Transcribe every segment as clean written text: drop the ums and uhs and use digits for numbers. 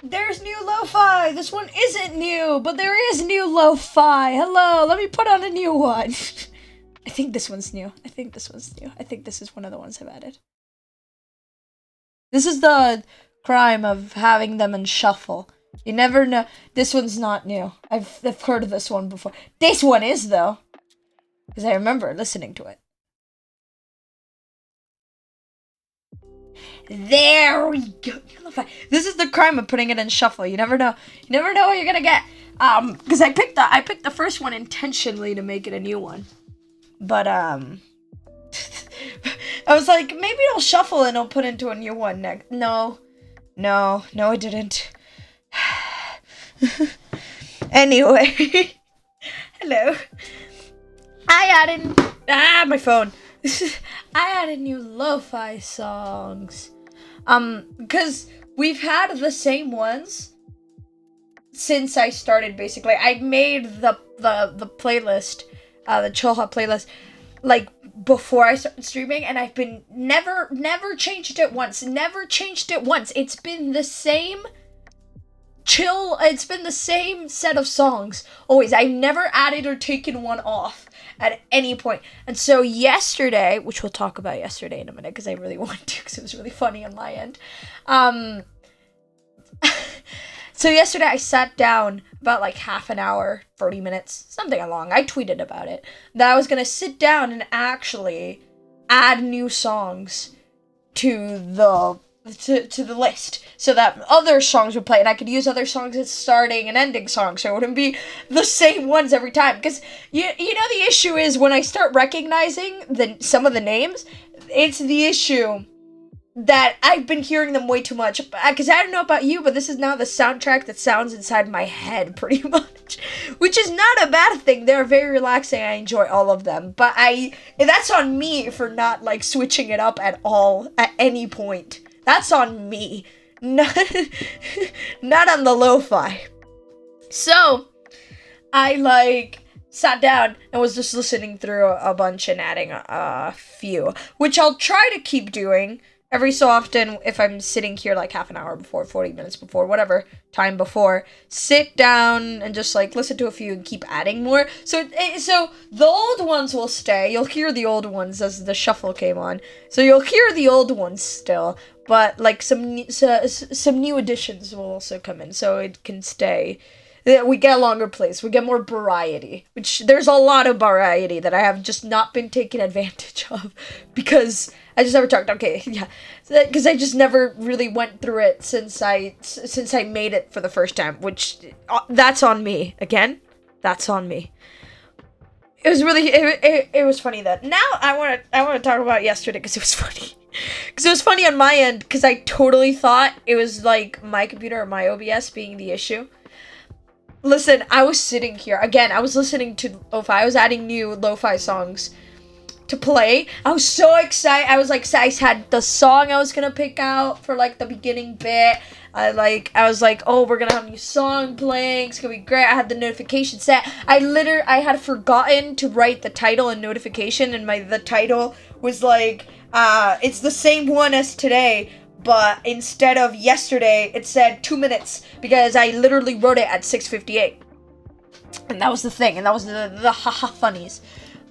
There's new lo-fi! This one isn't new, but there is new lo-fi! Hello, let me put on a new one! I think this one's new. I think this is one of the ones I've added. This is the crime of having them in shuffle. You never know. This one's not new. I've heard of this one before. This one is, though. Because I remember listening to it. There we go. This is the crime of putting it in shuffle. You never know. You never know what you're gonna get. Because I picked the first one intentionally to make it a new one. But I was like, maybe it'll shuffle and it'll put into a new one next. No, it didn't. Anyway, hello. I added my phone. I added new lo-fi songs. Because we've had the same ones since I started, basically. I made the playlist, the Chill Hop playlist, like, before I started streaming, and I've been never changed it once. It's been the same it's been the same set of songs. Always. I've never added or taken one off at any point. And so yesterday, which we'll talk about yesterday in a minute, because I really want to, because it was really funny on my end. So yesterday I sat down about like half an hour, 30 minutes, something along. I tweeted about it, that I was going to sit down and actually add new songs to the list, so that other songs would play, and I could use other songs as starting and ending songs, so it wouldn't be the same ones every time. Because you know the issue is when I start recognizing some of the names, it's the issue that I've been hearing them way too much. Because I don't know about you, but this is now the soundtrack that sounds inside my head, pretty much. Which is not a bad thing. They're very relaxing. I enjoy all of them. But that's on me for not, like, switching it up at all, at any point. That's on me. Not on the lo-fi. So, I, like, sat down and was just listening through a bunch and adding a few. Which I'll try to keep doing every so often if I'm sitting here, like, half an hour before, 40 minutes before, whatever time before. Sit down and just, like, listen to a few and keep adding more. So the old ones will stay. You'll hear the old ones as the shuffle came on. So you'll hear the old ones still. But, like, some new additions will also come in, so it can stay. We get a longer plays. We get more variety, which there's a lot of variety that I have just not been taking advantage of because I just never talked. Okay, yeah, because I just never really went through it since I made it for the first time, which that's on me again. That's on me. It was really it was funny that. Now I want to talk about yesterday because it was funny. Because it was funny on my end because I totally thought it was like my computer or my OBS being the issue. Listen, I was sitting here. Again, I was listening to lo-fi. I was adding new lo-fi songs to play. I was so excited. I was like, I had the song I was going to pick out for, like, the beginning bit. I was like, oh, we're going to have a new song playing. It's going to be great. I had the notification set. I had forgotten to write the title and notification. And the title was like, it's the same one as today. But instead of yesterday, it said 2 minutes because I literally wrote it at 6:58. And that was the thing. And that was the haha funnies.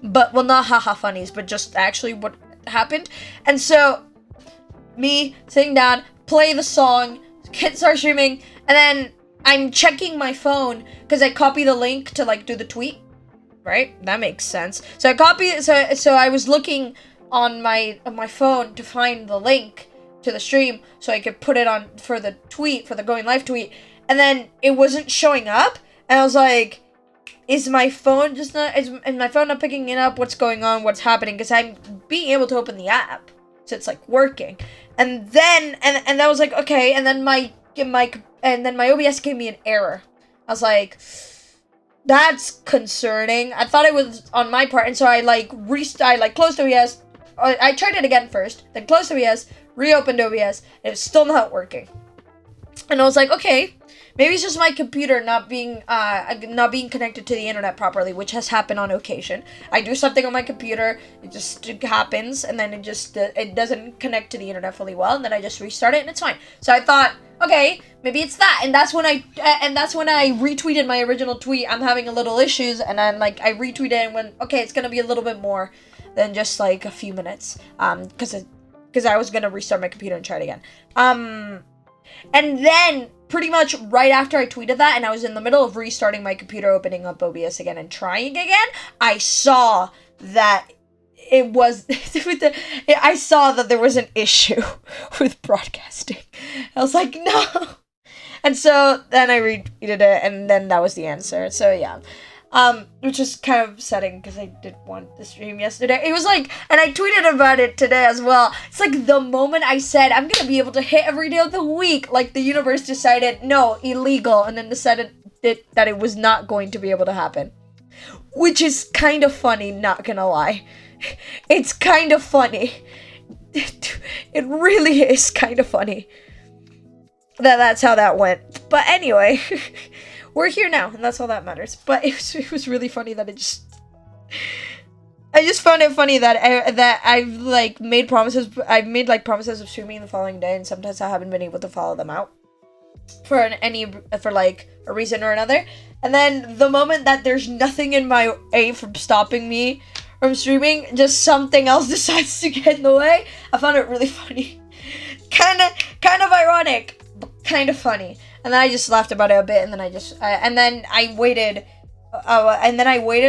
But, well, not haha funnies, but just actually what happened. And so, me sitting down, play the song, start streaming, and then I'm checking my phone because I copy the link to, like, do the tweet. Right? That makes sense. So I copy it. So I was looking on my phone to find the link to the stream so I could put it on for the tweet, for the going live tweet, and then it wasn't showing up, and I was like, is my phone not picking it up? What's going on? What's happening? Because I'm being able to open the app, so it's, like, working, and then and that was like, okay, and then my OBS gave me an error. I was like, that's concerning. I thought it was on my part, and so I closed OBS. I tried it again first, then closed OBS, reopened OBS, and it was still not working. And I was like, okay, maybe it's just my computer not being connected to the internet properly, which has happened on occasion. I do something on my computer, it happens, and then it doesn't connect to the internet fully well, and then I just restart it, and it's fine. So I thought, okay, maybe it's that, and that's when I retweeted my original tweet. I'm having a little issues, and then, like, I retweeted and went, okay, it's gonna be a little bit more than just, like, a few minutes, because I was gonna restart my computer and try it again. And then, pretty much right after I tweeted that, and I was in the middle of restarting my computer, opening up OBS again, and trying again, I saw that it was, I saw that there was an issue with broadcasting. I was like, no! And so, then I retweeted it, and then that was the answer, so yeah. Which is kind of upsetting because I did want the stream yesterday. It was like, and I tweeted about it today as well. It's like the moment I said I'm gonna be able to hit every day of the week, like the universe decided, no, illegal, and then decided that it was not going to be able to happen. Which is kind of funny, not gonna lie. It's kind of funny. It really is kind of funny. That's how that went. But anyway. We're here now, and that's all that matters. But it was really funny that I just found it funny that I've, like, made promises. I've made, like, promises of streaming the following day, and sometimes I haven't been able to follow them out for like a reason or another. And then the moment that there's nothing in my way from stopping me from streaming, just something else decides to get in the way. I found it really funny, kind of ironic, but kind of funny. And then I just laughed about it a bit, and then I waited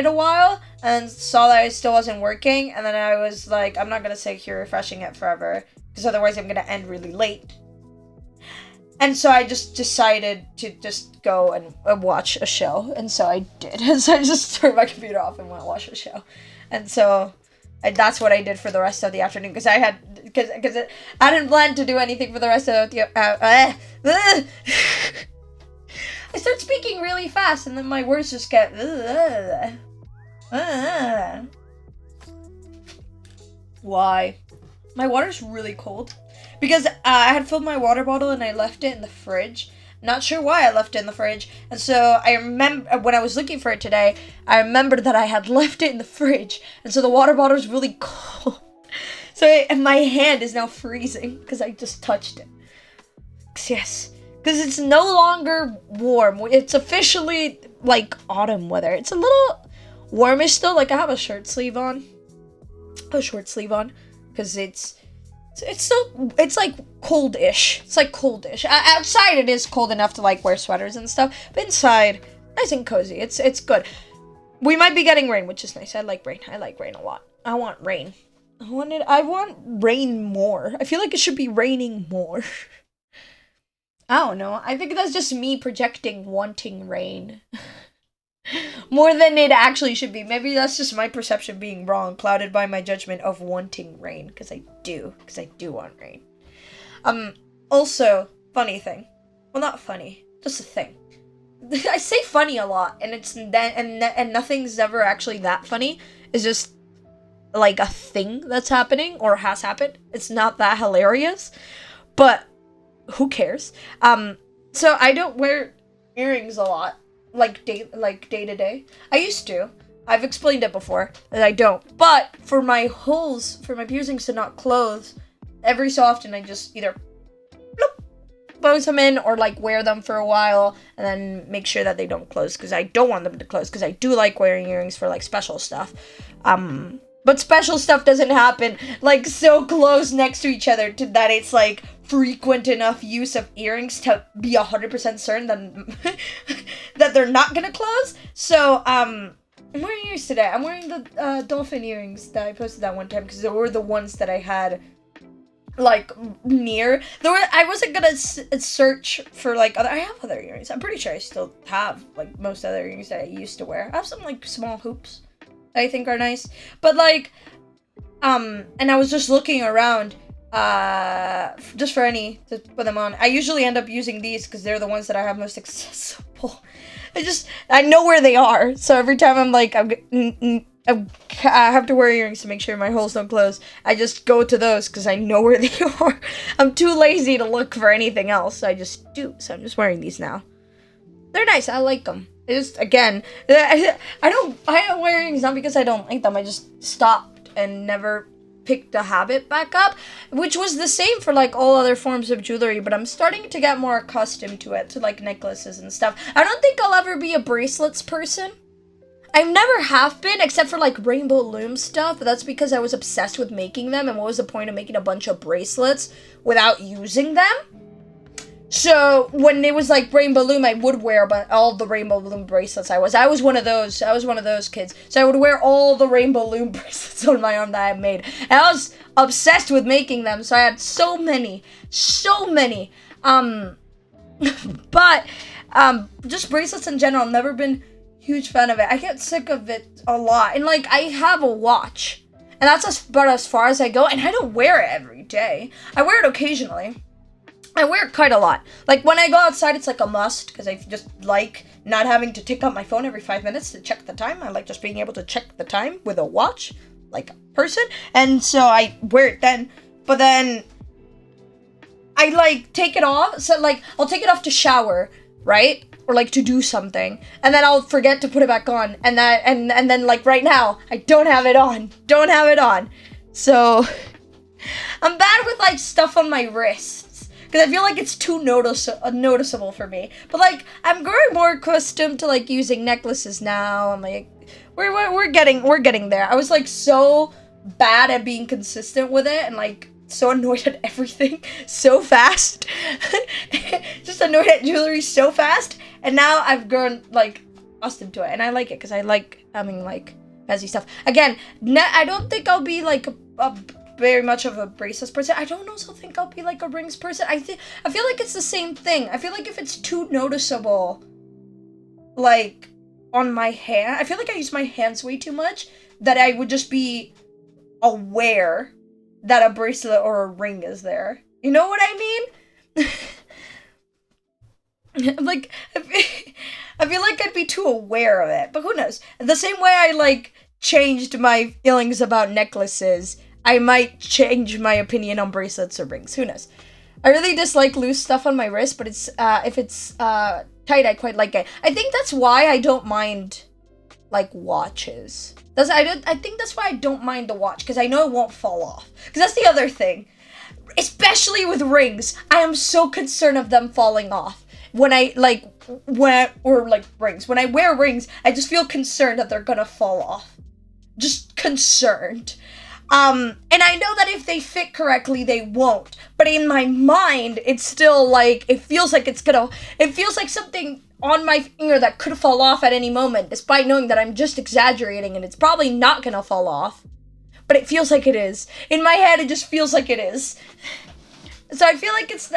a while, and saw that it still wasn't working, and then I was like, I'm not gonna sit here refreshing it forever, because otherwise I'm gonna end really late. And so I just decided to just go and watch a show, and so I did. And so I just turned my computer off and went watch a show. And so that's what I did for the rest of the afternoon, because because I didn't plan to do anything for the rest of the. I start speaking really fast, and then my words just get. Why? My water's really cold because I had filled my water bottle and I left it in the fridge. Not sure why I left it in the fridge. And so I remember when I was looking for it today, I remembered that I had left it in the fridge. And so the water bottle is really cold. And my hand is now freezing because I just touched it. Yes. Because it's no longer warm. It's officially like autumn weather. It's a little warmish still. Like I have a short sleeve on. Because it's still, it's like coldish. It's like coldish. Outside it is cold enough to like wear sweaters and stuff, but inside, nice and cozy. It's good. We might be getting rain, which is nice. I like rain. I like rain a lot. I want rain. I want rain more. I feel like it should be raining more. I don't know. I think that's just me projecting wanting rain. More than it actually should be. Maybe that's just my perception being wrong, clouded by my judgment of wanting rain, because I do want rain. Also, funny thing. Well, not funny, just a thing. I say funny a lot, and and nothing's ever actually that funny. It's just like a thing that's happening or has happened. It's not that hilarious, but who cares? So I don't wear earrings a lot. Like day to day. I used to. I've explained it before that I don't. But for my piercings to not close, every so often I just either close them in or like wear them for a while and then make sure that they don't close because I don't want them to close because I do like wearing earrings for like special stuff. But special stuff doesn't happen like so close next to each other that it's like frequent enough use of earrings to be 100% certain that they're not gonna close. So I'm wearing earrings today. I'm wearing the dolphin earrings that I posted that one time because they were the ones that I had like near. I wasn't gonna search for like other. I have other earrings. I'm pretty sure I still have like most other earrings that I used to wear. I have some like small hoops that I think are nice, but like and I was just looking around just for any to put them on. I usually end up using these because they're the ones that I have most accessible. I know where they are, so every time I'm like I have to wear earrings to make sure my holes don't close, I just go to those because I know where they are. I'm too lazy to look for anything else, so I just do. So I'm just wearing these now. They're nice. I like them. Again, I don't wear earrings not because I don't like them. I just stopped and never picked the habit back up, which was the same for like all other forms of jewelry, but I'm starting to get more accustomed to it, to like necklaces and stuff. I don't think I'll ever be a bracelets person. I never have been, except for like rainbow loom stuff, but that's because I was obsessed with making them, and what was the point of making a bunch of bracelets without using them? So when it was like rainbow loom, I would wear all the rainbow loom bracelets. I was one of those kids. So I would wear all the rainbow loom bracelets on my arm that I had made. And I was obsessed with making them, so I had so many. But just bracelets in general, I've never been a huge fan of it. I get sick of it a lot. And like I have a watch, and that's about as far as I go, and I don't wear it every day. I wear it occasionally. I wear it quite a lot. Like, when I go outside, it's like a must, because I just like not having to tick up my phone every 5 minutes to check the time. I like just being able to check the time with a watch, like a person, and so I wear it then. But then I, like, take it off, so, like, I'll take it off to shower, right? Or, like, to do something, and then I'll forget to put it back on, and then, like, right now, I don't have it on. So, I'm bad with, like, stuff on my wrists. Because I feel like it's too noticeable for me. But, like, I'm growing more accustomed to, like, using necklaces now. I'm, like, we're getting there. I was, like, so bad at being consistent with it. And, like, so annoyed at everything so fast. Just annoyed at jewelry so fast. And now I've grown, like, accustomed to it. And I like it because I like having, like, fancy stuff. Again, I don't think I'll be, like, a very much of a bracelets person. I don't also think I'll be like a rings person. I feel like it's the same thing. I feel like if it's too noticeable, like on my hand, I feel like I use my hands way too much, that I would just be aware that a bracelet or a ring is there. You know what I mean? Like, I feel like I'd be too aware of it, but who knows? The same way I, like, changed my feelings about necklaces, I might change my opinion on bracelets or rings. Who knows? I really dislike loose stuff on my wrist, but it's, if it's, tight, I quite like it. I think that's why I don't mind, like, watches. I think that's why I don't mind the watch, because I know it won't fall off. Because that's the other thing. Especially with rings, I am so concerned of them falling off. When I, like, rings. When I wear rings, I just feel concerned that they're gonna fall off. Just concerned. And I know that if they fit correctly, they won't. But in my mind, it's still, like, it feels like something on my finger that could fall off at any moment, despite knowing that I'm just exaggerating and it's probably not gonna fall off. But it feels like it is. In my head, it just feels like it is. So I feel like it's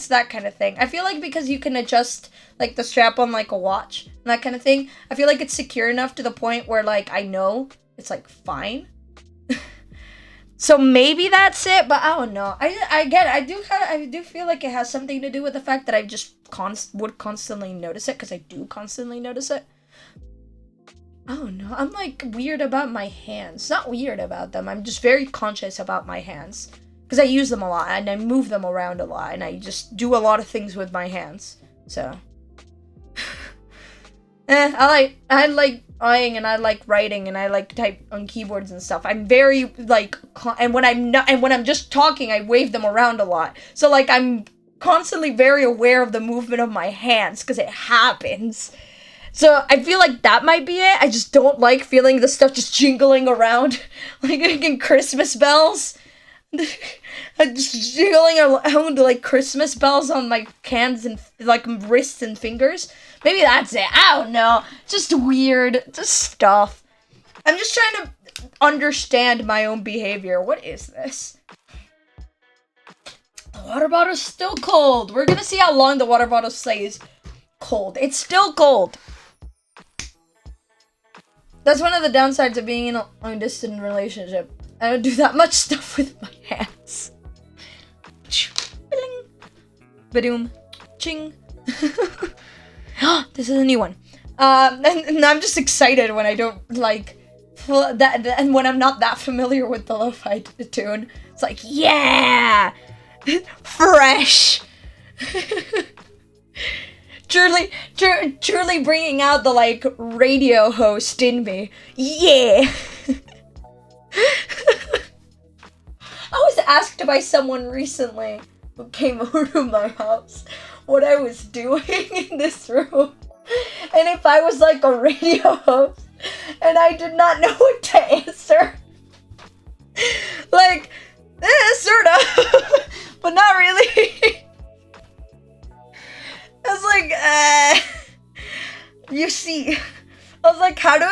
that kind of thing. I feel like because you can adjust, like, the strap on, like, a watch and that kind of thing, I feel like it's secure enough to the point where, like, I know it's, like, fine. So maybe that's it, but I don't know. I do feel like it has something to do with the fact that I just would constantly notice it, because I do constantly notice it. I don't know. I'm, like, weird about my hands. Not weird about them. I'm just very conscious about my hands. Because I use them a lot, and I move them around a lot, and I just do a lot of things with my hands. So. I like eyeing, and I like writing, and I like type on keyboards and stuff. I'm very, like, and when I'm just talking, I wave them around a lot. So, like, I'm constantly very aware of the movement of my hands, because it happens. So, I feel like that might be it. I just don't like feeling the stuff just jingling around, like in Christmas bells. I'm just jiggling around like Christmas bells on my hands and, like, wrists and fingers. Maybe that's it. I don't know. Just weird. Just stuff. I'm just trying to understand my own behavior. What is this? The water bottle's still cold. We're gonna see how long the water bottle stays cold. It's still cold. That's one of the downsides of being in a long-distance relationship. I don't do that much stuff with my hands. Badoom. Ching. This is a new one. And I'm just excited when I don't, like, that, and when I'm not that familiar with the lo-fi tune. It's like, yeah! Fresh! truly bringing out the, like, radio host in me. Yeah! I was asked by someone recently who came over to my house what I was doing in this room, and if I was, like, a radio host, and I did not know what to answer. Like, sort of, but not really. I was like, you see, I was like, how do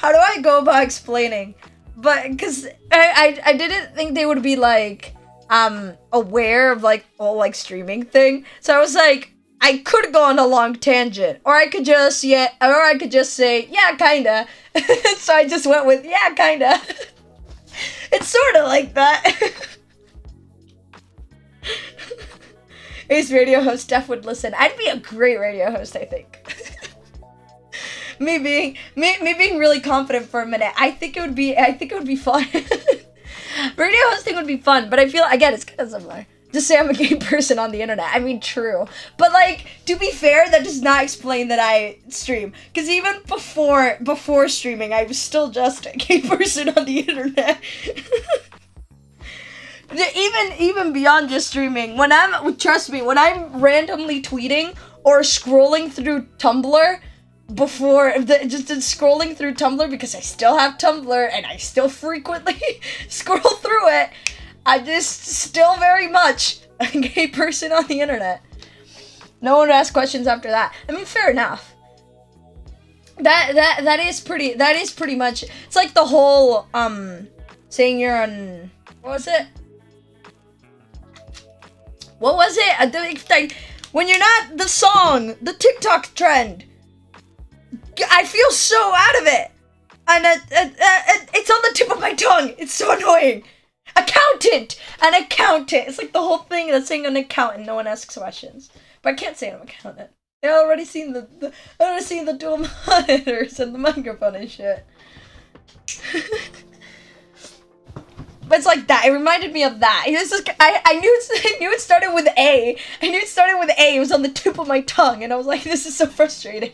I go about explaining? But, because I didn't think they would be, like, aware of, like, all, like, streaming thing. So I was like, I could go on a long tangent, or I could just say, yeah, kinda. So I just went with, yeah, kinda. It's sort of like that. Ace radio host Steph would listen. I'd be a great radio host, I think. me being really confident for a minute. I think it would be fun. Radio hosting would be fun, but I feel, again, it's kind of similar. Just say I'm a gay person on the internet. I mean, true. But, like, to be fair, that does not explain that I stream. Because even before streaming, I was still just a gay person on the internet. Even beyond just streaming, trust me, when I'm randomly tweeting or scrolling through Tumblr, just scrolling through Tumblr, because I still have Tumblr and I still frequently scroll through it, I just still very much a gay person on the internet. No one would ask questions after that. I mean, fair enough. That is pretty much, it's like the whole saying you're on, what was it? When you're not the song, the TikTok trend. I feel so out of it. And it's on the tip of my tongue. It's so annoying. Accountant! An accountant! It's like the whole thing that's saying an accountant, no one asks questions. But I can't say I'm an accountant. They've already seen the dual monitors and the microphone and shit. But it's like that. It reminded me of that. I knew it started with A. I knew it started with A. It was on the tip of my tongue, and I was like, this is so frustrating.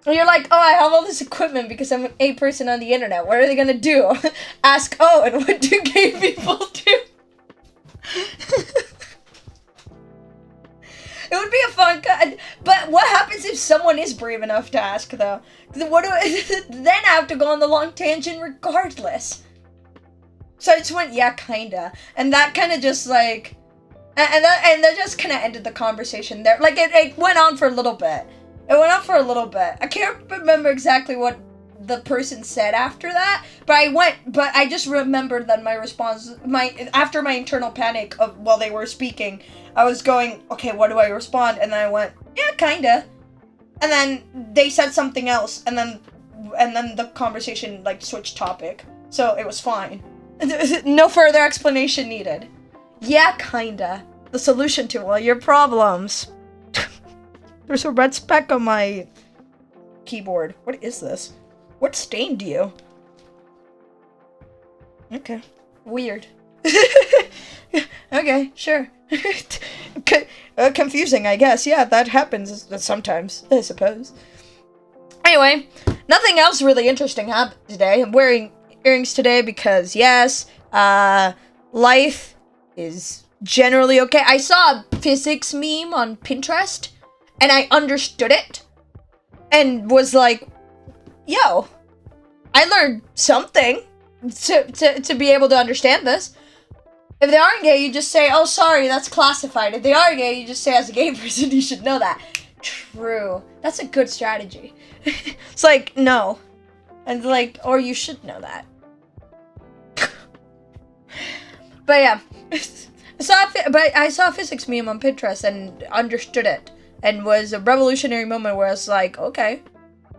And you're like, oh, I have all this equipment because I'm a person on the internet. What are they gonna do? Ask Owen, what do gay people do? It would be a fun cut. But what happens if someone is brave enough to ask, though? Then I have to go on the long tangent regardless. So I just went, yeah, kinda. And that kind of just, like... And that just kind of ended the conversation there. Like, it went on for a little bit. I can't remember exactly what the person said after that, but I just remembered that my response, after my internal panic of while they were speaking, I was going, okay, what do I respond? And then I went, yeah, kinda. And then they said something else, and then the conversation, like, switched topic. So it was fine. No further explanation needed. Yeah, kinda. The solution to all your problems. There's a red speck on my keyboard. What is this? What stained you? Okay. Weird. Okay, sure. Confusing, I guess. Yeah, that happens sometimes, I suppose. Anyway, nothing else really interesting happened today. I'm wearing earrings today because, yes, life is generally okay. I saw a physics meme on Pinterest, and I understood it, and was like, yo, I learned something to be able to understand this. If they aren't gay, you just say, oh, sorry, that's classified. If they are gay, you just say, as a gay person, you should know that. True. That's a good strategy. It's like, no. And like, or you should know that. But yeah. I saw a physics meme on Pinterest and understood it. And was a revolutionary moment where I was like, okay,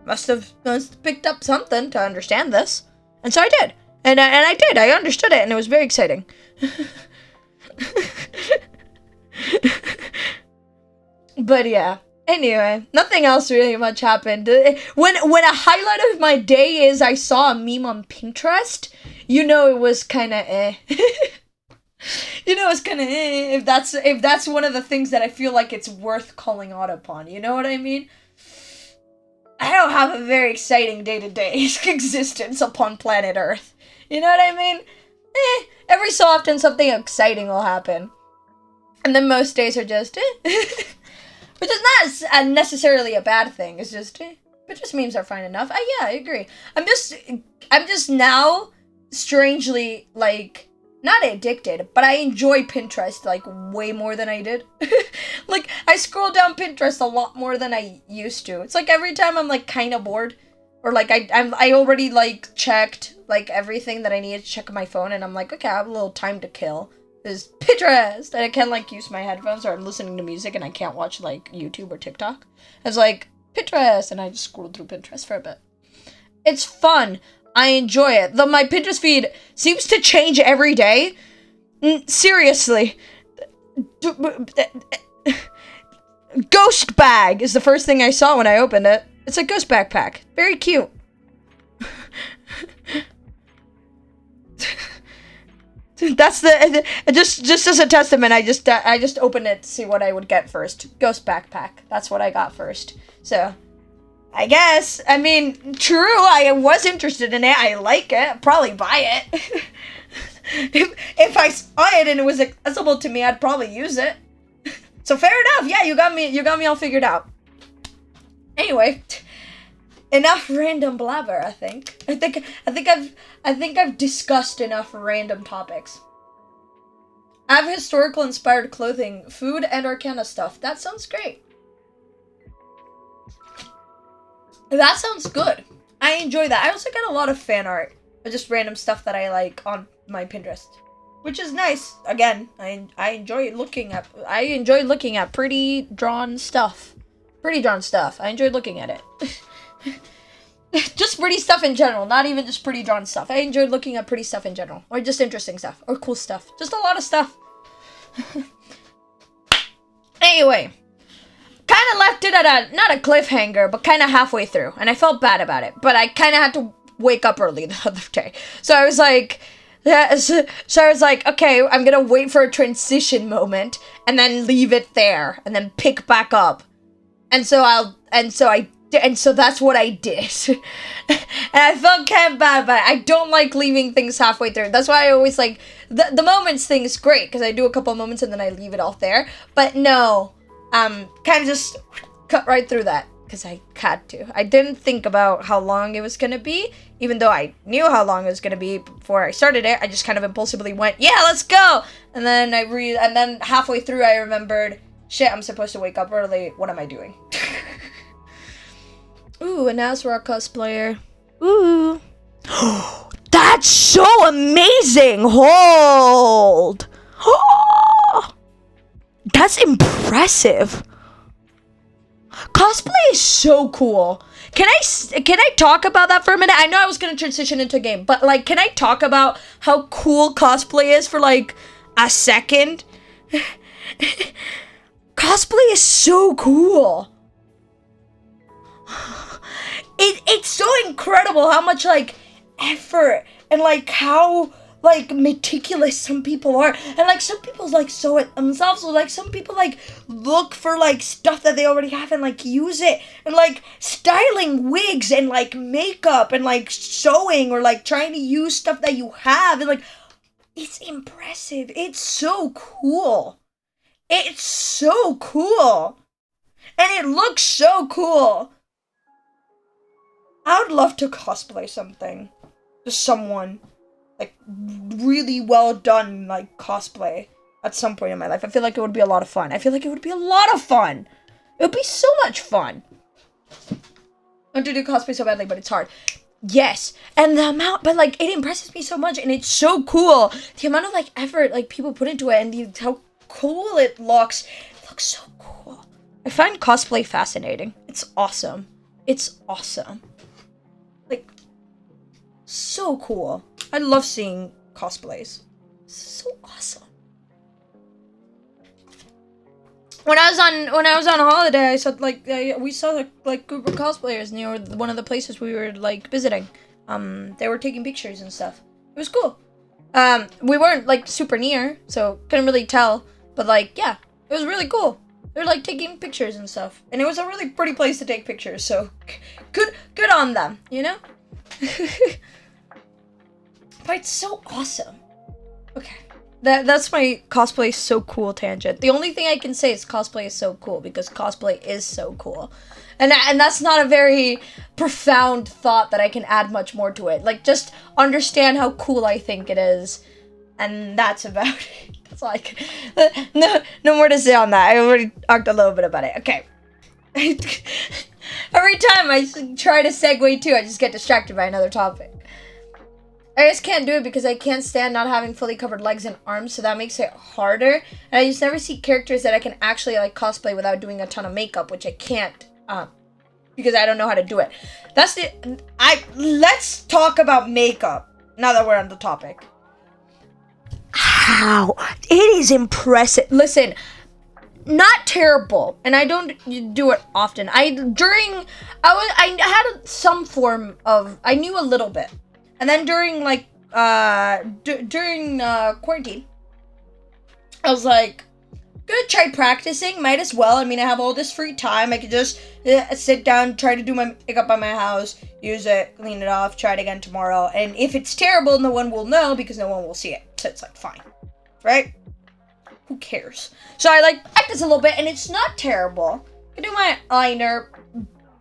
must have picked up something to understand this. And so I did. And I did. I understood it, and it was very exciting. But yeah. Anyway, nothing else really much happened. When a highlight of my day is I saw a meme on Pinterest, you know it was kind of eh. You know, it's kind of if that's one of the things that I feel like it's worth calling out upon. You know what I mean? I don't have a very exciting day-to-day existence upon planet Earth. You know what I mean? Every so often something exciting will happen. And then most days are just which is not necessarily a bad thing. It's just but just memes are fine enough. Yeah, I agree. I'm just now strangely, like, not addicted, but I enjoy Pinterest, like, way more than I did. Like, I scroll down Pinterest a lot more than I used to. It's like every time I'm, like, kind of bored, or, like, I already, like, checked, like, everything that I needed to check on my phone, and I'm like, okay, I have a little time to kill. Is Pinterest! And I can, like, use my headphones, or I'm listening to music, and I can't watch, like, YouTube or TikTok. It's like, Pinterest! And I just scroll through Pinterest for a bit. It's fun. I enjoy it. Though my Pinterest feed seems to change every day. Seriously. Ghost bag is the first thing I saw when I opened it. It's a ghost backpack. Very cute. That's just as a testament, I just opened it to see what I would get first. Ghost backpack. That's what I got first. So, I guess. I mean, true, I was interested in it. I like it. I'd probably buy it. if I saw it and it was accessible to me, I'd probably use it. So fair enough. Yeah, you got me all figured out. Anyway, enough random blabber, I think. I think I've discussed enough random topics. I have historical inspired clothing, food, and Arcana stuff. That sounds great. That sounds good. I enjoy that. I also get a lot of fan art, or just random stuff that I like on my Pinterest, which is nice. Again, I enjoy looking at pretty drawn stuff. I enjoy looking at it. Just pretty stuff in general, not even just pretty drawn stuff. I enjoyed looking at pretty stuff in general, or just interesting stuff, or cool stuff. Just a lot of stuff. Anyway, kind of left it at not a cliffhanger, but kind of halfway through, and I felt bad about it. But I kind of had to wake up early the other day, so I was like, okay, I'm gonna wait for a transition moment, and then leave it there, and then pick back up, and so that's what I did. And I felt kind of bad about it. I don't like leaving things halfway through. That's why I always like, the moments thing is great, because I do a couple of moments and then I leave it all there. But no, kind of just cut right through that, because I had to. I didn't think about how long it was going to be, even though I knew how long it was going to be before I started it. I just kind of impulsively went, yeah, let's go! And then and then halfway through I remembered, shit, I'm supposed to wake up early. What am I doing? Ooh, an Azra cosplayer. Ooh. That's so amazing! Hold! That's impressive. Cosplay is so cool. Can I talk about that for a minute? I know I was gonna transition into a game, but like, can I talk about how cool cosplay is for like a second? Cosplay is so cool. It's so incredible how much like effort and like how like meticulous some people are, and like some people like sew it themselves, so like some people like look for like stuff that they already have and like use it, and like styling wigs and like makeup and like sewing, or like trying to use stuff that you have, and like it's impressive. It's so cool. It's so cool, and it looks so cool. I would love to cosplay something. Just someone. Like, really well done, like, cosplay at some point in my life. I feel like it would be a lot of fun. It would be so much fun. I want to do cosplay so badly, but it's hard. Yes. And the amount, but, like, it impresses me so much, and it's so cool. The amount of, like, effort, like, people put into it, and how cool it looks. It looks so cool. I find cosplay fascinating. It's awesome. It's awesome. Like, so cool. I love seeing cosplays. So awesome. When I was on holiday, I saw we saw like group of cosplayers near one of the places we were like visiting. They were taking pictures and stuff. It was cool. We weren't like super near, so couldn't really tell. But like, yeah, it was really cool. They're like taking pictures and stuff, and it was a really pretty place to take pictures. So good on them, you know. But it's so awesome. Okay. That's my cosplay is so cool tangent. The only thing I can say is cosplay is so cool, because cosplay is so cool. And that's not a very profound thought that I can add much more to it. Like, just understand how cool I think it is. And that's about it. That's like, no more to say on that. I already talked a little bit about it. Okay. Every time I try to segue too, I just get distracted by another topic. I just can't do it because I can't stand not having fully covered legs and arms, so that makes it harder. And I just never see characters that I can actually like cosplay without doing a ton of makeup, which I can't, because I don't know how to do it. Let's talk about makeup now that we're on the topic. How? It is impressive. Listen, not terrible, and I don't do it often. I had some form of, I knew a little bit. And then during, like, during quarantine, I was like, gonna try practicing, might as well. I mean, I have all this free time. I could just sit down, try to do my makeup by my house, use it, clean it off, try it again tomorrow. And if it's terrible, no one will know because no one will see it. So it's, like, fine. Right? Who cares? So I, like, practice a little bit, and it's not terrible. I do my eyeliner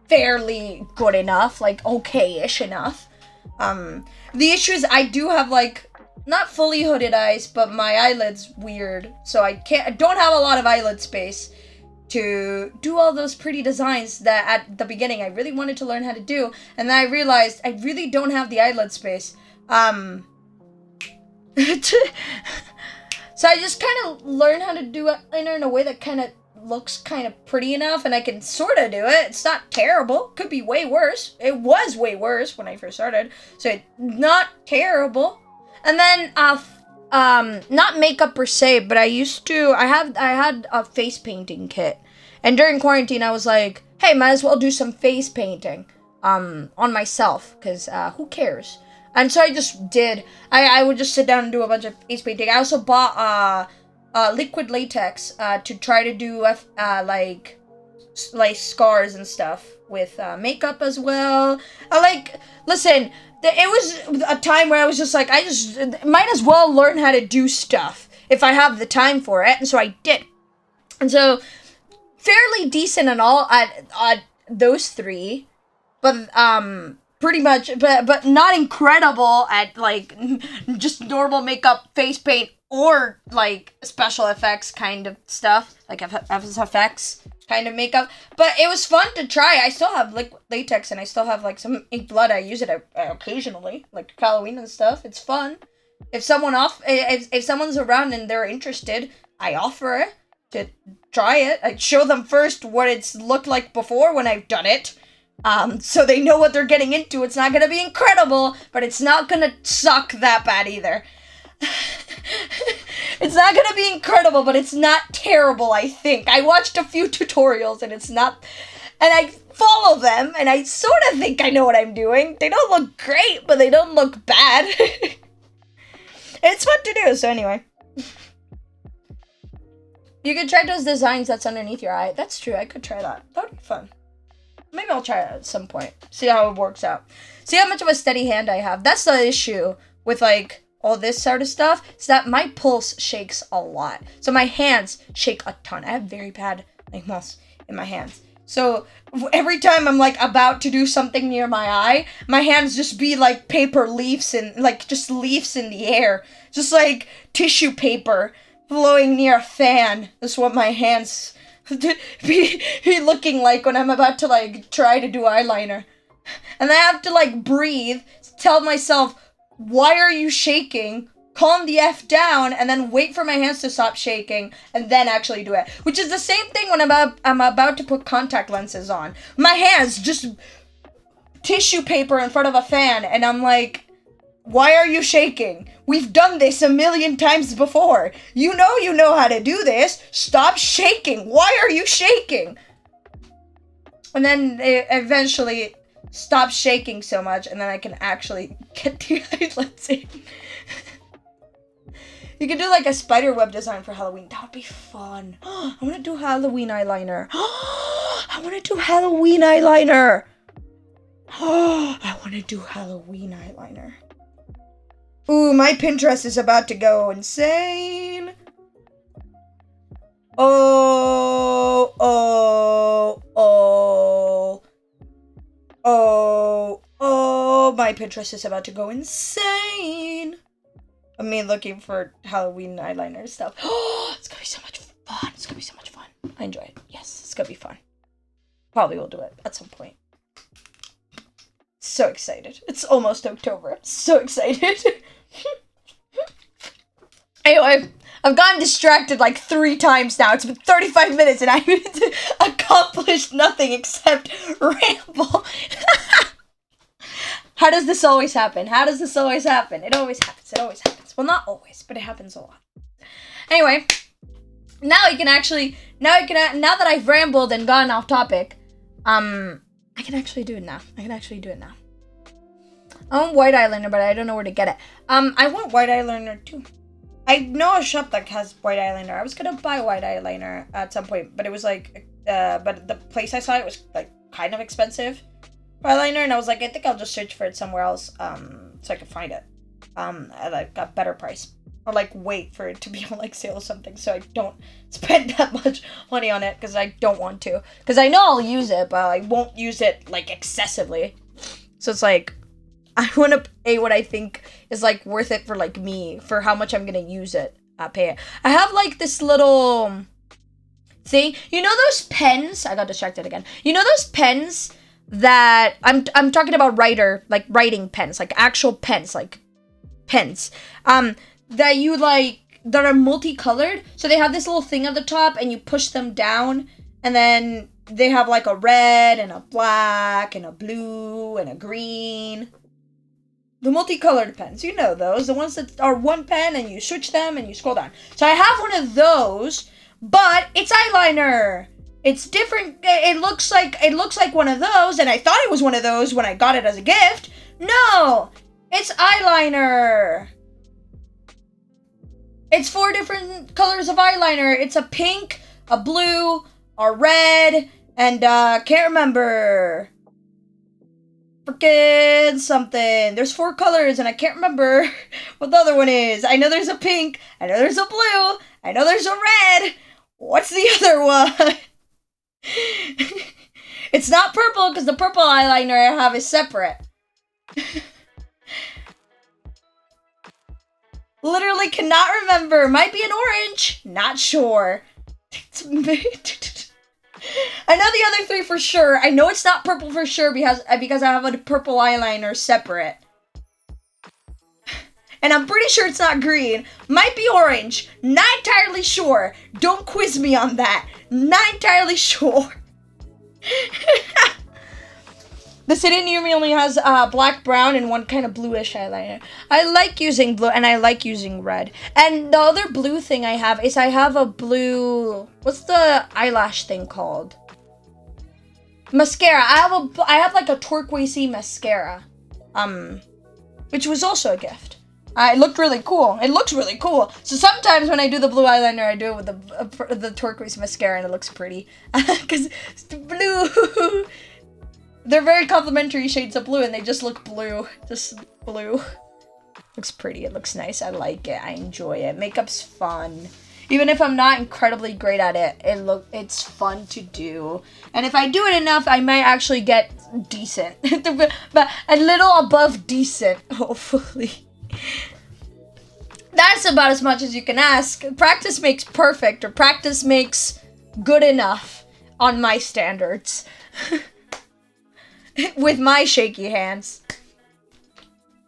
fairly good enough, like, okay-ish enough. The issue is I do have, like, not fully hooded eyes, but my eyelid's weird, so I don't have a lot of eyelid space to do all those pretty designs that at the beginning I really wanted to learn how to do, and then I realized I really don't have the eyelid space. So I just kind of learned how to do eyeliner in a way that kind of looks kind of pretty enough and I can sort of do it. It's not terrible. Could be way worse. It was way worse when I first started. So it's not terrible. And then, not makeup per se, but I had a face painting kit. And during quarantine, I was like, hey, might as well do some face painting, on myself, because, who cares? And so I just did. I would just sit down and do a bunch of face painting. I also bought, liquid latex, to try to do, like scars and stuff with, makeup as well. Listen, it was a time where I was just like, I just might as well learn how to do stuff if I have the time for it, and so I did. And so, fairly decent and all at those three, but pretty much, but not incredible at like just normal makeup, face paint, or like special effects kind of stuff, like FX kind of makeup. But it was fun to try. I still have latex, and I still have like some ink blood. I use it occasionally, like Halloween and stuff. It's fun. If someone's around and they're interested, I offer it to try it. I show them first what it's looked like before when I've done it. So they know what they're getting into. It's not gonna be incredible, but it's not gonna suck that bad either. It's not gonna be incredible, but it's not terrible, I think. I watched a few tutorials, and it's not... And I follow them, and I sort of think I know what I'm doing. They don't look great, but they don't look bad. It's fun to do, so anyway. You could try those designs that's underneath your eye. That's true, I could try that. That would be fun. Maybe I'll try it at some point. See how it works out. See how much of a steady hand I have. That's the issue with, like, all this sort of stuff. Is that my pulse shakes a lot. So my hands shake a ton. I have very bad, like, muscles in my hands. So every time I'm, like, about to do something near my eye, my hands just be, like, paper leaves and, like, just leaves in the air. Just, like, tissue paper blowing near a fan. That's what my hands be looking like when I'm about to, like, try to do eyeliner. And I have to, like, breathe, tell myself, why are you shaking? Calm the F down, and then wait for my hands to stop shaking, and then actually do it. Which is the same thing when I'm about to put contact lenses on. My hands just tissue paper in front of a fan, and I'm like, why are you shaking? We've done this a million times before. You know how to do this. Stop shaking. Why are you shaking? And then it eventually stops shaking so much, and then I can actually get the eyelids in. You could do like a spider web design for Halloween. That would be fun. I want to do Halloween eyeliner. I want to do Halloween eyeliner. I want to do Halloween eyeliner. Ooh, my Pinterest is about to go insane. Oh, my Pinterest is about to go insane. I mean, looking for Halloween eyeliner stuff. It's gonna be so much fun. It's gonna be so much fun. I enjoy it. Yes, it's gonna be fun. Probably will do it at some point. So excited. It's almost October. I'm so excited. Anyway, I've gotten distracted like 3 times now. It's been 35 minutes and I've accomplished nothing except ramble. How does this always happen? How does this always happen? It always happens. It always happens. Well, not always, but it happens a lot. Anyway, now that I've rambled and gone off topic, I can actually do it now. I want white eyeliner, but I don't know where to get it. I want white eyeliner too. I know a shop that has white eyeliner. I was gonna buy white eyeliner at some point, but it was like, but the place I saw it was like kind of expensive for eyeliner, and I was like, I think I'll just search for it somewhere else, so I can find it, at like a better price, or like wait for it to be on like sale or something, so I don't spend that much money on it, because I don't want to, because I know I'll use it, but I won't use it like excessively, so it's like, I want to pay what I think is, like, worth it for, like, me, for how much I'm going to use it, pay it. I have, like, this little thing. You know those pens? I got distracted again. You know those pens that, I'm talking about writing pens, like, actual pens, like, pens, that you, like, that are multicolored. So they have this little thing at the top, and you push them down, and then they have like a red and a black and a blue and a green. The multicolored pens, you know those. The ones that are one pen and you switch them and you scroll down. So I have one of those, but it's eyeliner. It's different. It looks like one of those, and I thought it was one of those when I got it as a gift. No, it's eyeliner. It's 4 different colors of eyeliner. It's a pink, a blue, a red, and can't remember. Frickin' something. There's 4 colors, and I can't remember what the other one is. I know there's a pink. I know there's a blue. I know there's a red. What's the other one? It's not purple, because the purple eyeliner I have is separate. Literally cannot remember. Might be an orange. Not sure. I know the other 3 for sure. I know it's not purple for sure because I have a purple eyeliner separate. And I'm pretty sure it's not green. Might be orange. Not entirely sure. Don't quiz me on that. Not entirely sure. The City Near Me only has black, brown, and one kind of bluish eyeliner. I like using blue, and I like using red. And the other blue thing I have is I have a blue... What's the eyelash thing called? Mascara. I have like a turquoisey mascara. Which was also a gift. It looked really cool. It looks really cool. So sometimes when I do the blue eyeliner, I do it with the turquoise mascara, and it looks pretty. Because it's blue. They're very complementary shades of blue, and they just look blue. Just blue. Looks pretty. It looks nice. I like it. I enjoy it. Makeup's fun. Even if I'm not incredibly great at it, it's fun to do. And if I do it enough, I might actually get decent. But a little above decent, hopefully. That's about as much as you can ask. Practice makes perfect, or practice makes good enough on my standards. With my shaky hands.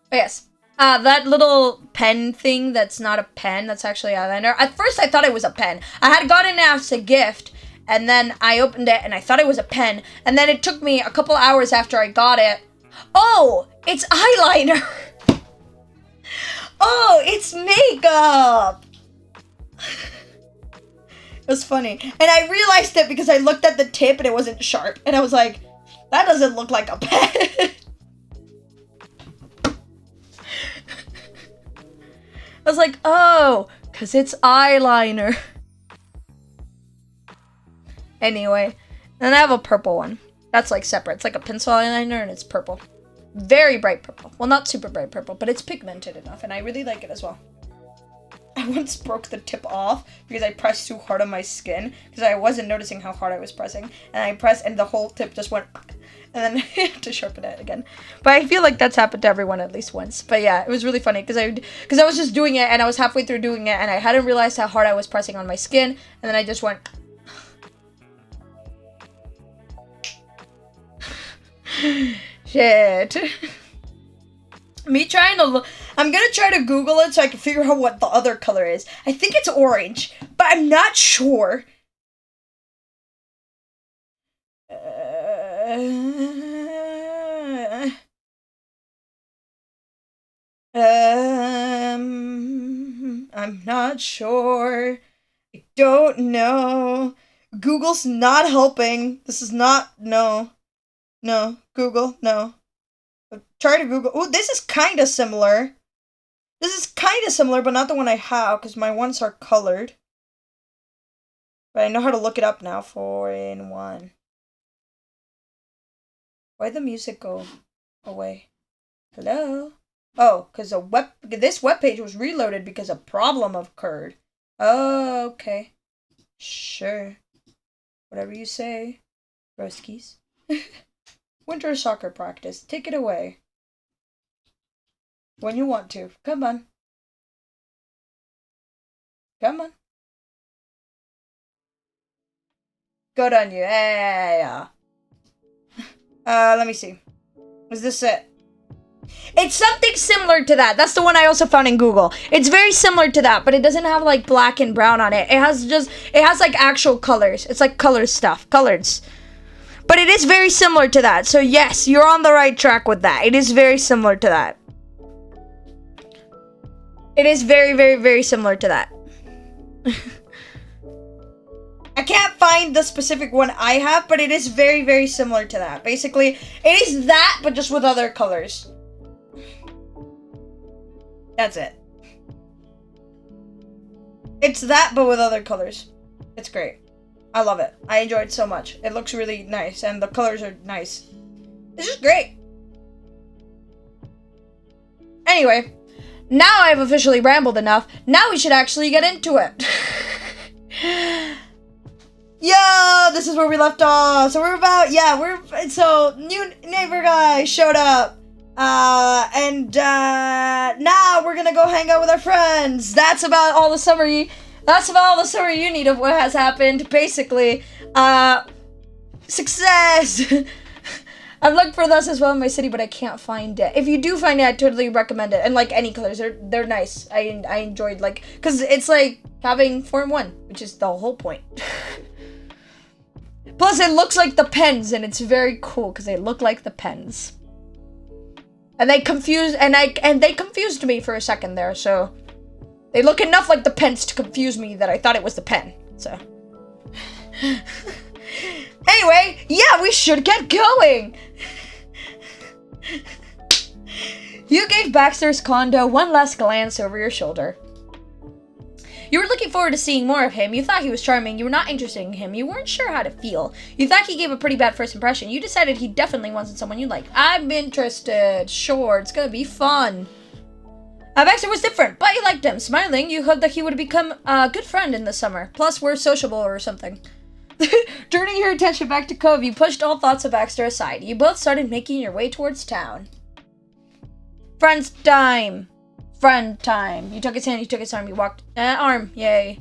But yes. That little pen thing that's not a pen, that's actually eyeliner. At first I thought it was a pen. I had gotten it as a gift, and then I opened it and I thought it was a pen. And then it took me a couple hours after I got it. Oh, it's eyeliner. Oh, it's makeup. It was funny. And I realized it because I looked at the tip and it wasn't sharp. And I was like, that doesn't look like a pen. I was like, oh, because it's eyeliner. Anyway, and I have a purple one. That's like separate. It's like a pencil eyeliner and it's purple. Very bright purple. Well, not super bright purple, but it's pigmented enough and I really like it as well. I once broke the tip off because I pressed too hard on my skin because I wasn't noticing how hard I was pressing. And I pressed and the whole tip just went, and then I had to sharpen it again. But I feel like that's happened to everyone at least once. But yeah, it was really funny because I was just doing it and I was halfway through doing it and I hadn't realized how hard I was pressing on my skin. And then I just went. Shit. Me trying to look. I'm gonna try to Google it so I can figure out what the other color is. I think it's orange, but I'm not sure. I'm not sure. I don't know. Google's not helping. This is not, no. No, Google, no. Try to Google. Oh, this is kind of similar. This is kind of similar, but not the one I have, because my ones are colored. But I know how to look it up now. 4-in-1. Why'd the music go away? Hello? Oh, because this webpage was reloaded because a problem occurred. Oh, okay. Sure. Whatever you say. Broskies. Winter soccer practice. Take it away. When you want to. Come on. Come on. Good on you. Yeah. Let me see. Is this it? It's something similar to that. That's the one I also found in Google. It's very similar to that, but it doesn't have like black and brown on it. It has like actual colors. It's like color stuff, colors. But it is very similar to that. So yes, you're on the right track with that. It is very similar to that. It is very, very, very similar to that. I can't find the specific one I have, but it is very, very similar to that. Basically, it is that, but just with other colors. That's it. It's that, but with other colors. It's great. I love it. I enjoy it so much. It looks really nice, and the colors are nice. It's just great. Anyway, now I've officially rambled enough. Now we should actually get into it. Yo, this is where we left off. So new neighbor guy showed up. Now we're gonna go hang out with our friends. That's about all the summary you need of what has happened. Basically, success. I've looked for this as well in my city, but I can't find it. If you do find it, I totally recommend it. And like any colors, they're nice. I enjoyed cause it's like having Form 1, which is the whole point. Plus, it looks like the pens, and it's very cool because they look like the pens. And they confused me for a second there, so they look enough like the pens to confuse me that I thought it was the pen. So anyway, yeah, we should get going. You gave Baxter's condo one last glance over your shoulder. You were looking forward to seeing more of him. You thought he was charming. You were not interested in him. You weren't sure how to feel. You thought he gave a pretty bad first impression. You decided he definitely wasn't someone you like. I'm interested. Sure, it's gonna be fun. Baxter was different, but you liked him. Smiling, you hoped that he would become a good friend in the summer. Plus, we're sociable or something. Turning your attention back to Cove, you pushed all thoughts of Baxter aside. You both started making your way towards town. Friends time. Friend time. You took his hand, you took his arm, you walked... arm, yay.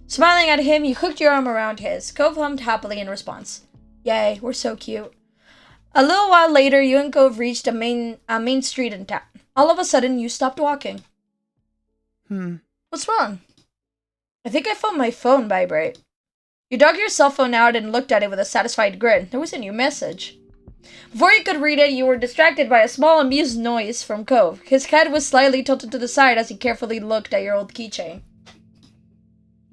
Smiling at him, you hooked your arm around his. Cove hummed happily in response. Yay, we're so cute. A little while later, you and Cove reached a main street in town. All of a sudden, you stopped walking. What's wrong? I think I felt my phone vibrate. You dug your cell phone out and looked at it with a satisfied grin. There was a new message. Before you could read it, you were distracted by a small amused noise from Cove. His head was slightly tilted to the side as he carefully looked at your old keychain.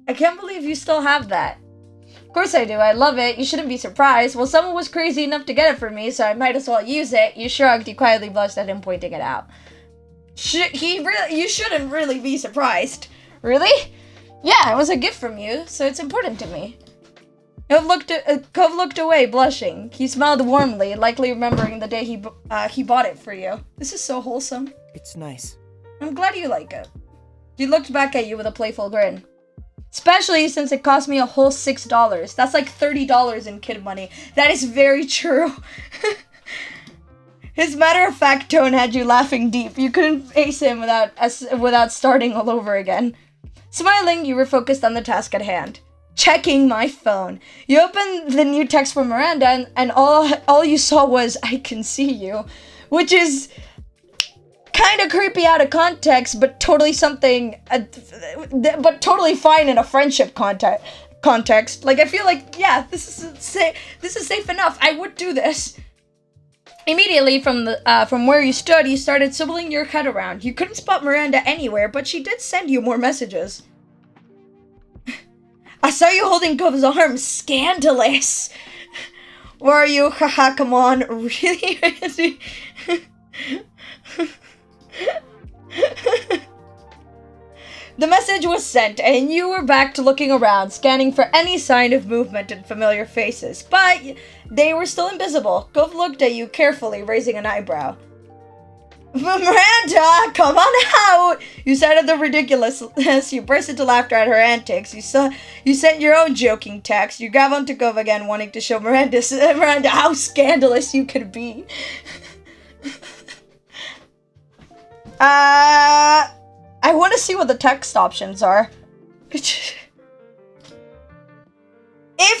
I can't believe you still have that. Of course I do. I love it. You shouldn't be surprised. Well, someone was crazy enough to get it for me, so I might as well use it. You shrugged. You quietly blushed at him, pointing it out. You shouldn't really be surprised. Really? Yeah, it was a gift from you, so it's important to me. Cove looked away, blushing. He smiled warmly, likely remembering the day he bought it for you. This is so wholesome. It's nice. I'm glad you like it. He looked back at you with a playful grin. Especially since it cost me a whole $6. That's like $30 in kid money. That is very true. His matter-of-fact tone had you laughing deep. You couldn't face him without starting all over again. Smiling, you were focused on the task at hand. Checking my phone. You opened the new text from Miranda, and all you saw was, I can see you. Which is kind of creepy out of context, but totally totally fine in a friendship context. Like, I feel like, yeah, this is safe enough. I would do this. Immediately from where you stood, you started swiveling your head around. You couldn't spot Miranda anywhere, but she did send you more messages. I saw you holding Cove's arm. Scandalous. Where are you? Haha, come on. Really? The message was sent, and you were back to looking around, scanning for any sign of movement and familiar faces. But they were still invisible. Cove looked at you carefully, raising an eyebrow. Miranda, come on out! You cited the ridiculousness. You burst into laughter at her antics. You sent your own joking text. You grabbed onto Cove again, wanting to show Miranda how scandalous you could be. I want to see what the text options are. If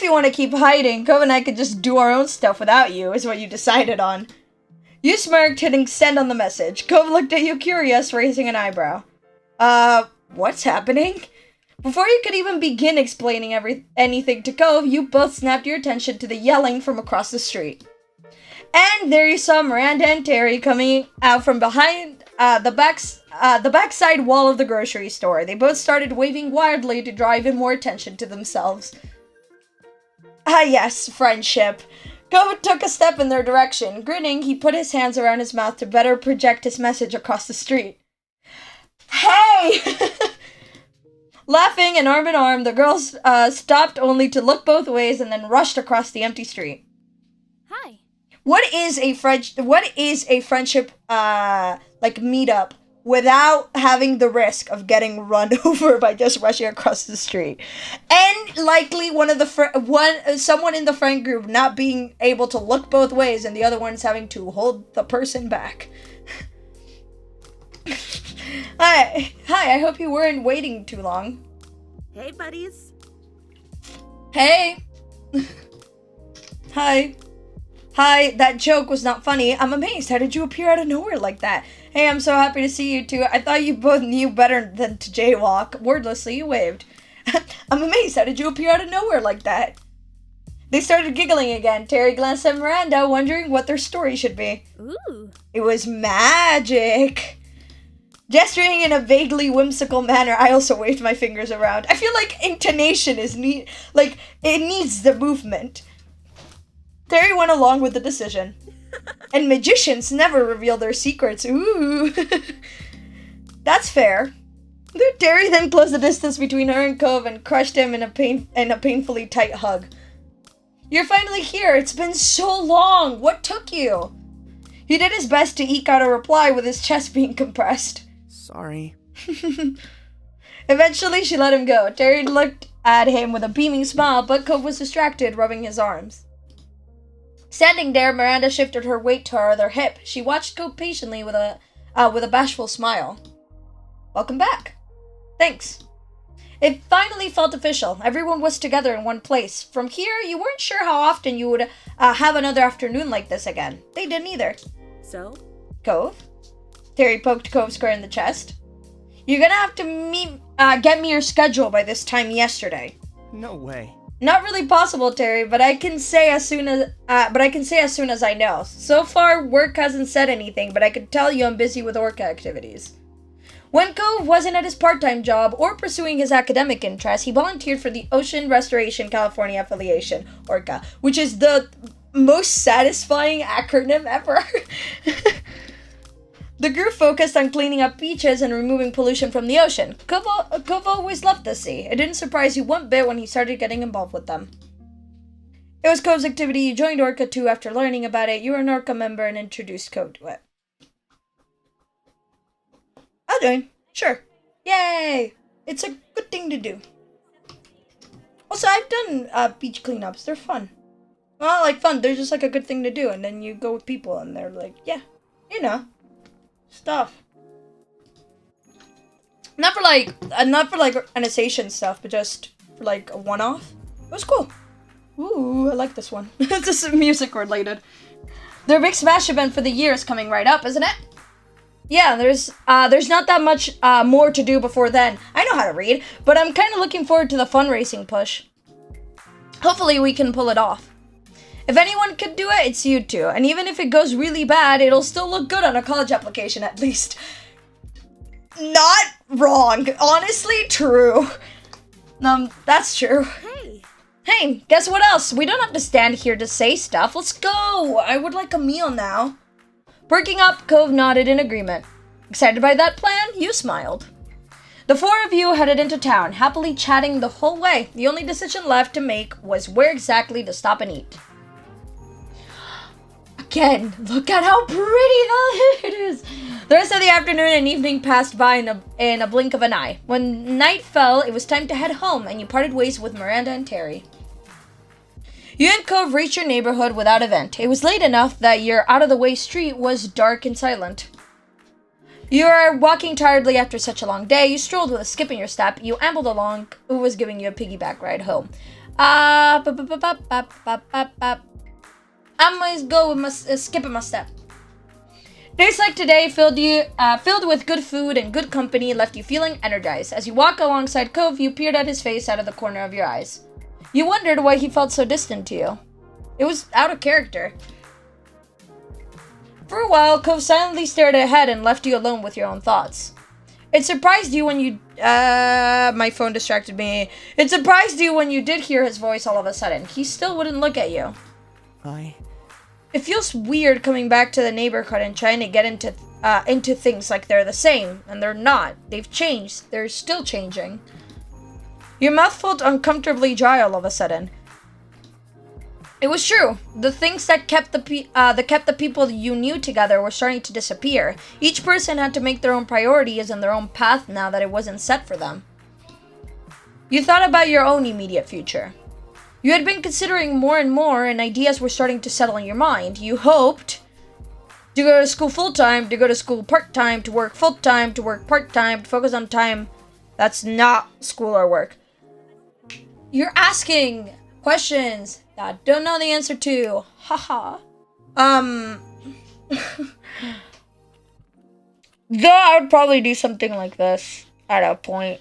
you want to keep hiding, Cove and I could just do our own stuff without you, is what you decided on. You smirked, hitting send on the message. Cove looked at you curious, raising an eyebrow. What's happening? Before you could even begin explaining anything to Cove, you both snapped your attention to the yelling from across the street. And there you saw Miranda and Terry coming out from behind the backside wall of the grocery store. They both started waving wildly to draw even more attention to themselves. Ah yes, friendship. Cove took a step in their direction. Grinning, he put his hands around his mouth to better project his message across the street. Hey! Laughing and arm in arm, the girls stopped only to look both ways and then rushed across the empty street. Hi. What is a friendship meetup without having the risk of getting run over by just rushing across the street, and likely someone in the friend group not being able to look both ways and the other one's having to hold the person back. Hi, I hope you weren't waiting too long. Hey, buddies. Hey. Hi, that joke was not funny. I'm amazed. How did you appear out of nowhere like that? Hey, I'm so happy to see you two. I thought you both knew better than to jaywalk. Wordlessly, you waved. I'm amazed. How did you appear out of nowhere like that? They started giggling again. Terry glanced at Miranda, wondering what their story should be. Ooh. It was magic. Gesturing in a vaguely whimsical manner, I also waved my fingers around. I feel like intonation is it needs the movement. Terry went along with the decision. And magicians never reveal their secrets. Ooh. That's fair. Terry then closed the distance between her and Cove and crushed him in a painfully tight hug. You're finally here. It's been so long. What took you? He did his best to eke out a reply with his chest being compressed. Sorry. Eventually, she let him go. Terry looked at him with a beaming smile, but Cove was distracted, rubbing his arms. Standing there, Miranda shifted her weight to her other hip. She watched Cove patiently with a bashful smile. Welcome back. Thanks. It finally felt official. Everyone was together in one place. From here, you weren't sure how often you would have another afternoon like this again. They didn't either. So? Cove? Terry poked Cove square in the chest. You're gonna have to get me your schedule by this time yesterday. No way. Not really possible, Terry, but I can say as soon as I know. So far, work hasn't said anything, but I can tell you I'm busy with Orca activities. When Cove wasn't at his part-time job or pursuing his academic interests, he volunteered for the Ocean Restoration California Affiliation, Orca, which is the most satisfying acronym ever. The group focused on cleaning up beaches and removing pollution from the ocean. Cove always loved the sea. It didn't surprise you one bit when he started getting involved with them. It was Cove's activity. You joined Orca too after learning about it. You were an Orca member and introduced Cove to it. I'll join. Sure. Yay! It's a good thing to do. Also, I've done beach cleanups. They're fun. Well, like fun. They're just like a good thing to do. And then you go with people and they're like, yeah, you know. Stuff. Not for like annexation stuff, but just for like a one-off. It was cool. Ooh, I like this one. This is music related. Their big smash event for the year is coming right up, isn't it? Yeah, there's not that much more to do before then. I know how to read, but I'm kind of looking forward to the fundraising push. Hopefully we can pull it off. If anyone could do it, it's you two. And even if it goes really bad, it'll still look good on a college application at least. Not wrong. Honestly, true. That's true. Hey, guess what else? We don't have to stand here to say stuff. Let's go. I would like a meal now. Perking up, Cove nodded in agreement. Excited by that plan, you smiled. The four of you headed into town, happily chatting the whole way. The only decision left to make was where exactly to stop and eat. Again, look at how pretty it is. The rest of the afternoon and evening passed by in a blink of an eye. When night fell, it was time to head home, and you parted ways with Miranda and Terry. You and Cove reached your neighborhood without event. It was late enough that your out-of-the-way street was dark and silent. You are walking tiredly after such a long day. You strolled with a skip in your step. You ambled along. Who was giving you a piggyback ride home? I'm always go with my skip in my step. Days like today filled with good food and good company left you feeling energized. As you walk alongside Cove, you peered at his face out of the corner of your eyes. You wondered why he felt so distant to you. It was out of character. For a while, Cove silently stared ahead and left you alone with your own thoughts. It surprised you when you... my phone distracted me. It surprised you when you did hear his voice all of a sudden. He still wouldn't look at you. It feels weird coming back to the neighborhood and trying to get into things like they're the same, and they're not. They've changed. They're still changing. Your mouth felt uncomfortably dry all of a sudden. It was true. The things that kept the people you knew together were starting to disappear. Each person had to make their own priorities and their own path now that it wasn't set for them. You thought about your own immediate future. You had been considering more and more, and ideas were starting to settle in your mind. You hoped to go to school full-time, to go to school part-time, to work full-time, to work part-time, to focus on time that's not school or work. You're asking questions that don't know the answer to. Haha. Though I would probably do something like this at a point,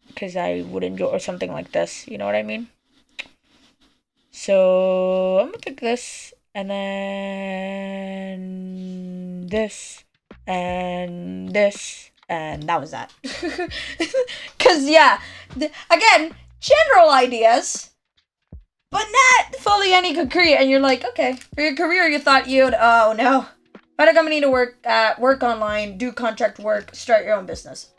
because I would enjoy something like this. You know what I mean? So I'm gonna pick this, and then this, and that was that. Cause yeah, again, general ideas, but not fully any concrete. And you're like, okay, for your career, you thought oh no, find a company to work online, do contract work, start your own business.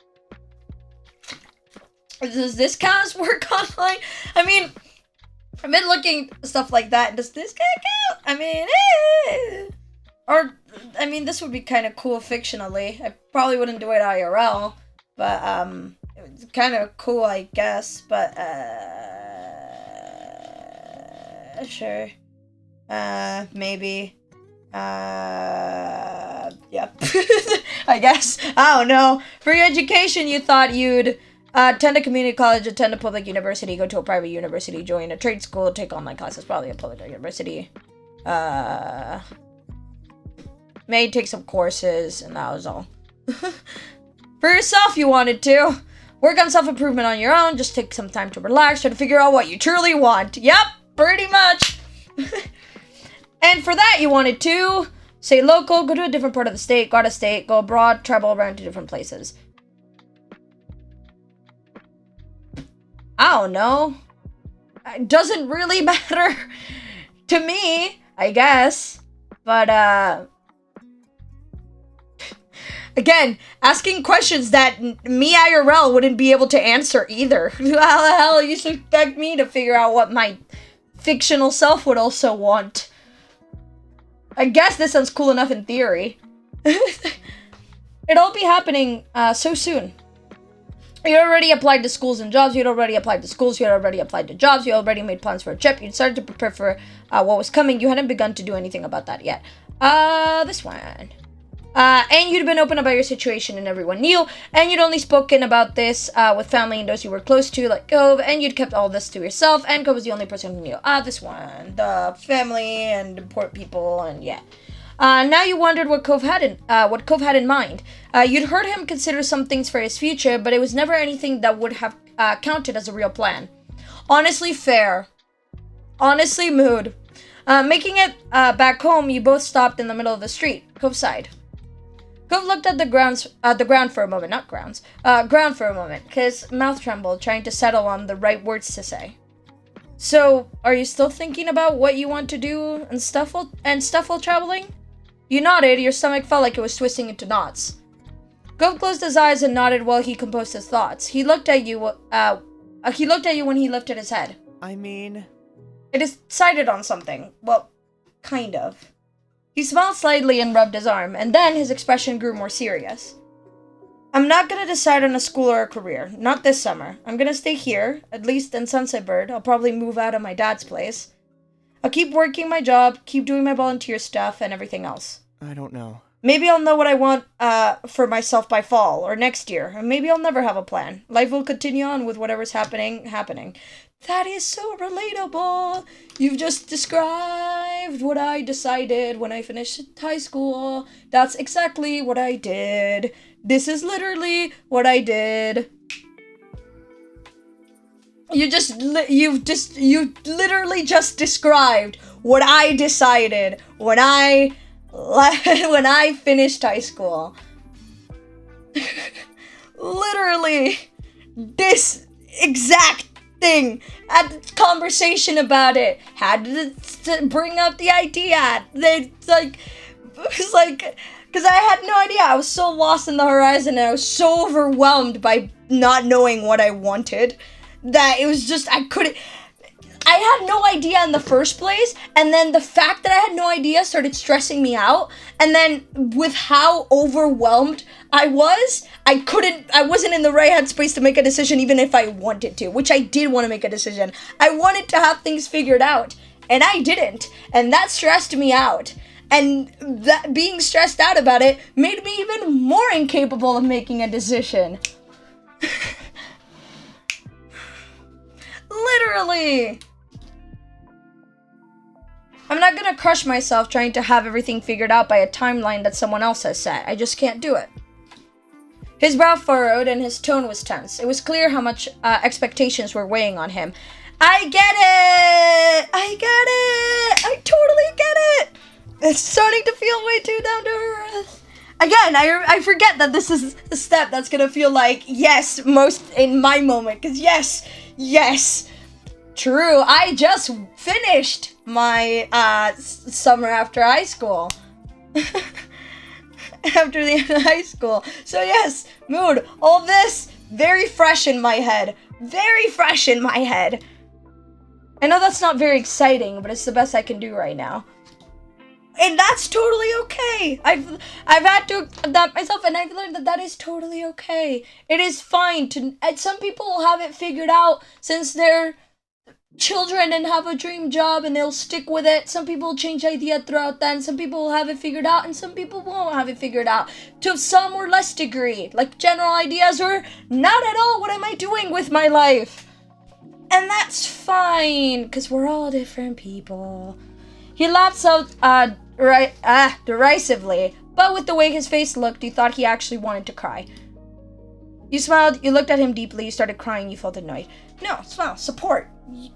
Does this count as work online? I mean, I've been looking stuff like that. Does this count? I mean, this would be kind of cool fictionally. I probably wouldn't do it IRL, but it's kind of cool, I guess. But sure, maybe, yeah. I guess. I don't know. For your education, you thought you'd attend a community college, attend a public university, go to a private university, join a trade school, take online classes, probably a public university. May take some courses, and that was all. For yourself, you wanted to work on self-improvement on your own, just take some time to relax, try to figure out what you truly want. Yep, pretty much. And for that, you wanted to stay local, go to a different part of the state, go out of state, go abroad, travel around to different places. I don't know. It doesn't really matter to me, I guess. But, again, asking questions that me IRL wouldn't be able to answer either. How the hell you expect me to figure out what my fictional self would also want? I guess this sounds cool enough in theory. It'd all be happening so soon. You already applied to schools and jobs. You'd already applied to schools. You'd already applied to jobs. You already made plans for a trip. You'd started to prepare for what was coming. You hadn't begun to do anything about that yet. This one. And you'd been open about your situation and everyone knew. And you'd only spoken about this with family and those you were close to, like Cove. And you'd kept all this to yourself. And Cove was the only person who knew. This one. The family and important people and yeah. Now you wondered what Cove had in mind. You'd heard him consider some things for his future, but it was never anything that would have counted as a real plan. Honestly fair. Honestly mood. Making it back home, you both stopped in the middle of the street. Cove sighed. Cove looked at the ground for a moment, ground for a moment. His mouth trembled, trying to settle on the right words to say. So, are you still thinking about what you want to do and stuff while traveling? You nodded. Your stomach felt like it was twisting into knots. Cove closed his eyes and nodded while he composed his thoughts. He looked at you. He looked at you when he lifted his head. I mean, it decided on something. Well, kind of. He smiled slightly and rubbed his arm, and then his expression grew more serious. I'm not gonna decide on a school or a career. Not this summer. I'm gonna stay here, at least in Sunset Bird. I'll probably move out of my dad's place. I'll keep working my job, keep doing my volunteer stuff, and everything else. I don't know. Maybe I'll know what I want for myself by fall or next year. Or maybe I'll never have a plan. Life will continue on with whatever's happening. That is so relatable. You've just described what I decided when I finished high school. That's exactly what I did. This is literally what I did. You literally just described what I decided when I finished high school. Literally, this exact thing. Had a conversation about it. Had to bring up the idea. Because I had no idea. I was so lost in the horizon and I was so overwhelmed by not knowing what I wanted that it was just, I had no idea in the first place, and then the fact that I had no idea started stressing me out, and then with how overwhelmed I was, I wasn't in the right headspace to make a decision even if I wanted to, which I did want to make a decision. I wanted to have things figured out, and I didn't, and that stressed me out. And that being stressed out about it made me even more incapable of making a decision. Literally. I'm not gonna crush myself trying to have everything figured out by a timeline that someone else has set. I just can't do it. His brow furrowed and his tone was tense. It was clear how much expectations were weighing on him. I get it! I totally get it! It's starting to feel way too down to earth. Again, I forget that this is the step that's gonna feel like, yes, most in my moment. Because yes, true, I just finished my summer after high school. After the end of high school. So yes, mood, all this, very fresh in my head. Very fresh in my head. I know that's not very exciting, but it's the best I can do right now. And that's totally okay. I've had to adapt myself, and I've learned that is totally okay. It is fine to. And some people will have it figured out since they're children and have a dream job, and they'll stick with it. Some people will change idea throughout that, and some people will have it figured out, and some people won't have it figured out. To some or less degree, like general ideas, or not at all. What am I doing with my life? And that's fine, because we're all different people. He laughed out derisively, but with the way his face looked, you thought he actually wanted to cry. You smiled, you looked at him deeply, you started crying, you felt annoyed. No, smile, support.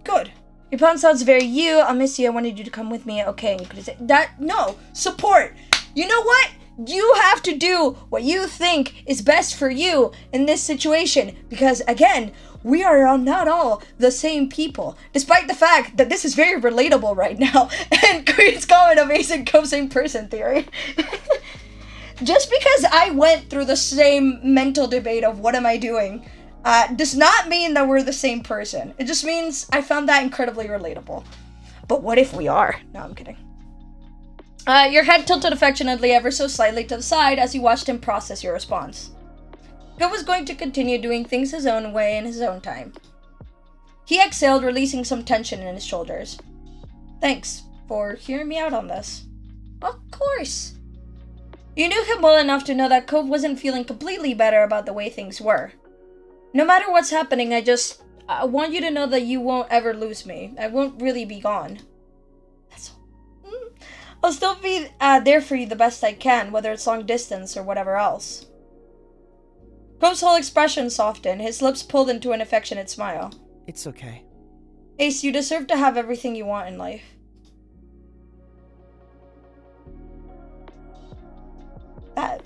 Good. Your pound sounds very you. I'll miss you. I wanted you to come with me. Okay, and you could have said that. No, support. You know what? You have to do what you think is best for you in this situation, because again, we are not all the same people, despite the fact that this is very relatable right now, and creates common amazing same person theory. Just because I went through the same mental debate of what am I doing, does not mean that we're the same person. It just means I found that incredibly relatable. But what if we are? No, I'm kidding. Your head tilted affectionately ever so slightly to the side as you watched him process your response. Go was going to continue doing things his own way in his own time. He exhaled, releasing some tension in his shoulders. Thanks for hearing me out on this. Of course. You knew him well enough to know that Cove wasn't feeling completely better about the way things were. No matter what's happening, I want you to know that you won't ever lose me. I won't really be gone. That's all. I'll still be there for you the best I can, whether it's long distance or whatever else. Cove's whole expression softened, his lips pulled into an affectionate smile. It's okay. Ace, you deserve to have everything you want in life. That's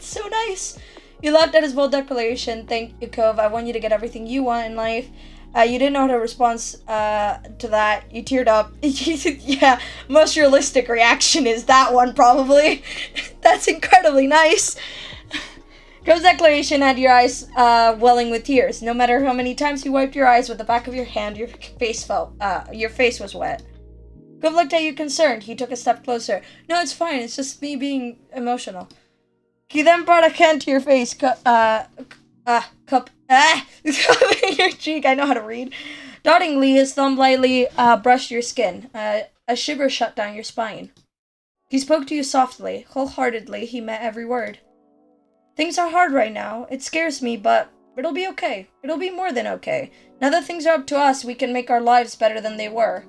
so nice. You laughed at his bold declaration. Thank you, Cove. I want you to get everything you want in life. You didn't know how to respond to that. You teared up. Yeah, most realistic reaction is that one, probably. That's incredibly nice. Cove's declaration had your eyes welling with tears. No matter how many times you wiped your eyes with the back of your hand, your face was wet. Cove looked at you concerned. He took a step closer. No, it's fine. It's just me being emotional. He then brought a hand to your face, cupping your cheek. I know how to read. Doubtingly, his thumb lightly brushed your skin. A shiver shut down your spine. He spoke to you softly, wholeheartedly. He meant every word. Things are hard right now. It scares me, but it'll be okay. It'll be more than okay. Now that things are up to us, we can make our lives better than they were.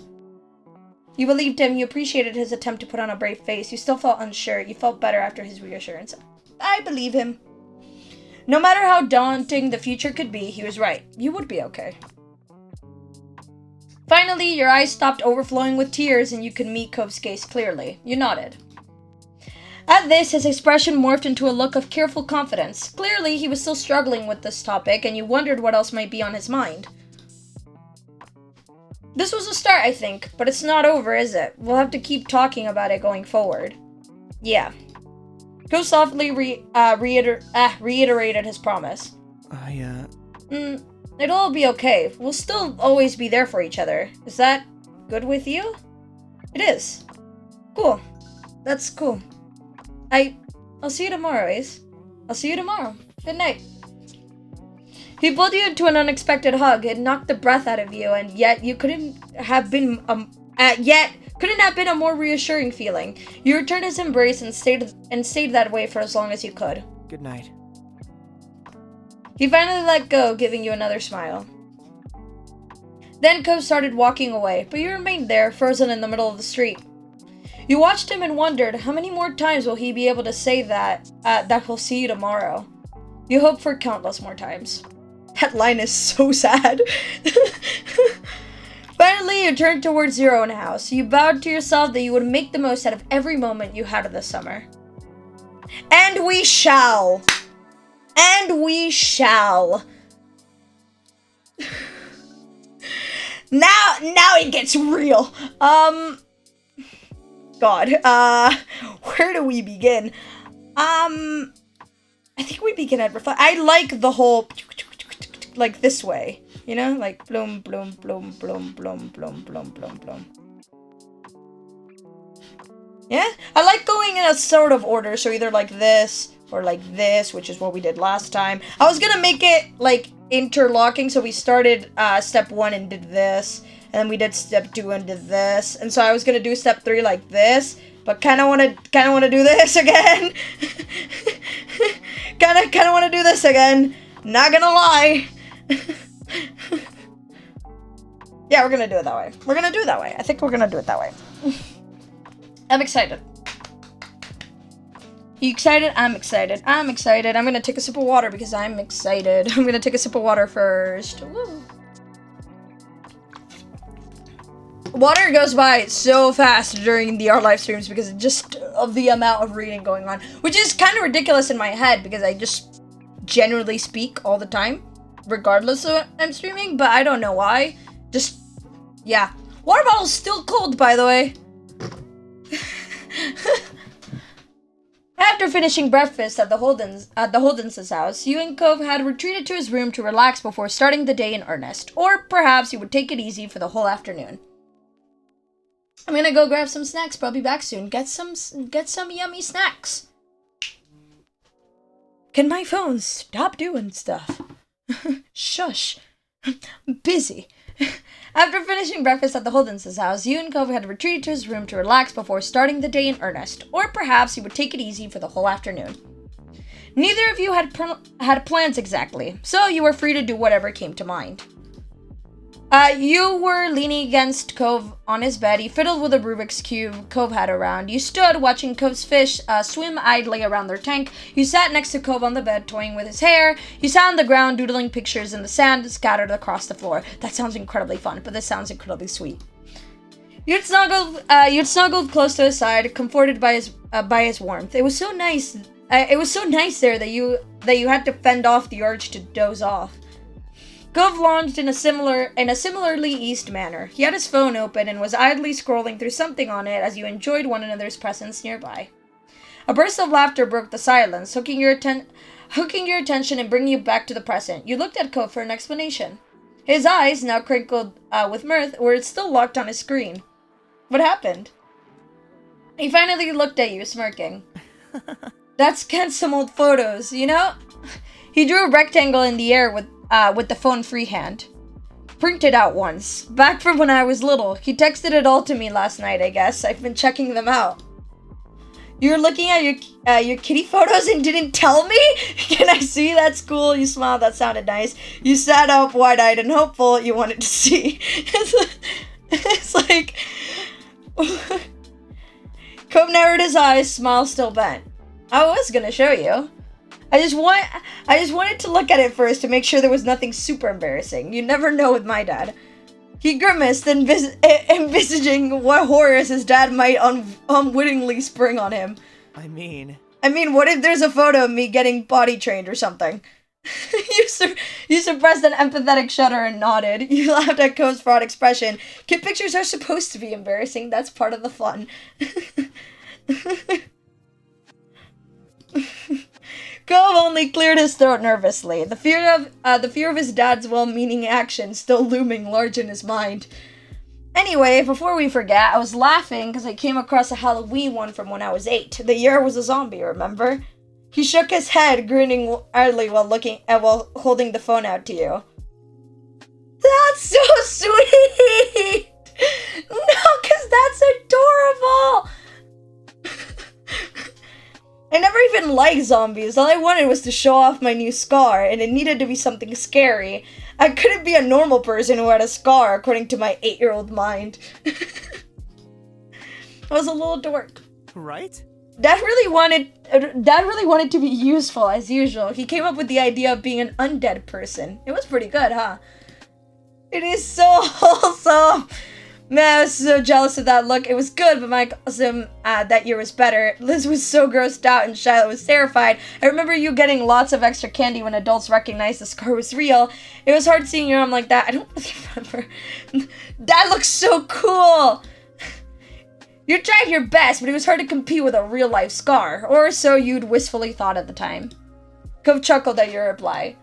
You believed him. You appreciated his attempt to put on a brave face. You still felt unsure. You felt better after his reassurance. I believe him. No matter how daunting the future could be, he was right. You would be okay. Finally, your eyes stopped overflowing with tears and you could meet Cove's gaze clearly. You nodded. At this, his expression morphed into a look of careful confidence. Clearly, he was still struggling with this topic and you wondered what else might be on his mind. This was a start, I think, but it's not over, is it? We'll have to keep talking about it going forward. Yeah. Cove softly reiterated his promise. It'll all be okay. We'll still always be there for each other. Is that good with you? It is. Cool. That's cool. I'll see you tomorrow, Ace. I'll see you tomorrow. Good night. He pulled you into an unexpected hug. It knocked the breath out of you, and yet you couldn't have been a more reassuring feeling. You returned his embrace and stayed that way for as long as you could. Good night. He finally let go, giving you another smile. Then Cove started walking away, but you remained there, frozen in the middle of the street. You watched him and wondered, how many more times will he be able to say that he'll see you tomorrow? You hoped for countless more times. That line is so sad. Finally, you turned towards your own house. You vowed to yourself that you would make the most out of every moment you had of the summer. And we shall. And we shall. Now it gets real. God. Where do we begin? I think we begin at reflect. I like the whole, like this way, you know, like bloom, bloom, bloom, bloom, bloom, bloom, bloom, bloom, bloom. Yeah, I like going in a sort of order, so either like this or like this, which is what we did last time. I was gonna make it like interlocking, so we started step 1 and did this, and then we did step 2 and did this, and so I was gonna do step 3 like this, but kind of want to do this again. kind of want to do this again. Not gonna lie. Yeah, we're gonna do it that way. We're gonna do it that way. I think we're gonna do it that way. I'm excited. You excited? I'm excited. I'm excited. I'm gonna take a sip of water because I'm excited. I'm gonna take a sip of water first. Woo. Water goes by so fast during the art live streams because just of the amount of reading going on, which is kind of ridiculous in my head because I just generally speak all the time, regardless of what I'm streaming, but I don't know why. Just, yeah. Water bottle's still cold, by the way. After finishing breakfast at the Holdens' house, you and Cove had retreated to his room to relax before starting the day in earnest, or perhaps you would take it easy for the whole afternoon. I'm gonna go grab some snacks, but I'll be back soon. Get some yummy snacks. Can my phone stop doing stuff? Shush. I'm busy. After finishing breakfast at the Holdens' house, you and Cove had retreated to his room to relax before starting the day in earnest, or perhaps you would take it easy for the whole afternoon. Neither of you had plans exactly, so you were free to do whatever came to mind. You were leaning against Cove on his bed. He fiddled with a Rubik's Cube Cove had around. You stood watching Cove's fish swim idly around their tank. You sat next to Cove on the bed, toying with his hair. You sat on the ground, doodling pictures in the sand scattered across the floor. That sounds incredibly fun, but this sounds incredibly sweet. You'd snuggled close to his side, comforted by his warmth. It was so nice. It was so nice there that you had to fend off the urge to doze off. Cove lounged in a similarly eased manner. He had his phone open and was idly scrolling through something on it as you enjoyed one another's presence nearby. A burst of laughter broke the silence, hooking your attention and bringing you back to the present. You looked at Cove for an explanation. His eyes, now crinkled with mirth, were still locked on his screen. What happened? He finally looked at you, smirking. That's some old photos, you know? He drew a rectangle in the air with the phone freehand. Printed out once. Back from when I was little. He texted it all to me last night, I guess. I've been checking them out. You're looking at your kitty photos and didn't tell me? Can I see? That's cool. You smiled. That sounded nice. You sat up wide-eyed and hopeful you wanted to see. It's like... Cove narrowed his eyes, smile still bent. I was gonna show you. I just wanted to look at it first to make sure there was nothing super embarrassing. You never know with my dad. He grimaced, envisaging what horrors his dad might unwittingly spring on him. I mean, what if there's a photo of me getting potty trained or something? You suppressed an empathetic shudder and nodded. You laughed at Cove's fraud expression. Kid pictures are supposed to be embarrassing. That's part of the fun. Cove only cleared his throat nervously, the fear of his dad's well-meaning action still looming large in his mind. Anyway, before we forget, I was laughing because I came across a Halloween one from when I was 8. The year I was a zombie, remember? He shook his head, grinning widely while holding the phone out to you. That's so sweet! No, because that's adorable! I never even liked zombies. All I wanted was to show off my new scar, and it needed to be something scary. I couldn't be a normal person who had a scar, according to my 8-year-old mind. I was a little dork. right? Dad really wanted to be useful, as usual. He came up with the idea of being an undead person. It was pretty good, huh? It is so wholesome! Man, I was so jealous of that look. It was good, but my cousin that year was better. Liz was so grossed out and Shiloh was terrified. I remember you getting lots of extra candy when adults recognized the scar was real. It was hard seeing your arm like that. I don't really remember. That looks so cool! You tried your best, but it was hard to compete with a real-life scar. Or so you'd wistfully thought at the time. Cove chuckled at your reply.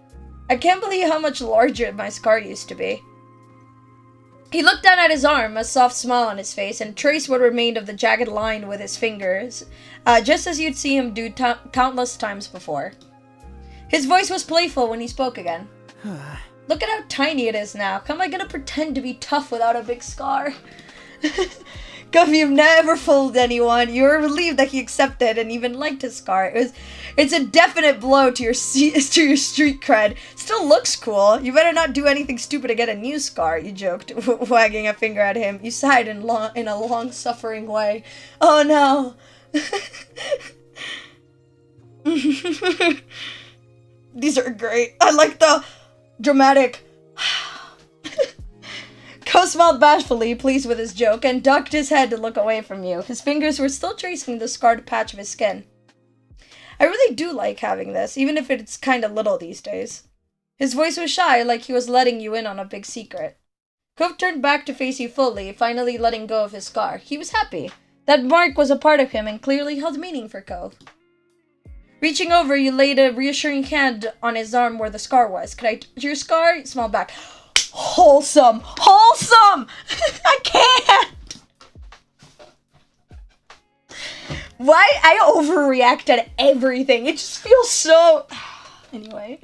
I can't believe how much larger my scar used to be. He looked down at his arm, a soft smile on his face, and traced what remained of the jagged line with his fingers, just as you'd see him do countless times before. His voice was playful when he spoke again. Look at how tiny it is now. How am I gonna pretend to be tough without a big scar? Guff, you've never fooled anyone. You were relieved that he accepted and even liked his scar. It's a definite blow to your street cred. Still looks cool. You better not do anything stupid to get a new scar, you joked, wagging a finger at him. You sighed in a long-suffering way. Oh no. These are great. I like the dramatic... Ko smiled bashfully, pleased with his joke, and ducked his head to look away from you. His fingers were still tracing the scarred patch of his skin. I really do like having this, even if it's kinda little these days. His voice was shy, like he was letting you in on a big secret. Cove turned back to face you fully, finally letting go of his scar. He was happy. That mark was a part of him and clearly held meaning for Cove. Reaching over, you laid a reassuring hand on his arm where the scar was. Could I touch your scar? He smiled back. Wholesome! Wholesome! I can't! Why? I overreact at everything. It just feels so... Anyway.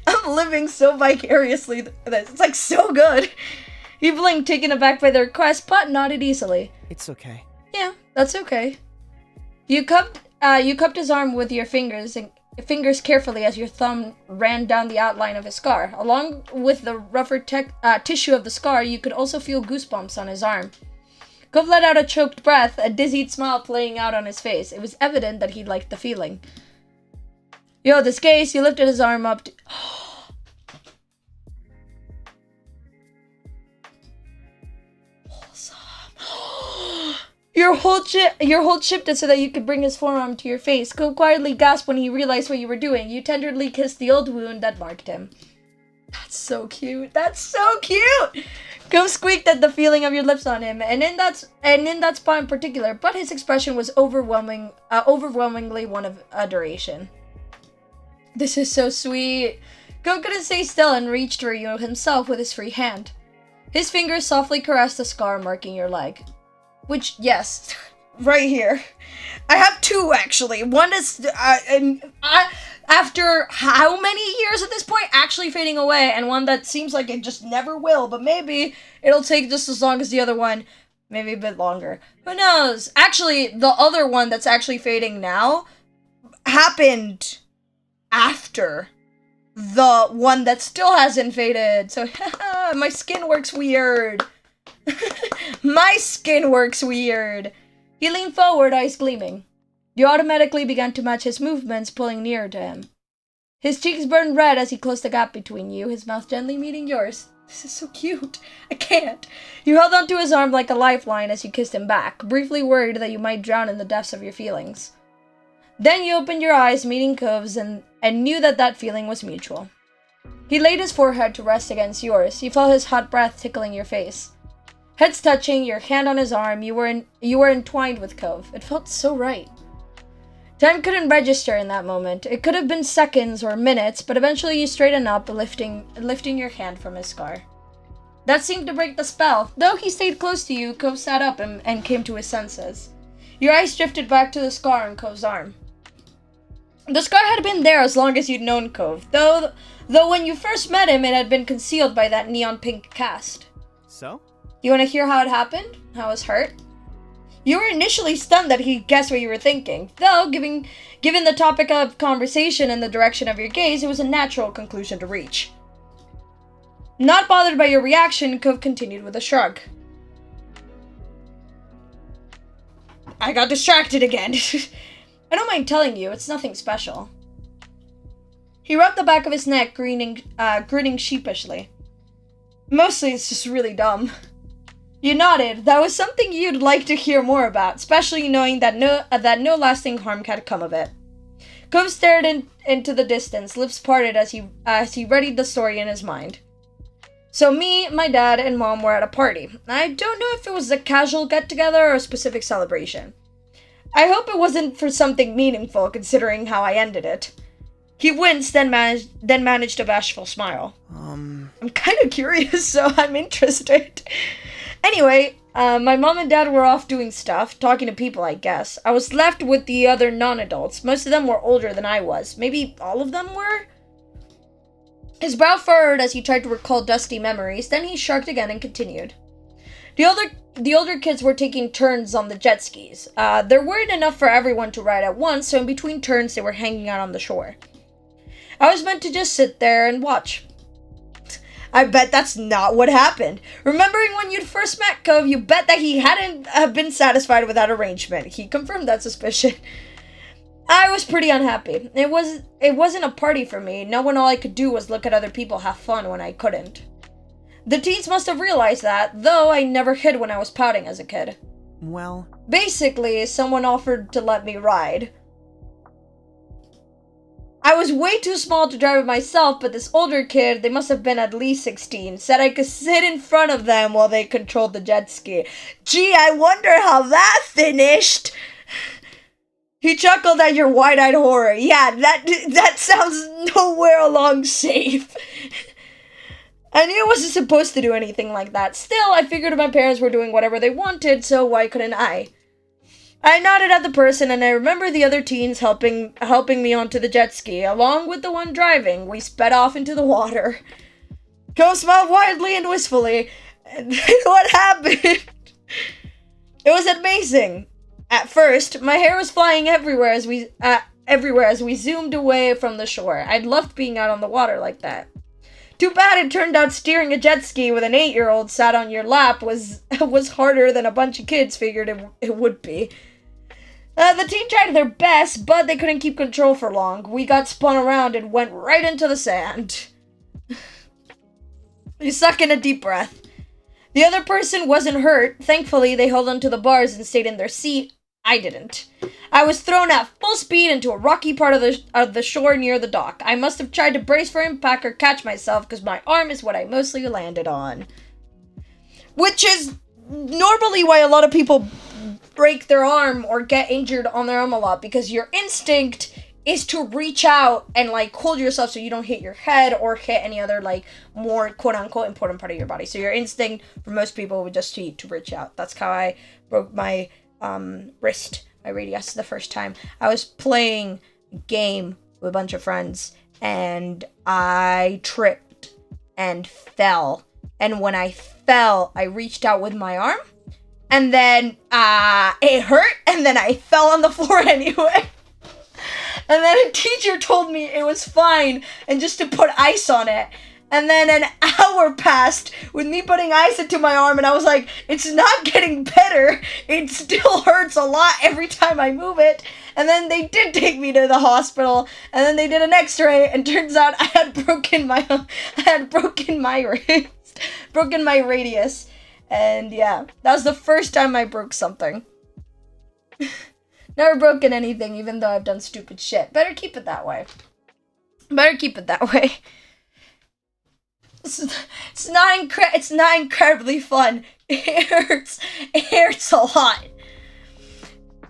I'm living so vicariously. It's like so good. He blinked, taken aback by the request, but nodded easily. It's okay. Yeah, that's okay. You cupped his arm with your fingers carefully as your thumb ran down the outline of his scar. Along with the rougher tissue of the scar, you could also feel goosebumps on his arm. Cove let out a choked breath, a dizzied smile playing out on his face. It was evident that he liked the feeling. Yo, this case, you lifted his arm up to... Your hold shifted so that you could bring his forearm to your face. Cove quietly gasped when he realized what you were doing. You tenderly kissed the old wound that marked him. That's so cute. That's so cute! Cove squeaked at the feeling of your lips on him, and in that spot in particular, but his expression was overwhelmingly one of adoration. This is so sweet. Cove couldn't stay still and reached for you himself with his free hand. His fingers softly caressed the scar marking your leg. Which, yes, right here. I have two, actually. One is, after how many years at this point, actually fading away, and one that seems like it just never will, but maybe it'll take just as long as the other one. Maybe a bit longer. Who knows? Actually, the other one that's actually fading now happened after the one that still hasn't faded. So, my skin works weird. My skin works weird. He leaned forward, eyes gleaming. You automatically began to match his movements, pulling nearer to him. His cheeks burned red as he closed the gap between you, his mouth gently meeting yours. This is so cute. I can't. You held onto his arm like a lifeline as you kissed him back, briefly worried that you might drown in the depths of your feelings. Then you opened your eyes, meeting Cove's, and knew that feeling was mutual. He laid his forehead to rest against yours. You felt his hot breath tickling your face. Heads touching, your hand on his arm, you were entwined with Cove. It felt so right. Time couldn't register in that moment. It could have been seconds or minutes, but eventually you straightened up, lifting your hand from his scar. That seemed to break the spell. Though he stayed close to you, Cove sat up and came to his senses. Your eyes drifted back to the scar on Cove's arm. The scar had been there as long as you'd known Cove, though when you first met him, it had been concealed by that neon pink cast. So? You want to hear how it happened? How it was hurt? You were initially stunned that he guessed what you were thinking, though, given the topic of conversation and the direction of your gaze, it was a natural conclusion to reach. Not bothered by your reaction, Cove continued with a shrug. I got distracted again. I don't mind telling you, it's nothing special. He rubbed the back of his neck, grinning sheepishly. Mostly it's just really dumb. You nodded. That was something you'd like to hear more about, especially knowing that no lasting harm had come of it. Cove stared into the distance, lips parted as he readied the story in his mind. So me, my dad, and mom were at a party. I don't know if it was a casual get-together or a specific celebration. I hope it wasn't for something meaningful, considering how I ended it. He winced, then managed a bashful smile. I'm kind of curious, so I'm interested. Anyway, my mom and dad were off doing stuff, talking to people, I guess. I was left with the other non-adults. Most of them were older than I was. Maybe all of them were? His brow furrowed as he tried to recall dusty memories, then he shrugged again and continued. The older kids were taking turns on the jet skis. There weren't enough for everyone to ride at once, so in between turns they were hanging out on the shore. I was meant to just sit there and watch. I bet that's not what happened. Remembering when you'd first met Cove, you bet that he hadn't been satisfied with that arrangement. He confirmed that suspicion. I was pretty unhappy. It wasn't a party for me. No one all I could do was look at other people have fun when I couldn't. The teens must have realized that, though I never hid when I was pouting as a kid. Well... Basically, someone offered to let me ride. I was way too small to drive it myself, but this older kid, they must have been at least 16, said I could sit in front of them while they controlled the jet ski. Gee, I wonder how that finished! He chuckled at your wide-eyed horror. Yeah, that sounds nowhere along safe. I knew I wasn't supposed to do anything like that. Still, I figured my parents were doing whatever they wanted, so why couldn't I? I nodded at the person, and I remember the other teens helping me onto the jet ski, along with the one driving. We sped off into the water. Cove smiled widely and wistfully. And what happened? It was amazing. At first, my hair was flying everywhere as we zoomed away from the shore. I'd loved being out on the water like that. Too bad it turned out steering a jet ski with an 8-year-old sat on your lap was harder than a bunch of kids figured it would be. The team tried their best, but they couldn't keep control for long. We got spun around and went right into the sand. You suck in a deep breath. The other person wasn't hurt. Thankfully, they held onto the bars and stayed in their seat. I didn't. I was thrown at full speed into a rocky part of the shore near the dock. I must have tried to brace for impact or catch myself because my arm is what I mostly landed on. Which is normally why a lot of people break their arm or get injured on their arm a lot, because your instinct is to reach out and hold yourself so you don't hit your head or hit any other more quote-unquote important part of your body. So your instinct for most people would just be to reach out. That's how I broke my wrist, my radius, the first time. I was playing a game with a bunch of friends and I tripped and fell. And when I fell, I reached out with my arm and then it hurt, and then I fell on the floor anyway. And then a teacher told me it was fine and just to put ice on it. And then an hour passed with me putting ice into my arm, and I was like, it's not getting better. It still hurts a lot every time I move it. And then they did take me to the hospital, and then they did an x-ray, and turns out I had broken my wrist, broken my radius. And yeah, that was the first time I broke something. Never broken anything, even though I've done stupid shit. Better keep it that way. It's not incredibly fun. It hurts a lot.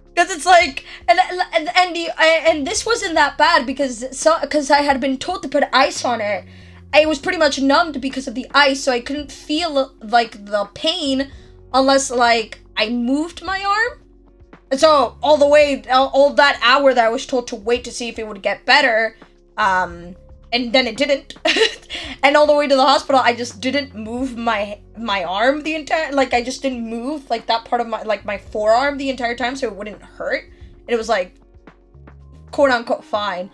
Because it's like, and this wasn't that bad because I had been told to put ice on it. I was pretty much numbed because of the ice, so I couldn't feel like the pain unless like I moved my arm. And so all that hour that I was told to wait to see if it would get better, and then it didn't. And all the way to the hospital, I just didn't move my arm the entire, like I just didn't move like that part of my forearm the entire time so it wouldn't hurt. And it was like, quote unquote, fine.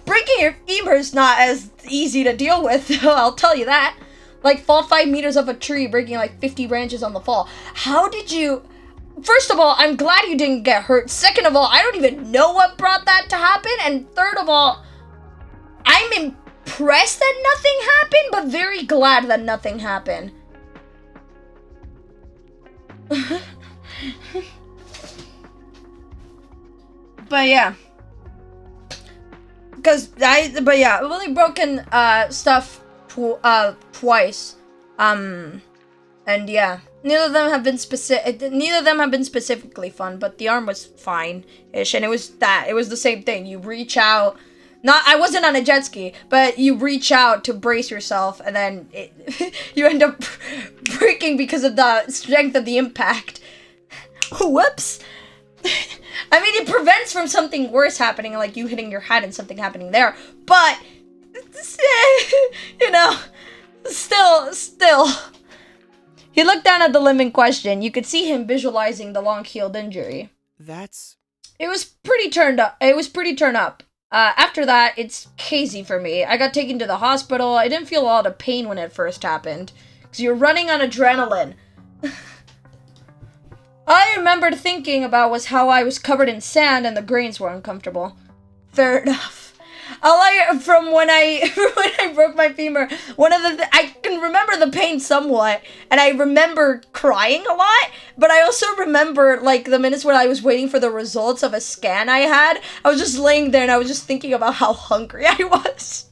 Breaking your femur is not as easy to deal with, I'll tell you that. Like, fall 5 meters off a tree, breaking like 50 branches on the fall. How did you... First of all, I'm glad you didn't get hurt. Second of all, I don't even know what brought that to happen. And third of all, I'm impressed that nothing happened, but very glad that nothing happened. But yeah. I've only broken stuff twice. And yeah, neither of them have been specifically fun, but the arm was fine-ish, and it was the same thing. You reach out, I wasn't on a jet ski, but you reach out to brace yourself, and then you end up breaking because of the strength of the impact. Whoops. I mean, it prevents from something worse happening, like you hitting your head and something happening there, but, you know, still. He looked down at the limb in question. You could see him visualizing the long-healed injury. It was pretty turned up. After that, it's hazy for me. I got taken to the hospital. I didn't feel a lot of pain when it first happened, because you're running on adrenaline. All I remembered thinking about was how I was covered in sand and the grains were uncomfortable. Fair enough. From when I broke my femur, I can remember the pain somewhat, and I remember crying a lot, but I also remember, like, the minutes when I was waiting for the results of a scan I had. I was just laying there, and I was just thinking about how hungry I was.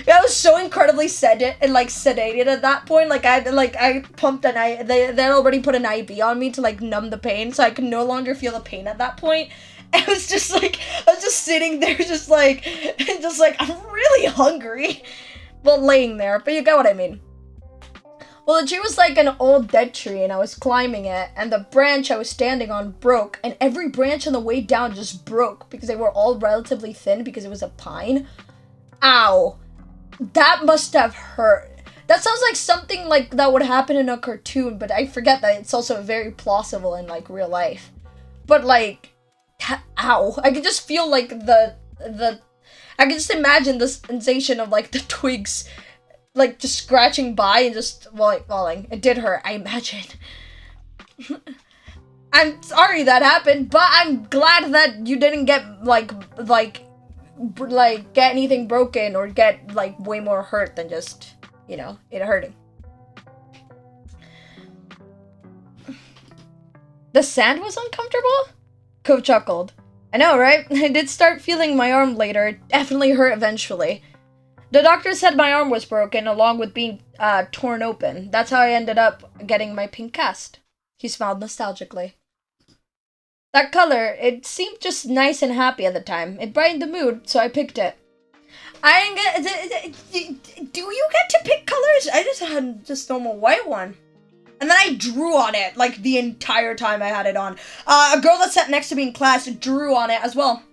I was so incredibly sedated at that point. I pumped they already put an IV on me to, like, numb the pain, so I could no longer feel the pain at that point. I was just sitting there, just like, I'm really hungry. Well, laying there, but you get what I mean. Well, the tree was like an old dead tree, and I was climbing it, and the branch I was standing on broke, and every branch on the way down just broke, because they were all relatively thin, because it was a pine. Ow. That must have hurt. That sounds like something like that would happen in a cartoon, but I forget that it's also very plausible in, like, real life. But, like, ow. I could just feel, like, I can just imagine the sensation of, like, the twigs, like, just scratching by and just, like, falling. It did hurt, I imagine. I'm sorry that happened, but I'm glad that you didn't get, get anything broken or get, like, way more hurt than just, you know, it hurting. The sand was uncomfortable? Cove chuckled. I know, right? I did start feeling my arm later. It definitely hurt eventually. The doctor said my arm was broken along with being torn open. That's how I ended up getting my pink cast. He smiled nostalgically. That color, it seemed just nice and happy at the time. It brightened the mood, so I picked it. Do you get to pick colors? I just had just normal white one. And then I drew on it, like, the entire time I had it on. A girl that sat next to me in class drew on it as well.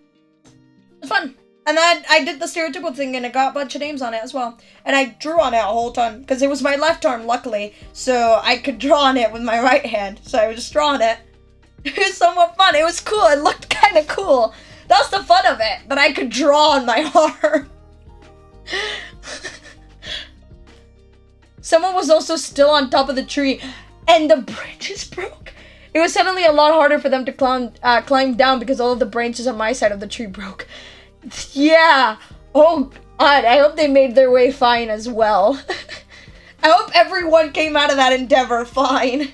It was fun. And then I did the stereotypical thing and it got a bunch of names on it as well. And I drew on it a whole ton because it was my left arm, luckily. So I could draw on it with my right hand. So I was just drawing it. It was somewhat fun. It was cool. It looked kind of cool. That's the fun of it. That I could draw on my arm. Someone was also still on top of the tree. And the branches broke. It was suddenly a lot harder for them to climb down because all of the branches on my side of the tree broke. Yeah. Oh, God. I hope they made their way fine as well. I hope everyone came out of that endeavor fine.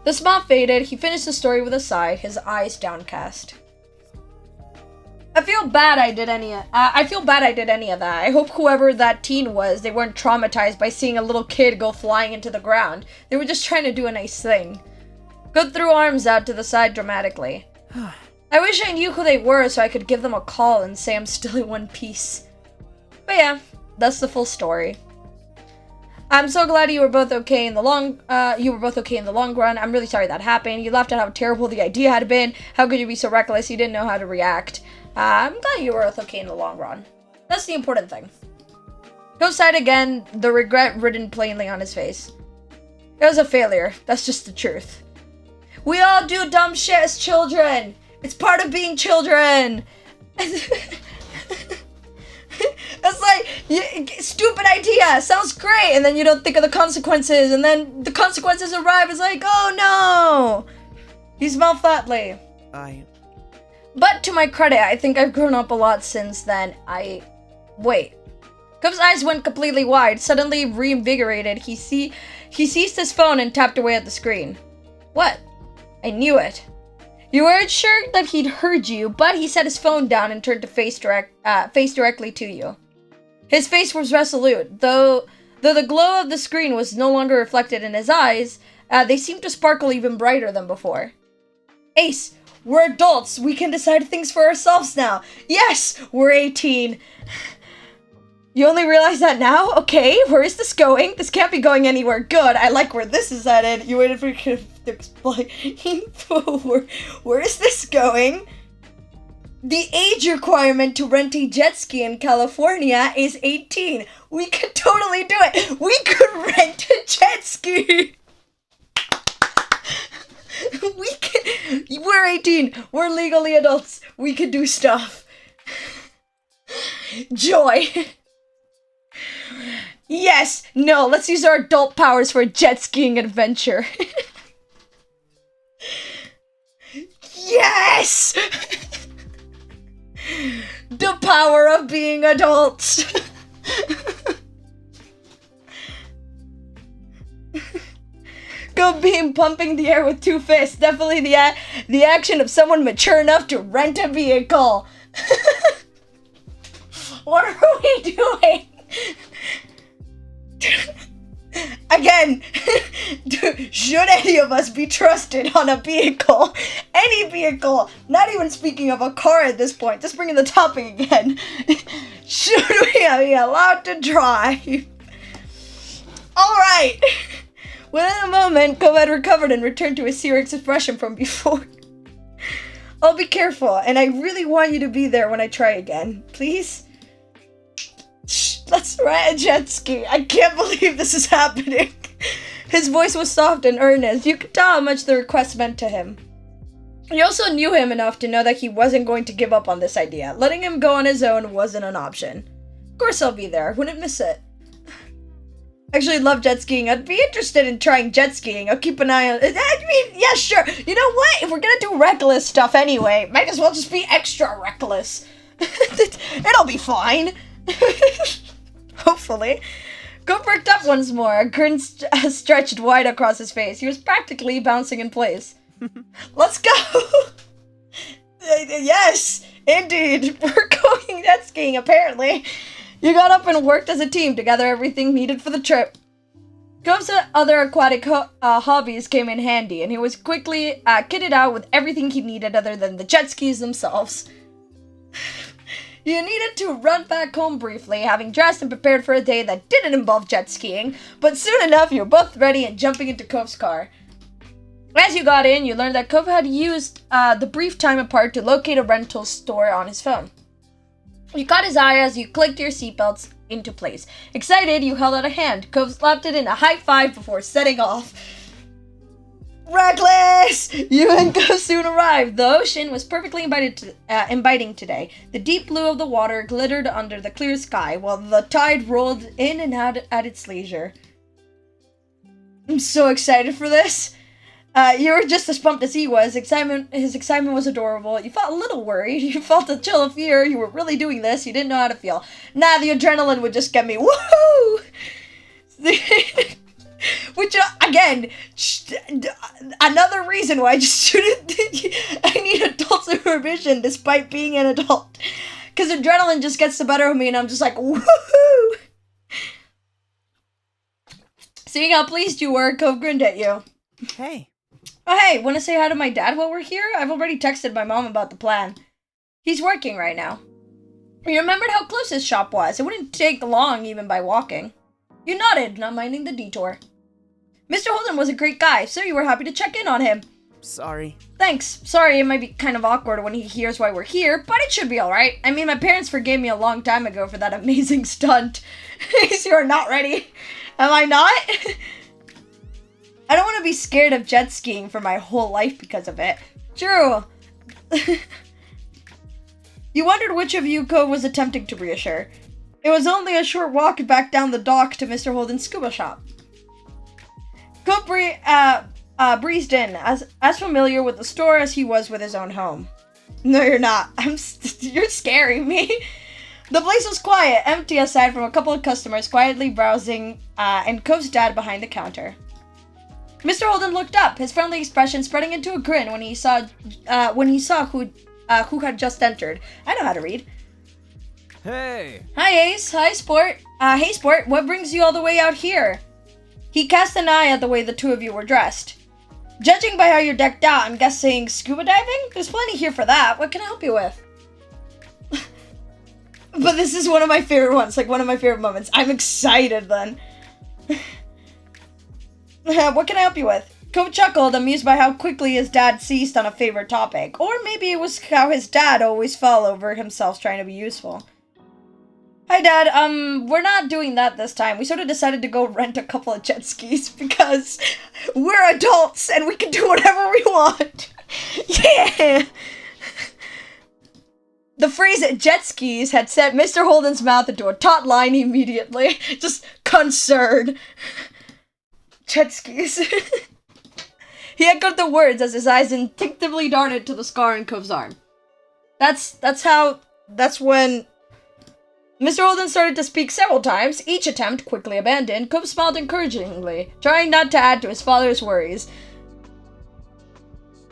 The smile faded. He finished the story with a sigh, his eyes downcast. I feel bad I did any of that. I hope whoever that teen was, they weren't traumatized by seeing a little kid go flying into the ground. They were just trying to do a nice thing. Good threw arms out to the side dramatically. I wish I knew who they were so I could give them a call and say I'm still in one piece. But yeah, that's the full story. I'm so glad you were both okay in the long run. I'm really sorry that happened. You laughed at how terrible the idea had been. How could you be so reckless? You didn't know how to react. I'm glad you were both okay in the long run. That's the important thing. Go sighed again, the regret written plainly on his face. It was a failure. That's just the truth. We all do dumb shit as children. It's part of being children. It's like, stupid idea, sounds great, and then you don't think of the consequences, and then the consequences arrive, it's like, oh no! You smell fatly. But to my credit, I think I've grown up a lot since then. Wait. Cub's eyes went completely wide. Suddenly reinvigorated, he seized his phone and tapped away at the screen. What? I knew it. You weren't sure that he'd heard you, but he set his phone down and turned to face directly to you. His face was resolute, though the glow of the screen was no longer reflected in his eyes. They seemed to sparkle even brighter than before. Ace, we're adults. We can decide things for ourselves now. Yes, we're 18. You only realize that now? Okay, where is this going? This can't be going anywhere good. I like where this is headed. You waited for me to explain. Where is this going? The age requirement to rent a jet ski in California is 18. We could totally do it. We could rent a jet ski. We're 18. We're legally adults. We could do stuff. Joy. Yes! No, let's use our adult powers for a jet skiing adventure. Yes! The power of being adults. Go beam pumping the air with two fists. Definitely the action of someone mature enough to rent a vehicle. What are we doing? Again, should any of us be trusted on a vehicle? Any vehicle, not even speaking of a car at this point, just bringing the topic again. Should we be allowed to drive? Alright. Within a moment, Ko had recovered and returned to his serious expression from before. I'll be careful, and I really want you to be there when I try again. Please? Let's ride a jet ski. I can't believe this is happening. His voice was soft and earnest. You could tell how much the request meant to him. You also knew him enough to know that he wasn't going to give up on this idea. Letting him go on his own wasn't an option. Of course I'll be there. Wouldn't miss it. I actually love jet skiing. I'd be interested in trying jet skiing. I'll keep an eye on it. I mean, yeah, sure. You know what? If we're gonna do reckless stuff anyway, might as well just be extra reckless. It'll be fine. Hopefully. Go perked up once more. A grin stretched wide across his face. He was practically bouncing in place. Let's go! Yes, indeed. We're going jet skiing, apparently. You got up and worked as a team to gather everything needed for the trip. Cove's other aquatic hobbies came in handy, and he was quickly kitted out with everything he needed other than the jet skis themselves. You needed to run back home briefly, having dressed and prepared for a day that didn't involve jet skiing, but soon enough you were both ready and jumping into Cove's car. As you got in, you learned that Cove had used the brief time apart to locate a rental store on his phone. You caught his eye as you clicked your seatbelts into place. Excited, you held out a hand. Cove slapped it in a high five before setting off. Reckless! You and Cove soon arrived. The ocean was perfectly inviting today. The deep blue of the water glittered under the clear sky, while the tide rolled in and out at its leisure. I'm so excited for this. You were just as pumped as he was. His excitement was adorable. You felt a little worried. You felt a chill of fear. You were really doing this. You didn't know how to feel. Nah, the adrenaline would just get me. Woohoo! Which, again, another reason why I just shouldn't. I need adult supervision despite being an adult. Because adrenaline just gets the better of me and I'm just like, woohoo! Seeing how pleased you were, Cove grinned at you. Hey. Oh, hey, want to say hi to my dad while we're here? I've already texted my mom about the plan. He's working right now. You remembered how close his shop was. It wouldn't take long even by walking. You nodded, not minding the detour. Mr. Holden was a great guy, so you were happy to check in on him. Sorry. Thanks. Sorry, it might be kind of awkward when he hears why we're here, but it should be alright. I mean, my parents forgave me a long time ago for that amazing stunt. You're not ready. Am I not? I don't want to be scared of jet skiing for my whole life because of it. True. You wondered which of you Cove was attempting to reassure. It was only a short walk back down the dock to Mr. Holden's scuba shop. Cove breezed in, as familiar with the store as he was with his own home. No, you're not. You're scaring me. The place was quiet, empty aside from a couple of customers quietly browsing, and Cove's dad behind the counter. Mr. Holden looked up, his friendly expression spreading into a grin when he saw who had just entered. I know how to read. Hey. Hi, Ace. Hi, Sport. Hey, Sport. What brings you all the way out here? He cast an eye at the way the two of you were dressed. Judging by how you're decked out, I'm guessing scuba diving? There's plenty here for that. What can I help you with? But this is one of my favorite ones, like one of my favorite moments. I'm excited then. What can I help you with? Cove chuckled, amused by how quickly his dad seized on a favorite topic. Or maybe it was how his dad always fell over himself trying to be useful. Hi, Dad. We're not doing that this time. We sort of decided to go rent a couple of jet skis because we're adults and we can do whatever we want. Yeah! The phrase jet skis had set Mr. Holden's mouth into a taut line immediately. Just concerned. Jet skis. He echoed the words as his eyes instinctively darted to the scar in Cove's arm. That's when Mr. Holden started to speak several times, each attempt quickly abandoned. Cove smiled encouragingly, trying not to add to his father's worries.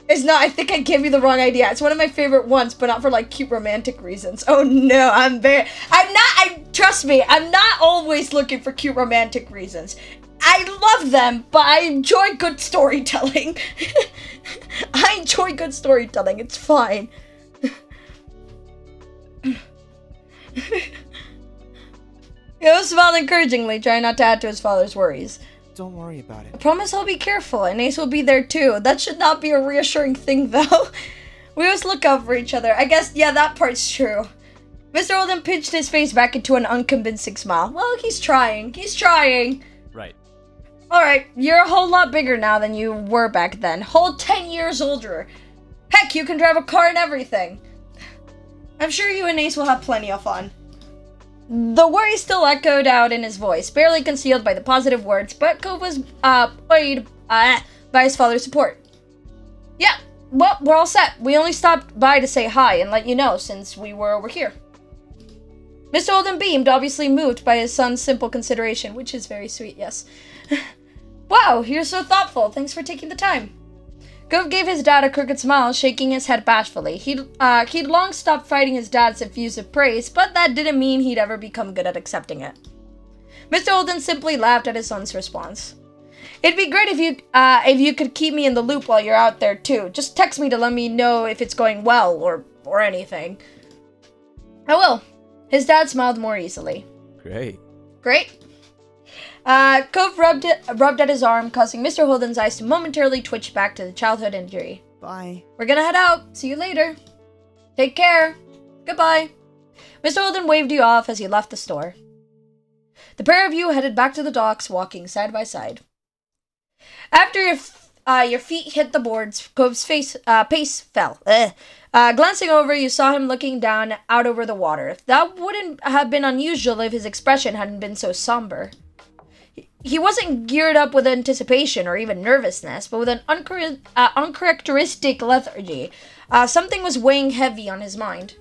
It's not, I think I gave you the wrong idea. It's one of my favorite ones, but not for like cute romantic reasons. Oh no, trust me, I'm not always looking for cute romantic reasons. I love them, but I enjoy good storytelling. I enjoy good storytelling, it's fine. He smiled encouragingly, trying not to add to his father's worries. Don't worry about it. I promise I'll be careful, and Ace will be there too. That should not be a reassuring thing, though. We always look out for each other. I guess, yeah, that part's true. Mr. Holden pinched his face back into an unconvincing smile. Well, he's trying. He's trying. Right. Alright, you're a whole lot bigger now than you were back then. Whole 10 years older. Heck, you can drive a car and everything. I'm sure you and Ace will have plenty of fun. The worry still echoed out in his voice, barely concealed by the positive words, but Cove was buoyed by his father's support. Yeah, well, we're all set. We only stopped by to say hi and let you know since we were over here. Mr. Holden beamed, obviously moved by his son's simple consideration, which is very sweet, yes. Wow, you're so thoughtful. Thanks for taking the time. Cove gave his dad a crooked smile, shaking his head bashfully. He'd long stopped fighting his dad's effusive praise, but that didn't mean he'd ever become good at accepting it. Mr. Holden simply laughed at his son's response. It'd be great if you could keep me in the loop while you're out there too. Just text me to let me know if it's going well or anything. I will. His dad smiled more easily. Great. Great. Cove rubbed at his arm, causing Mr. Holden's eyes to momentarily twitch back to the childhood injury. Bye. We're gonna head out. See you later. Take care. Goodbye. Mr. Holden waved you off as he left the store. The pair of you headed back to the docks, walking side by side. After your feet hit the boards, Cove's pace fell. Glancing over, you saw him looking down out over the water. That wouldn't have been unusual if his expression hadn't been so somber. He wasn't geared up with anticipation or even nervousness, but with an uncharacteristic lethargy. Something was weighing heavy on his mind.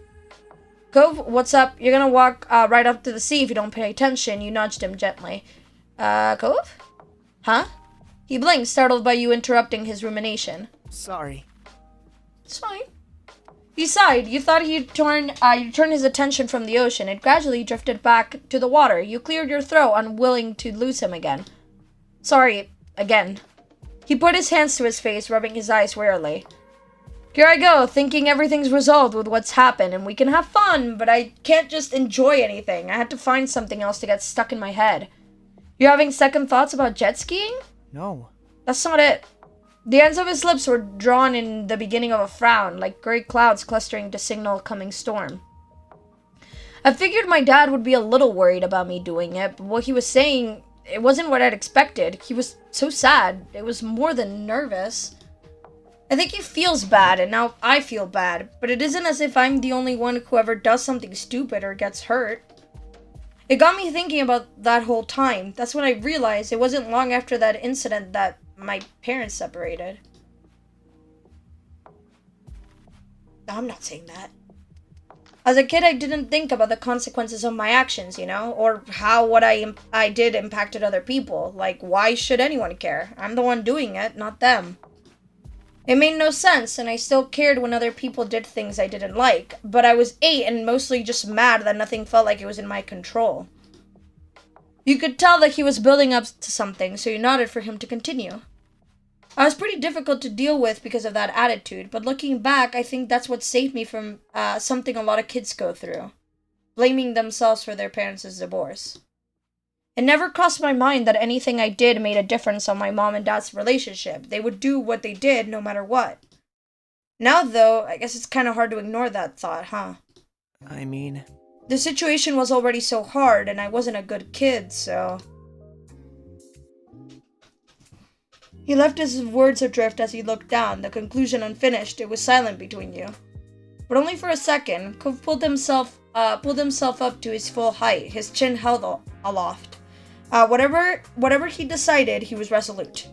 Cove, what's up? You're gonna walk right up to the sea if you don't pay attention. You nudged him gently. Cove? Huh? He blinked, startled by you interrupting his rumination. Sorry. It's fine. He sighed. You thought you'd turn his attention from the ocean. It gradually drifted back to the water. You cleared your throat, unwilling to lose him again. Sorry, again. He put his hands to his face, rubbing his eyes wearily. Here I go, thinking everything's resolved with what's happened, and we can have fun, but I can't just enjoy anything. I had to find something else to get stuck in my head. You're having second thoughts about jet skiing? No. That's not it. The ends of his lips were drawn in the beginning of a frown, like gray clouds clustering to signal a coming storm. I figured my dad would be a little worried about me doing it, but what he was saying, it wasn't what I'd expected. He was so sad. It was more than nervous. I think he feels bad, and now I feel bad, but it isn't as if I'm the only one who ever does something stupid or gets hurt. It got me thinking about that whole time. That's when I realized it wasn't long after that incident that my parents separated. No, I'm not saying that. As a kid, I didn't think about the consequences of my actions, or how what I did impacted other people. Like, why should anyone care? I'm the one doing it, not them. It made no sense, and I still cared when other people did things I didn't like, but I was 8 and mostly just mad that nothing felt like it was in my control. You could tell that he was building up to something, so you nodded for him to continue. I was pretty difficult to deal with because of that attitude, but looking back, I think that's what saved me from something a lot of kids go through. Blaming themselves for their parents' divorce. It never crossed my mind that anything I did made a difference on my mom and dad's relationship. They would do what they did no matter what. Now, though, I guess it's kind of hard to ignore that thought, huh? I mean... The situation was already so hard, and I wasn't a good kid, so... He left his words adrift as he looked down, the conclusion unfinished. It was silent between you. But only for a second. Cove pulled himself up to his full height, his chin held aloft. Whatever he decided, he was resolute.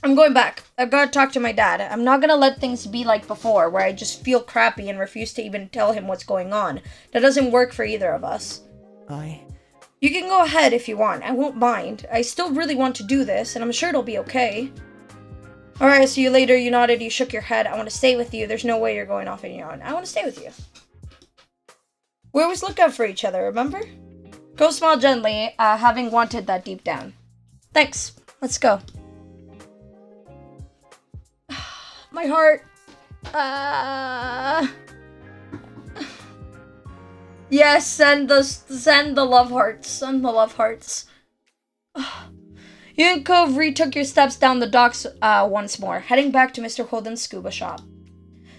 I'm going back. I've got to talk to my dad. I'm not gonna let things be like before, where I just feel crappy and refuse to even tell him what's going on. That doesn't work for either of us. You can go ahead if you want. I won't mind. I still really want to do this, and I'm sure it'll be okay. Alright, see you later. You nodded. You shook your head. I want to stay with you. There's no way you're going off on your own. I want to stay with you. We always look out for each other, remember? Go smile gently, having wanted that deep down. Thanks. Let's go. My heart. Yes, send the love hearts. Send the love hearts. You and Cove retook your steps down the docks once more, heading back to Mr. Holden's scuba shop.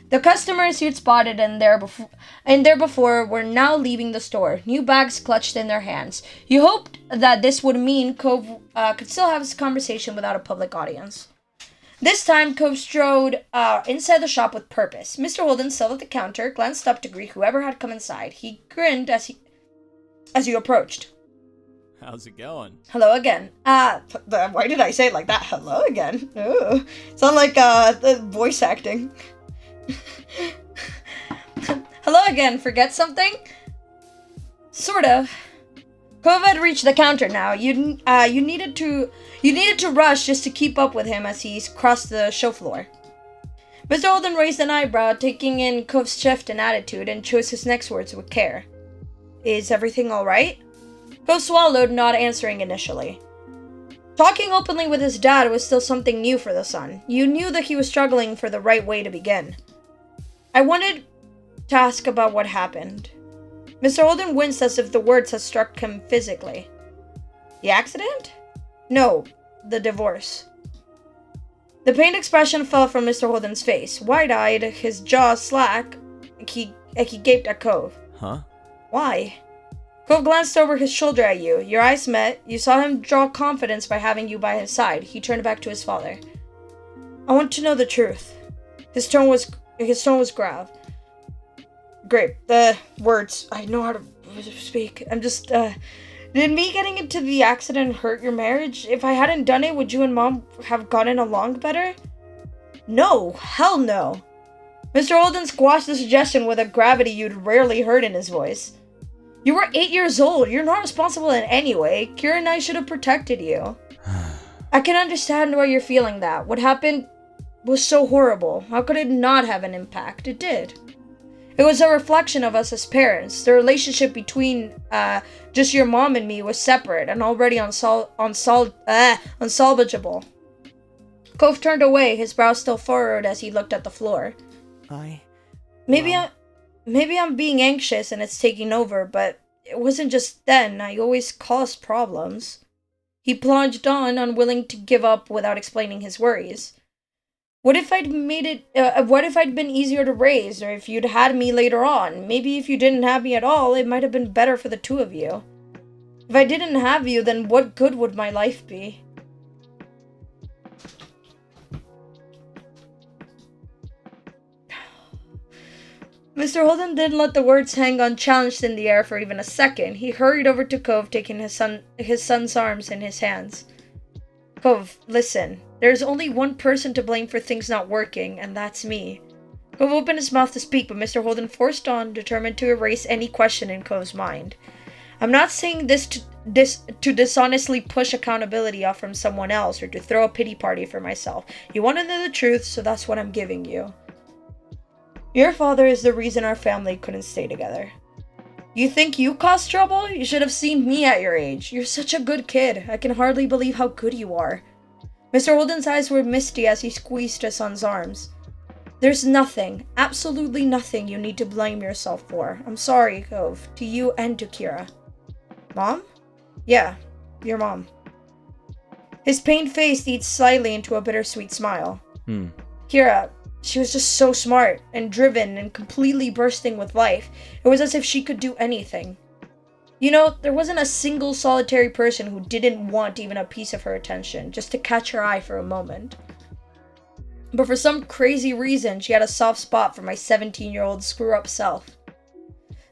The customers you'd spotted in there before were now leaving the store, new bags clutched in their hands. You hoped that this would mean Cove could still have his conversation without a public audience. This time, Cove strode inside the shop with purpose. Mr. Holden, still at the counter, glanced up to greet whoever had come inside. He grinned as you approached. How's it going? Hello again. Why did I say it like that? Hello again. Ooh. Sound like the voice acting. Hello again. Forget something? Sort of. Cove had reached the counter now. You needed to rush just to keep up with him as he crossed the show floor. Mr. Holden raised an eyebrow, taking in Cove's shift and attitude, and chose his next words with care. Is everything all right? Cove swallowed, not answering initially. Talking openly with his dad was still something new for the son. You knew that he was struggling for the right way to begin. I wanted to ask about what happened. Mr. Holden winced as if the words had struck him physically. The accident? No, the divorce. The pained expression fell from Mr. Holden's face. Wide-eyed, his jaw slack, he gaped at Cove. Huh? Why? Cove glanced over his shoulder at you. Your eyes met. You saw him draw confidence by having you by his side. He turned back to his father. I want to know the truth. His tone was grave. Great. The words. I know how to speak. I'm just, Did me getting into the accident hurt your marriage? If I hadn't done it, would you and Mom have gotten along better? No. Hell no. Mr. Holden squashed the suggestion with a gravity you'd rarely heard in his voice. You were 8 years old. You're not responsible in any way. Kira and I should have protected you. I can understand why you're feeling that. What happened was so horrible. How could it not have an impact? It did. It was a reflection of us as parents. The relationship between just your mom and me was separate and already unsalvageable. Cove turned away, his brow still furrowed as he looked at the floor. Maybe I'm being anxious and it's taking over, but it wasn't just then. I always caused problems. He plunged on, unwilling to give up without explaining his worries. What if I'd been easier to raise, or if you'd had me later on? Maybe if you didn't have me at all, it might have been better for the two of you. If I didn't have you, then what good would my life be? Mr. Holden didn't let the words hang unchallenged in the air for even a second. He hurried over to Cove, taking his son's arms in his hands. Cove, listen. There's only one person to blame for things not working, and that's me. Cove opened his mouth to speak, but Mr. Holden forced on, determined to erase any question in Cove's mind. I'm not saying this to dishonestly push accountability off from someone else or to throw a pity party for myself. You want to know the truth, so that's what I'm giving you. Your father is the reason our family couldn't stay together. You think you caused trouble? You should have seen me at your age. You're such a good kid. I can hardly believe how good you are. Mr. Holden's eyes were misty as he squeezed his son's arms. There's nothing, absolutely nothing you need to blame yourself for. I'm sorry, Cove, to you and to Kira. Mom? Yeah, your mom. His pained face eased slightly into a bittersweet smile. Kira, she was just so smart and driven and completely bursting with life. It was as if she could do anything. You know, there wasn't a single solitary person who didn't want even a piece of her attention, just to catch her eye for a moment. But for some crazy reason, she had a soft spot for my 17-year-old screw-up self.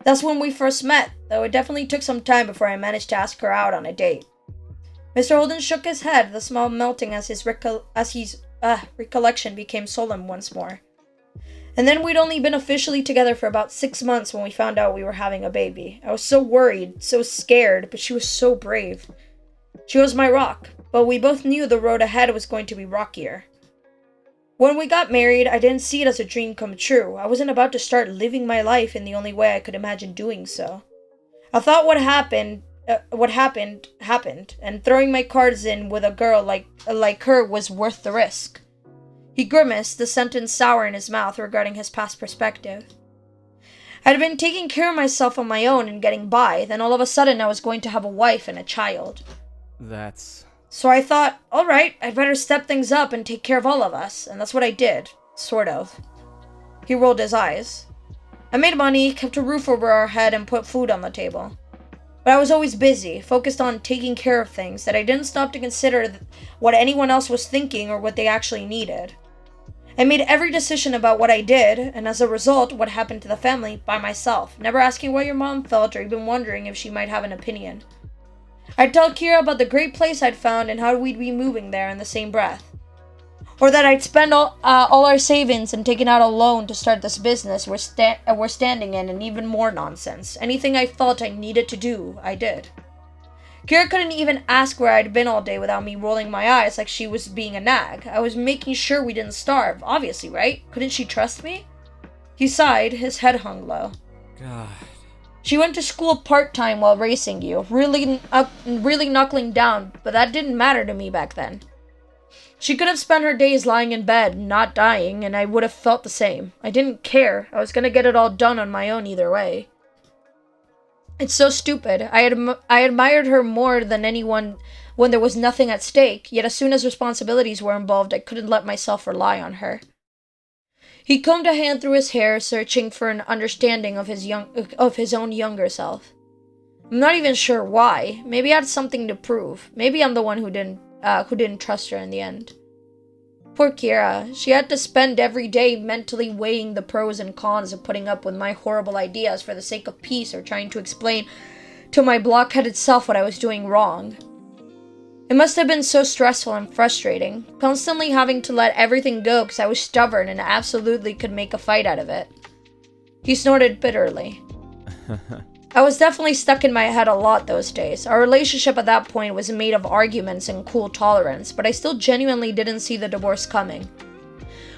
That's when we first met, though it definitely took some time before I managed to ask her out on a date. Mr. Holden shook his head, the smile melting as his recollection became solemn once more. And then we'd only been officially together for about 6 months when we found out we were having a baby. I was so worried, so scared, but she was so brave. She was my rock, but we both knew the road ahead was going to be rockier. When we got married, I didn't see it as a dream come true. I wasn't about to start living my life in the only way I could imagine doing so. I thought what happened, and throwing my cards in with a girl like her was worth the risk. He grimaced, the sentence sour in his mouth regarding his past perspective. I'd been taking care of myself on my own and getting by, then all of a sudden I was going to have a wife and a child. So I thought, alright, I'd better step things up and take care of all of us, and that's what I did. Sort of. He rolled his eyes. I made money, kept a roof over our head, and put food on the table. But I was always busy, focused on taking care of things, that I didn't stop to consider what anyone else was thinking or what they actually needed. I made every decision about what I did, and as a result, what happened to the family, by myself, never asking what your mom felt or even wondering if she might have an opinion. I'd tell Kira about the great place I'd found and how we'd be moving there in the same breath. Or that I'd spend all our savings and taken out a loan to start this business we're standing in, and even more nonsense. Anything I felt I needed to do, I did. Kira couldn't even ask where I'd been all day without me rolling my eyes like she was being a nag. I was making sure we didn't starve, obviously, right? Couldn't she trust me? He sighed, his head hung low. God. She went to school part-time while racing you, really knuckling down, but that didn't matter to me back then. She could have spent her days lying in bed, not dying, and I would have felt the same. I didn't care. I was gonna get it all done on my own either way. It's so stupid. I admired her more than anyone when there was nothing at stake, yet as soon as responsibilities were involved, I couldn't let myself rely on her. He combed a hand through his hair, searching for an understanding of his own younger self. I'm not even sure why. Maybe I had something to prove. Maybe I'm the one who didn't trust her in the end. Poor Kira. She had to spend every day mentally weighing the pros and cons of putting up with my horrible ideas for the sake of peace or trying to explain to my blockheaded self what I was doing wrong. It must have been so stressful and frustrating, constantly having to let everything go because I was stubborn and absolutely could make a fight out of it. He snorted bitterly. I was definitely stuck in my head a lot those days. Our relationship at that point was made of arguments and cool tolerance, but I still genuinely didn't see the divorce coming.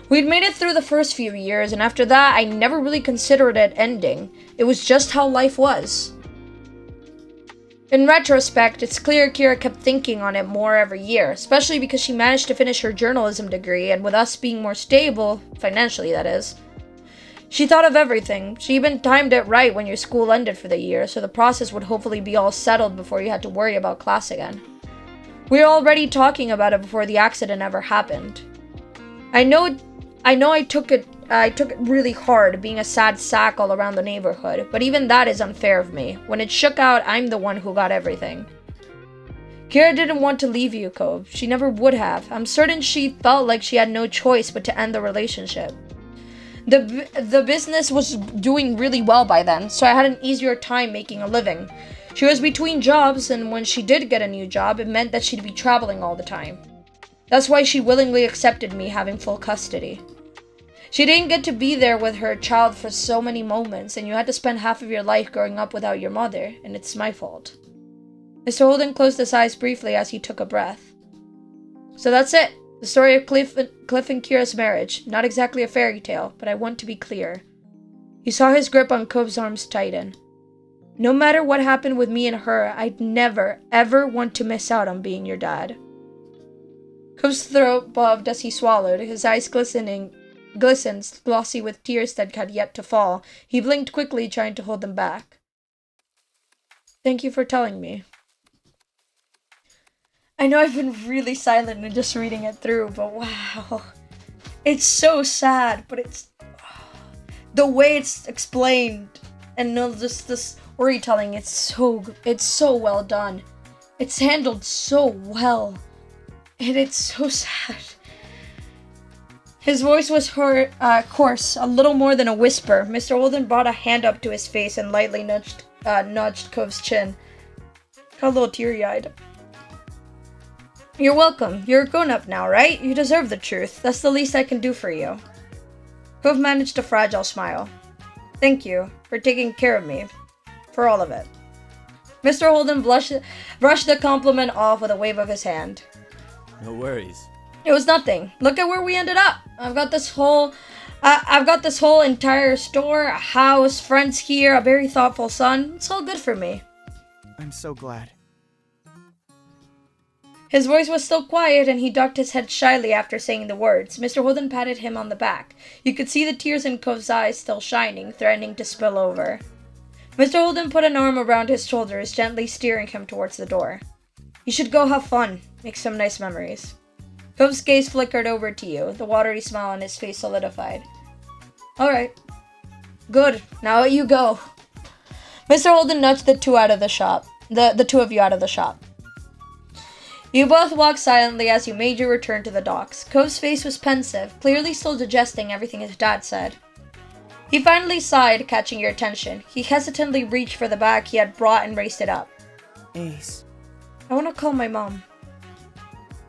We'd made it through the first few years, and after that, I never really considered it ending. It was just how life was. In retrospect, it's clear Kira kept thinking on it more every year, especially because she managed to finish her journalism degree, and with us being more stable, financially that is, she thought of everything. She even timed it right when your school ended for the year, so the process would hopefully be all settled before you had to worry about class again. We were already talking about it before the accident ever happened. I know I took it really hard, being a sad sack all around the neighborhood, but even that is unfair of me. When it shook out, I'm the one who got everything. Kira didn't want to leave you, Cove. She never would have. I'm certain she felt like she had no choice but to end the relationship. The business was doing really well by then, so I had an easier time making a living. She was between jobs, and when she did get a new job, it meant that she'd be traveling all the time. That's why she willingly accepted me having full custody. She didn't get to be there with her child for so many moments, and you had to spend half of your life growing up without your mother, and it's my fault. Mr. Holden closed his eyes briefly as he took a breath. So that's it. The story of Cliff and Kira's marriage. Not exactly a fairy tale, but I want to be clear. He saw his grip on Cove's arms tighten. No matter what happened with me and her, I'd never, ever want to miss out on being your dad. Cove's throat bobbed as he swallowed, his eyes glistened, glossy with tears that had yet to fall. He blinked quickly, trying to hold them back. Thank you for telling me. I know I've been really silent and just reading it through, but wow. It's so sad, but it's... the way it's explained and just the storytelling, it's so well done. It's handled so well. And it's so sad. His voice was coarse, a little more than a whisper. Mr. Holden brought a hand up to his face and lightly nudged Cove's chin. Got a little teary-eyed. You're welcome. You're a grown-up now, right? You deserve the truth. That's the least I can do for you. Cove managed a fragile smile. Thank you for taking care of me. For all of it. Mr. Holden brushed the compliment off with a wave of his hand. No worries. It was nothing. Look at where we ended up. I've got this whole entire store, a house, friends here, a very thoughtful son. It's all good for me. I'm so glad. His voice was still quiet, and he ducked his head shyly after saying the words. Mr. Holden patted him on the back. You could see the tears in Cove's eyes still shining, threatening to spill over. Mr. Holden put an arm around his shoulders, gently steering him towards the door. You should go have fun. Make some nice memories. Cove's gaze flickered over to you, the watery smile on his face solidified. Alright. Good. Now you go. Mr. Holden nudged the two out of the shop. The two of you out of the shop. You both walked silently as you made your return to the docks. Cove's face was pensive, clearly still digesting everything his dad said. He finally sighed, catching your attention. He hesitantly reached for the bag he had brought and raised it up. Ace. I want to call my mom.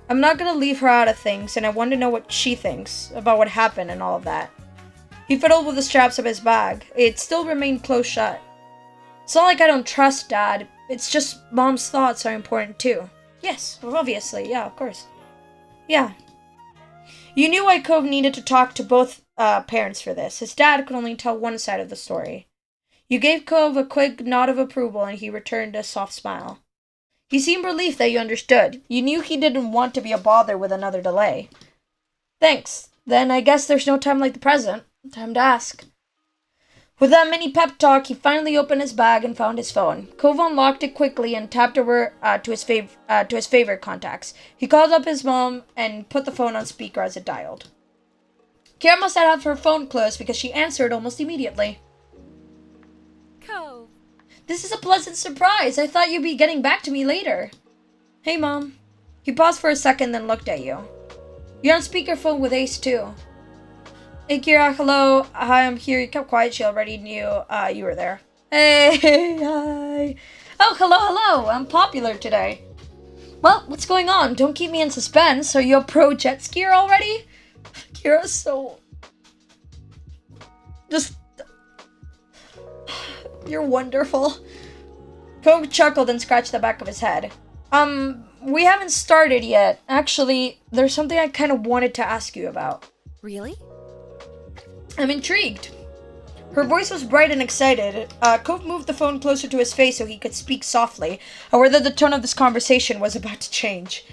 I'm not going to leave her out of things, and I want to know what she thinks about what happened and all of that. He fiddled with the straps of his bag. It still remained close shut. It's not like I don't trust Dad. It's just Mom's thoughts are important too. Yes, obviously. Yeah, of course. Yeah. You knew why Cove needed to talk to both parents for this. His dad could only tell one side of the story. You gave Cove a quick nod of approval, and he returned a soft smile. He seemed relieved that you understood. You knew he didn't want to be a bother with another delay. Thanks. Then I guess there's no time like the present. Time to ask. With that mini pep talk, he finally opened his bag and found his phone. Cove unlocked it quickly and tapped over to his favorite contacts. He called up his mom and put the phone on speaker as it dialed. Kira must have her phone closed because she answered almost immediately. Cove. This is a pleasant surprise. I thought you'd be getting back to me later. Hey, Mom. He paused for a second, then looked at you. You're on speakerphone with Ace, too. Hey, Kira, hello. Hi, I'm here. You kept quiet. She already knew you were there. Hey, hi. Oh, hello. I'm popular today. Well, what's going on? Don't keep me in suspense. Are you a pro jet skier already? Kira's so... Just... You're wonderful. Cove chuckled and scratched the back of his head. We haven't started yet. Actually, there's something I kind of wanted to ask you about. Really? I'm intrigued. Her voice was bright and excited. Cove moved the phone closer to his face so he could speak softly, aware that the tone of this conversation was about to change.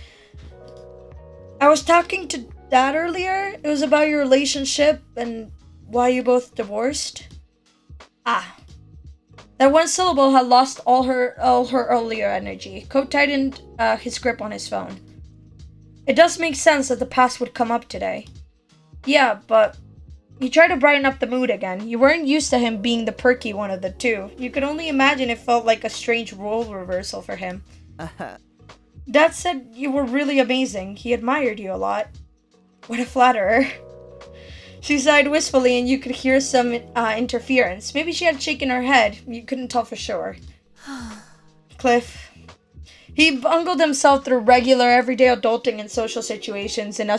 I was talking to Dad earlier. It was about your relationship and why you both divorced. That one syllable had lost all her earlier energy. Cove tightened his grip on his phone. It does make sense that the past would come up today. Yeah, but he tried to brighten up the mood again. You weren't used to him being the perky one of the two. You could only imagine it felt like a strange role reversal for him. Dad said you were really amazing. He admired you a lot. What a flatterer. She sighed wistfully and you could hear some interference. Maybe she had shaken her head. You couldn't tell for sure. Cliff. He bungled himself through regular, everyday adulting and social situations in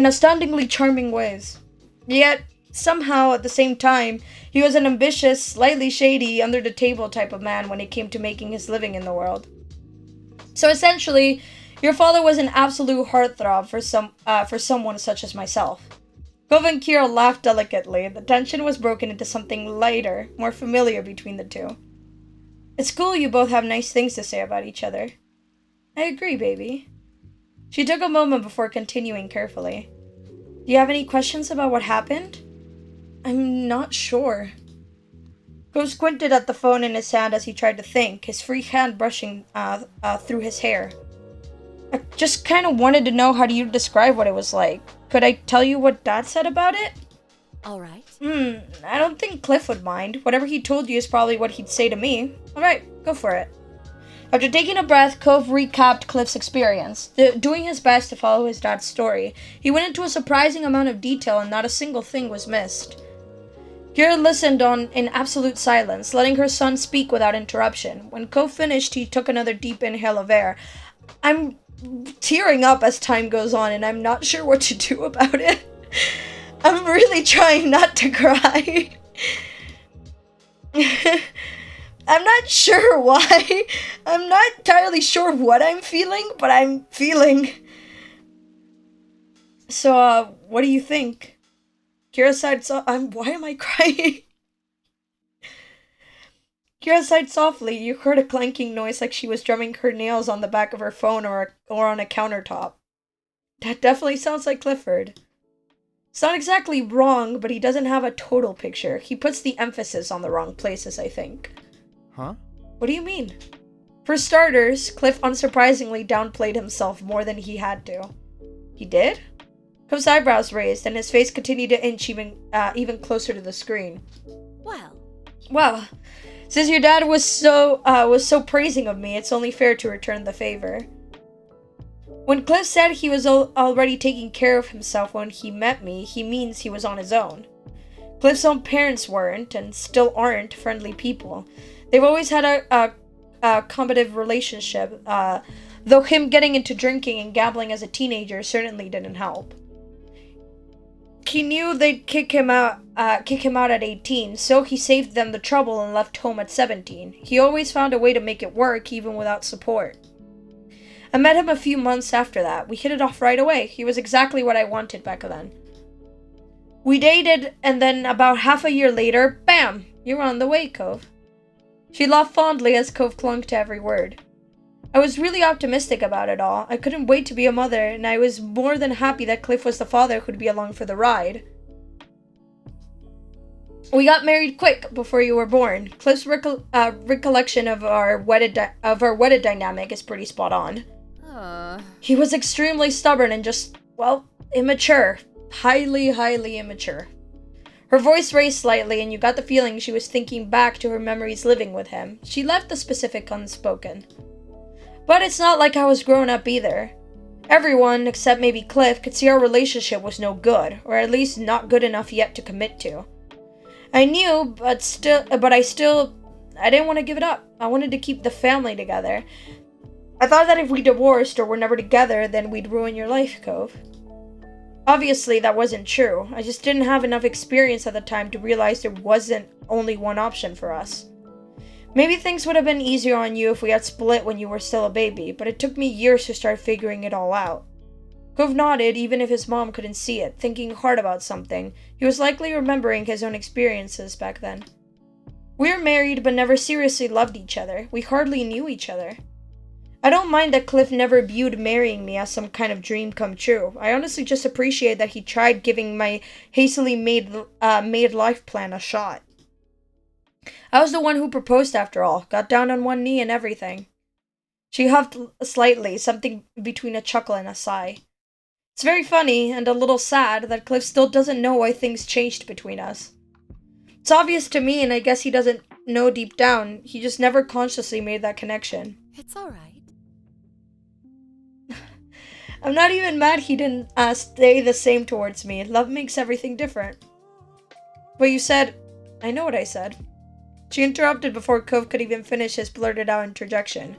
astoundingly charming ways. Yet, somehow, at the same time, he was an ambitious, slightly shady, under-the-table type of man when it came to making his living in the world. So essentially, your father was an absolute heartthrob for someone such as myself. Cove and Kira laughed delicately. The tension was broken into something lighter, more familiar between the two. It's cool you both have nice things to say about each other. I agree, baby. She took a moment before continuing carefully. Do you have any questions about what happened? I'm not sure. Cove squinted at the phone in his hand as he tried to think, his free hand brushing through his hair. I just kind of wanted to know how do you describe what it was like. Could I tell you what Dad said about it? Alright. I don't think Cliff would mind. Whatever he told you is probably what he'd say to me. Alright, go for it. After taking a breath, Cove recapped Cliff's experience, doing his best to follow his dad's story. He went into a surprising amount of detail and not a single thing was missed. Kira listened on in absolute silence, letting her son speak without interruption. When Cove finished, he took another deep inhale of air. I'm tearing up as time goes on and I'm not sure what to do about it. I'm really trying not to cry. I'm not sure why. I'm not entirely sure what I'm feeling, but I'm feeling. So, what do you think? Kira sighed why am I crying? Kira sighed softly. You heard a clanking noise like she was drumming her nails on the back of her phone or on a countertop. That definitely sounds like Clifford. It's not exactly wrong, but he doesn't have a total picture. He puts the emphasis on the wrong places, I think. Huh? What do you mean? For starters, Cliff unsurprisingly downplayed himself more than he had to. He did? Cove's eyebrows raised, and his face continued to inch even closer to the screen. Well, since your dad was so praising of me, it's only fair to return the favor. When Cliff said he was already taking care of himself when he met me, he means he was on his own. Cliff's own parents weren't, and still aren't, friendly people. They've always had a combative relationship, though him getting into drinking and gambling as a teenager certainly didn't help. He knew they'd kick him out at 18, so he saved them the trouble and left home at 17. He always found a way to make it work, even without support. I met him a few months after that. We hit it off right away. He was exactly what I wanted back then. We dated, and then about half a year later, bam! You were on the way, Cove. She laughed fondly as Cove clung to every word. I was really optimistic about it all. I couldn't wait to be a mother, and I was more than happy that Cliff was the father who'd be along for the ride. We got married quick before you were born. Cliff's recollection of our wedded dynamic is pretty spot on. He was extremely stubborn and just, well, immature. Highly, highly immature. Her voice raised slightly, and you got the feeling she was thinking back to her memories living with him. She left the specific unspoken. But it's not like I was grown up either. Everyone, except maybe Cliff, could see our relationship was no good, or at least not good enough yet to commit to. I knew, but I didn't want to give it up. I wanted to keep the family together. I thought that if we divorced or were never together, then we'd ruin your life, Cove. Obviously, that wasn't true. I just didn't have enough experience at the time to realize there wasn't only one option for us. Maybe things would have been easier on you if we had split when you were still a baby, but it took me years to start figuring it all out. Cove nodded, even if his mom couldn't see it, thinking hard about something. He was likely remembering his own experiences back then. We were married, but never seriously loved each other. We hardly knew each other. I don't mind that Cliff never viewed marrying me as some kind of dream come true. I honestly just appreciate that he tried giving my hastily made life plan a shot. I was the one who proposed after all, got down on one knee and everything. She huffed slightly, something between a chuckle and a sigh. It's very funny and a little sad that Cliff still doesn't know why things changed between us. It's obvious to me, and I guess he doesn't know deep down. He just never consciously made that connection. It's alright. I'm not even mad he didn't stay the same towards me. Love makes everything different. But you said... I know what I said. She interrupted before Cove could even finish his blurted out interjection.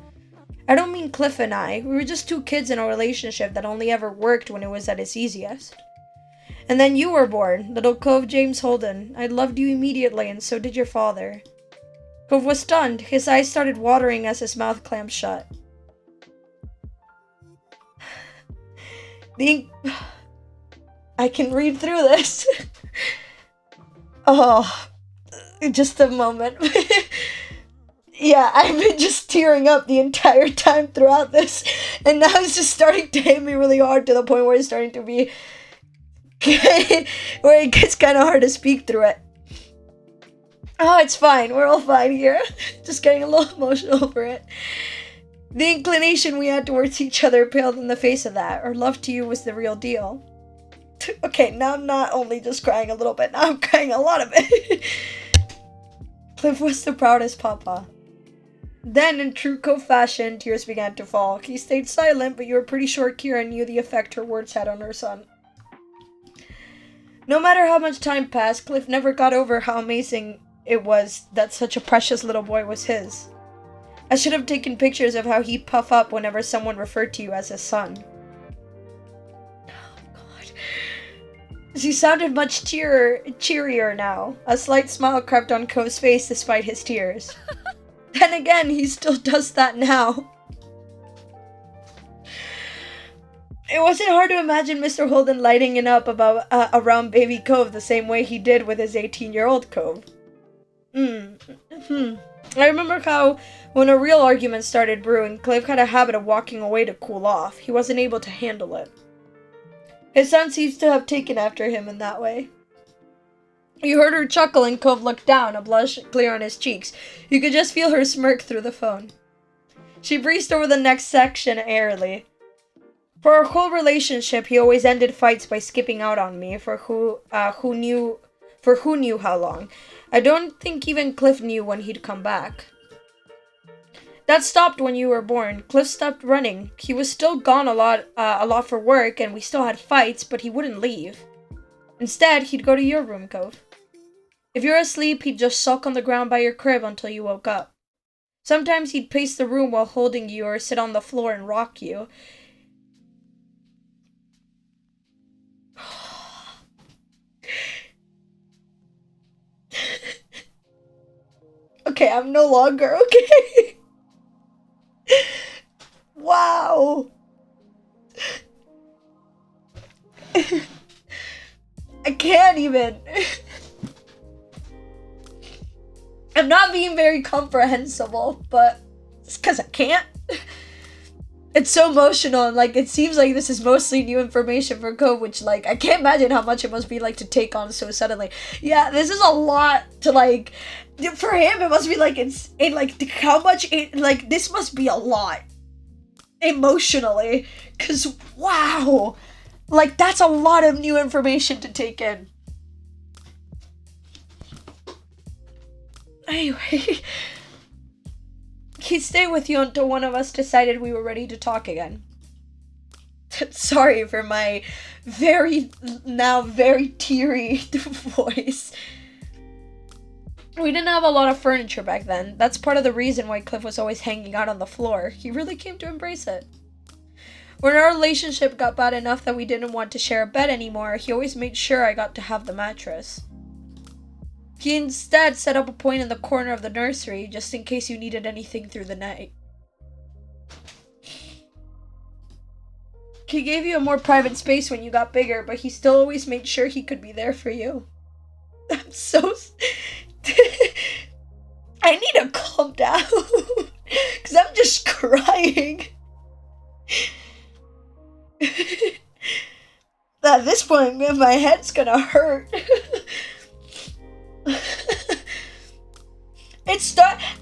I don't mean Cliff and I. We were just two kids in a relationship that only ever worked when it was at its easiest. And then you were born, little Cove James Holden. I loved you immediately, and so did your father. Cove was stunned. His eyes started watering as his mouth clamped shut. I can read through this. Oh, just a moment. Yeah, I've been just tearing up the entire time throughout this, and now it's just starting to hit me really hard to the point where it's starting to be where it gets kind of hard to speak through it. Oh, it's fine. We're all fine here. Just getting a little emotional over it. The inclination we had towards each other paled in the face of that. Our love to you was the real deal. Okay, now I'm not only just crying a little bit, now I'm crying a lot of it. Cliff was the proudest papa. Then, in true Cove fashion, tears began to fall. He stayed silent, but you were pretty sure Kira knew the effect her words had on her son. No matter how much time passed, Cliff never got over how amazing it was that such a precious little boy was his. I should have taken pictures of how he'd puff up whenever someone referred to you as his son. Oh, God. She sounded much cheerier now. A slight smile crept on Cove's face despite his tears. Then again, he still does that now. It wasn't hard to imagine Mr. Holden lighting it up around baby Cove the same way he did with his 18-year-old Cove. I remember how, when a real argument started brewing, Cliff had a habit of walking away to cool off. He wasn't able to handle it. His son seems to have taken after him in that way. You heard her chuckle and Cove looked down, a blush clear on his cheeks. You could just feel her smirk through the phone. She breezed over the next section airily. For our whole relationship, he always ended fights by skipping out on me for who knew how long. I don't think even Cliff knew when he'd come back. That stopped when you were born. Cliff stopped running. He was still gone a lot for work, and we still had fights, but he wouldn't leave. Instead, he'd go to your room, Cove. If you were asleep, he'd just sulk on the ground by your crib until you woke up. Sometimes he'd pace the room while holding you or sit on the floor and rock you. Okay, I'm no longer okay. Wow. I can't even. I'm not being very comprehensible, but it's because I can't. It's so emotional, and like it seems like this is mostly new information for Cove, which like I can't imagine how much it must be like to take on so suddenly. Yeah, this is a lot to like for him. It must be like it's like how much it like this must be a lot emotionally, cause wow, like that's a lot of new information to take in. Anyway. He'd stay with you until one of us decided we were ready to talk again. Sorry for my very teary voice. We didn't have a lot of furniture back then. That's part of the reason why Cliff was always hanging out on the floor. He really came to embrace it. When our relationship got bad enough that we didn't want to share a bed anymore, he always made sure I got to have the mattress. He instead set up a point in the corner of the nursery, just in case you needed anything through the night. He gave you a more private space when you got bigger, but he still always made sure he could be there for you. I'm so... I need to calm down, because I'm just crying. At this point, my head's gonna hurt.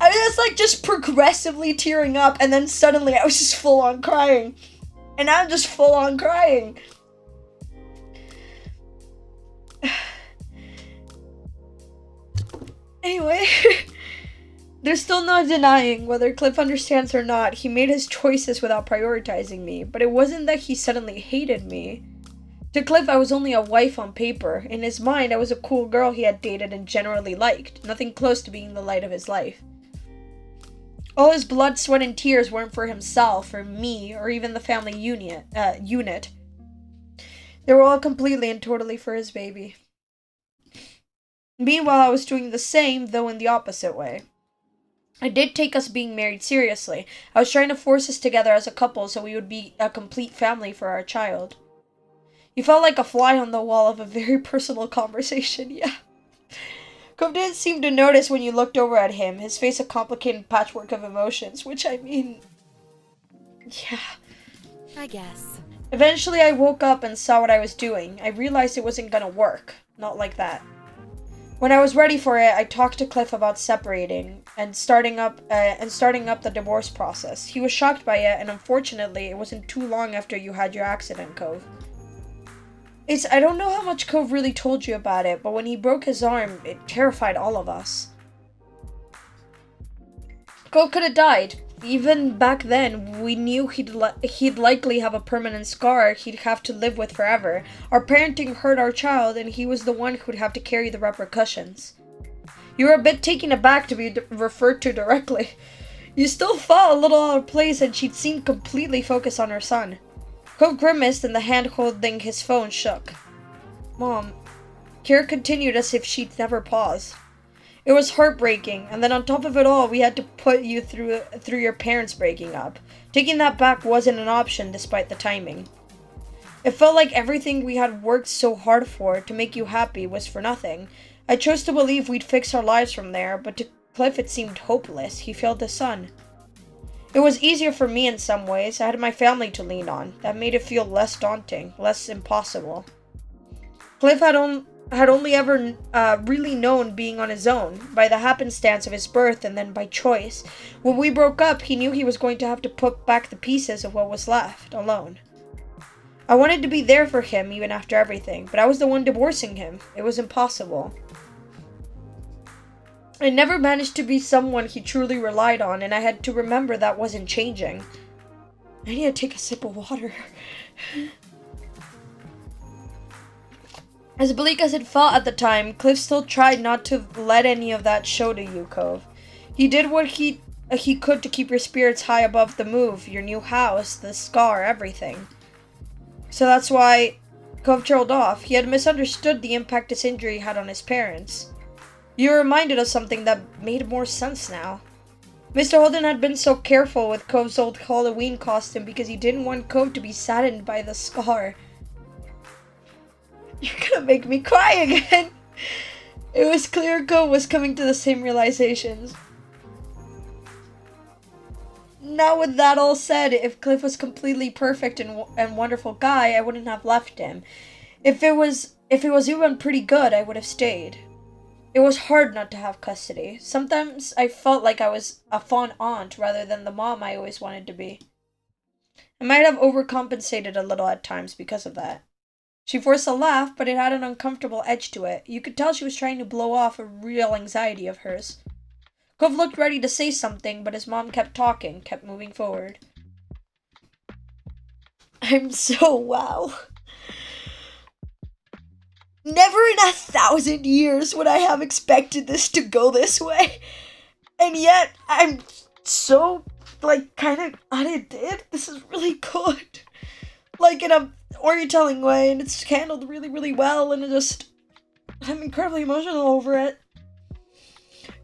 I was like just progressively tearing up, and then suddenly I was just full on crying. And I'm just full on crying. Anyway, there's still no denying whether Cliff understands or not. He made his choices without prioritizing me, but it wasn't that he suddenly hated me. To Cliff, I was only a wife on paper. In his mind, I was a cool girl he had dated and generally liked, nothing close to being the light of his life. All his blood, sweat, and tears weren't for himself, or me, or even the family unit. They were all completely and totally for his baby. Meanwhile, I was doing the same, though in the opposite way. I did take us being married seriously. I was trying to force us together as a couple so we would be a complete family for our child. You felt like a fly on the wall of a very personal conversation, yeah. Cove didn't seem to notice when you looked over at him, his face a complicated patchwork of emotions, which I mean... yeah. I guess. Eventually I woke up and saw what I was doing. I realized it wasn't gonna work. Not like that. When I was ready for it, I talked to Cliff about separating and starting up the divorce process. He was shocked by it, and unfortunately, it wasn't too long after you had your accident, Cove. I don't know how much Cove really told you about it, but when he broke his arm, it terrified all of us. Cove could have died. Even back then, we knew he'd likely have a permanent scar he'd have to live with forever. Our parenting hurt our child, and he was the one who'd have to carry the repercussions. You were a bit taken aback to be referred to directly. You still felt a little out of place, and she'd seemed completely focused on her son. Cove grimaced and the hand holding his phone shook. Mom. Kira continued as if she'd never paused. It was heartbreaking, and then on top of it all, we had to put you through your parents breaking up. Taking that back wasn't an option despite the timing. It felt like everything we had worked so hard for to make you happy was for nothing. I chose to believe we'd fix our lives from there, but to Cliff it seemed hopeless. He failed his son. It was easier for me in some ways. I had my family to lean on. That made it feel less daunting, less impossible. Cliff had only ever really known being on his own, by the happenstance of his birth and then by choice. When we broke up, he knew he was going to have to put back the pieces of what was left, alone. I wanted to be there for him even after everything, but I was the one divorcing him. It was impossible. I never managed to be someone he truly relied on, and I had to remember that wasn't changing. I need to take a sip of water. As bleak as it felt at the time, Cliff still tried not to let any of that show to you, Cove. He did what he could to keep your spirits high above the move, your new house, the scar, everything. So that's why Cove trailed off. He had misunderstood the impact his injury had on his parents. You were reminded of something that made more sense now. Mr. Holden had been so careful with Cove's old Halloween costume because he didn't want Cove to be saddened by the scar. You're gonna make me cry again! It was clear Cove was coming to the same realizations. now with that all said, if Cliff was completely perfect and wonderful guy, I wouldn't have left him. If it was even pretty good, I would have stayed. It was hard not to have custody. Sometimes I felt like I was a fond aunt rather than the mom I always wanted to be. I might have overcompensated a little at times because of that. She forced a laugh, but it had an uncomfortable edge to it. You could tell she was trying to blow off a real anxiety of hers. Cove looked ready to say something, but his mom kept talking, kept moving forward. I'm so wow. Never in 1,000 years would I have expected this to go this way. And yet, I'm so, kind of glad it did. This is really good. In a storytelling way, and it's handled really, really well, and I'm incredibly emotional over it.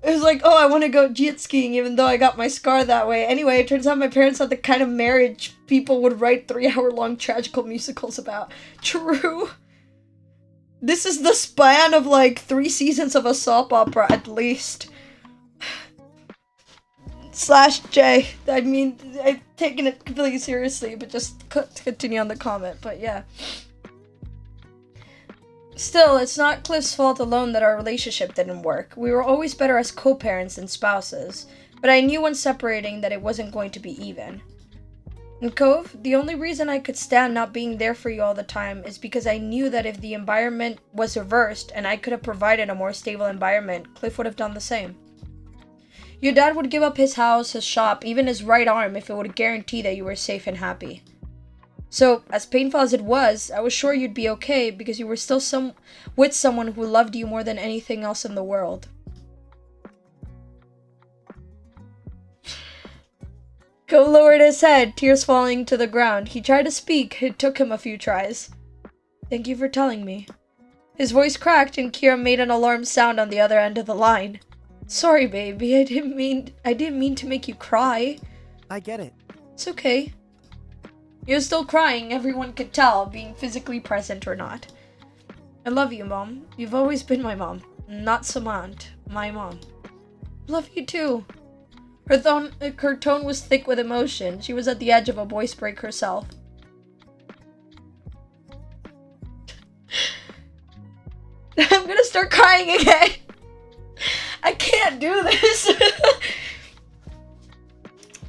It was like, oh, I want to go jet skiing even though I got my scar that way. Anyway, it turns out my parents had the kind of marriage people would write 3-hour-long tragical musicals about. True. This is the span of 3 seasons of a soap opera at least. /J. I mean, I've taken it completely seriously, but just continue on the comment, but yeah. Still, it's not Cliff's fault alone that our relationship didn't work. We were always better as co-parents than spouses, but I knew when separating that it wasn't going to be even. And Cove, the only reason I could stand not being there for you all the time is because I knew that if the environment was reversed and I could have provided a more stable environment, Cliff would have done the same. Your dad would give up his house, his shop, even his right arm if it would guarantee that you were safe and happy. So, as painful as it was, I was sure you'd be okay because you were still with someone who loved you more than anything else in the world. Cove lowered his head, tears falling to the ground. He tried to speak. It took him a few tries. Thank you for telling me. His voice cracked and Kira made an alarmed sound on the other end of the line. Sorry, baby. I didn't mean to make you cry. I get it. It's okay. You're still crying, everyone could tell, being physically present or not. I love you, Mom. You've always been my mom. Not some aunt. My mom. Love you too. Her tone was thick with emotion. She was at the edge of a voice break herself. I'm gonna start crying again. I can't do this.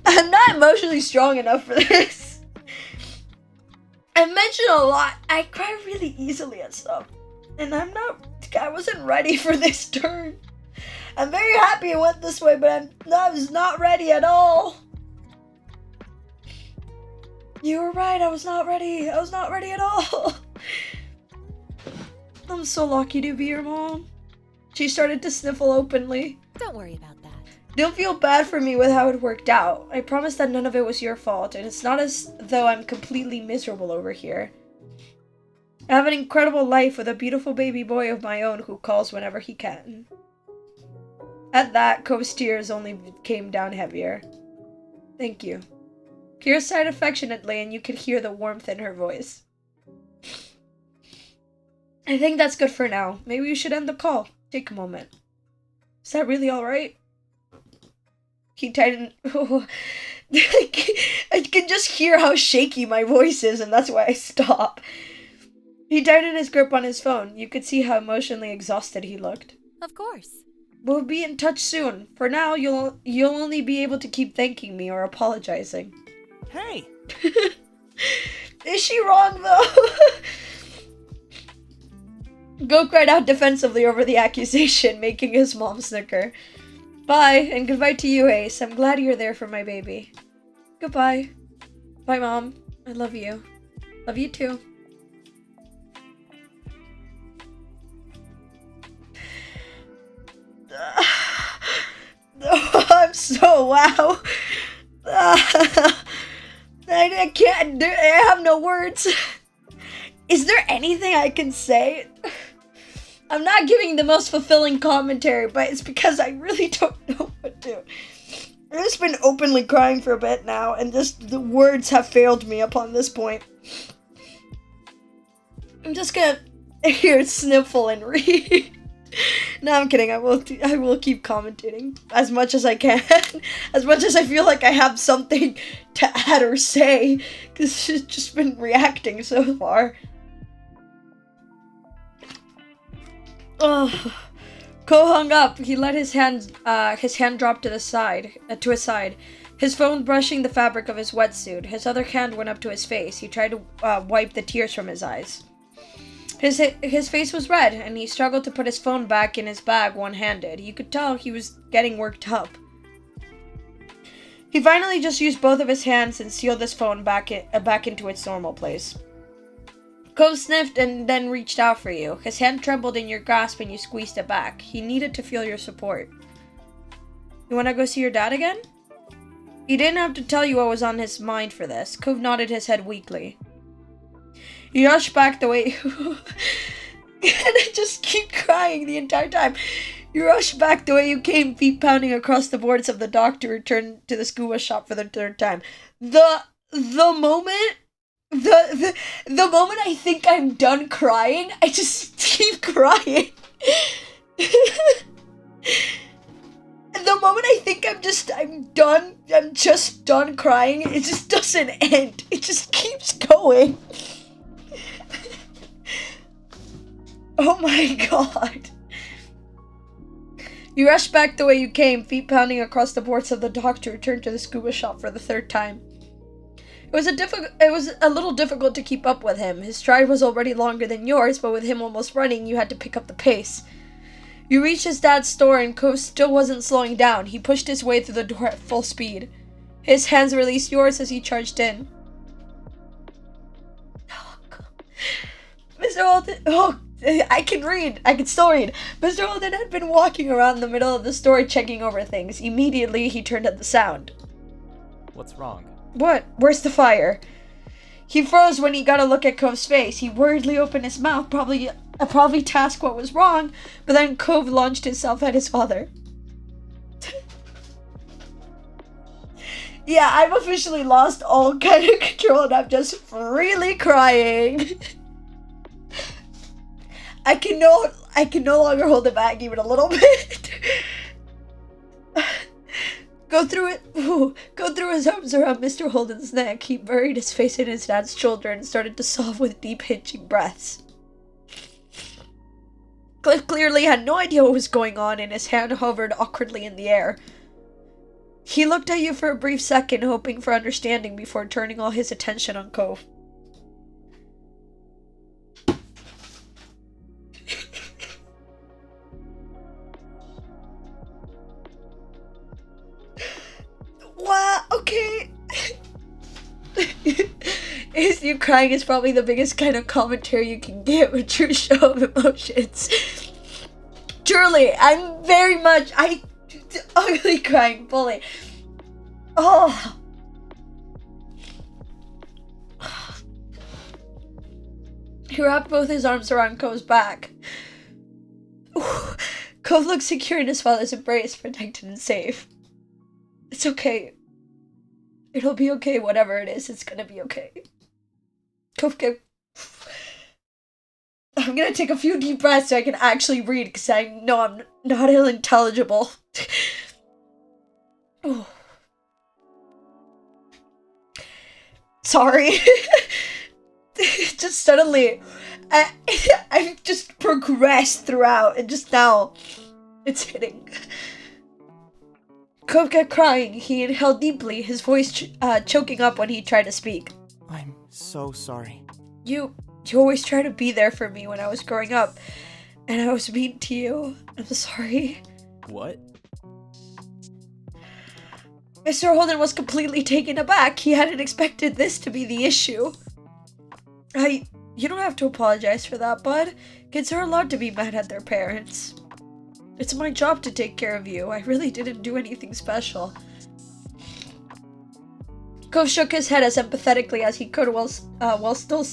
I'm not emotionally strong enough for this. I mentioned a lot. I cry really easily at stuff. And I wasn't ready for this turn. I'm very happy it went this way, but I was not ready at all. You were right, I was not ready. I was not ready at all. I'm so lucky to be your mom. She started to sniffle openly. Don't worry about that. Don't feel bad for me with how it worked out. I promise that none of it was your fault, and it's not as though I'm completely miserable over here. I have an incredible life with a beautiful baby boy of my own who calls whenever he can. At that, Cove's tears only came down heavier. Thank you. Kira sighed affectionately, and you could hear the warmth in her voice. I think that's good for now. Maybe we should end the call. Take a moment. Is that really alright? He tightened... Oh, I can just hear how shaky my voice is, and that's why I stop. He tightened his grip on his phone. You could see how emotionally exhausted he looked. Of course. We'll be in touch soon. For now, you'll only be able to keep thanking me or apologizing. Hey! Is she wrong, though? Go cried out defensively over the accusation, making his mom snicker. Bye, and goodbye to you, Ace. I'm glad you're there for my baby. Goodbye. Bye, Mom. I love you. Love you too. I'm so wow. I can't do. I have no words. Is there anything I can say? I'm not giving the most fulfilling commentary, but it's because I really don't know what to. I've just been openly crying for a bit now, and just the words have failed me upon this point. I'm just gonna hear sniffle and read. No, I'm kidding. I will keep commentating as much as I can, as much as I feel like I have something to add or say, because she's just been reacting so far. Oh, Ko hung up. He let his hand drop to his side. His phone brushing the fabric of his wetsuit. His other hand went up to his face. He tried to wipe the tears from his eyes. His face was red, and he struggled to put his phone back in his bag one-handed. You could tell he was getting worked up. He finally just used both of his hands and sealed his phone back into its normal place. Cove sniffed and then reached out for you. His hand trembled in your grasp and you squeezed it back. He needed to feel your support. You want to go see your dad again? He didn't have to tell you what was on his mind for this. Cove nodded his head weakly. You rushed back the way and I just keep crying the entire time. You rushed back the way you came, feet pounding across the boards of the dock to return to the scuba shop for the third time. The moment I think I'm done crying, I just keep crying. The moment I think I'm just done crying, it just doesn't end. It just keeps going. Oh my god. You rushed back the way you came, feet pounding across the boards of the dock to return to the scuba shop for the third time. It was a little difficult to keep up with him. His stride was already longer than yours, but with him almost running, you had to pick up the pace. You reached his dad's store and Cove still wasn't slowing down. He pushed his way through the door at full speed. His hands released yours as he charged in. Oh, Mr. Holden, I can still read. Mr. Holden had been walking around the middle of the store checking over things. Immediately, he turned at the sound. What's wrong? What? Where's the fire? He froze when he got a look at Cove's face. He worriedly opened his mouth, probably to ask what was wrong, but then Cove launched himself at his father. Yeah, I've officially lost all kind of control and I'm just freely crying. I can no longer hold it back even a little bit. Go through his arms around Mr. Holden's neck. He buried his face in his dad's shoulder and started to sob with deep hitching breaths. Cliff clearly had no idea what was going on and his hand hovered awkwardly in the air. He looked at you for a brief second, hoping for understanding before turning all his attention on Cove. Wow, okay. You crying is probably the biggest kind of commentary you can give, a true show of emotions. Truly, I'm very much, ugly crying fully. Oh. He wrapped both his arms around Cove's back. Ooh. Cove looked secure in his father's embrace, protected and safe. It's okay. It'll be okay, whatever it is, it's gonna be okay. Cove, I'm gonna take a few deep breaths so I can actually read, because I know I'm not unintelligible. Oh. Sorry. Just suddenly, I've just progressed throughout, and just now, it's hitting. Cove kept crying. He inhaled deeply, his voice choking up when he tried to speak. I'm so sorry. You always tried to be there for me when I was growing up, and I was mean to you. I'm sorry. What? Mr. Holden was completely taken aback. He hadn't expected this to be the issue. You don't have to apologize for that, bud. Kids are allowed to be mad at their parents. It's my job to take care of you. I really didn't do anything special. Cove shook his head as empathetically as he could while still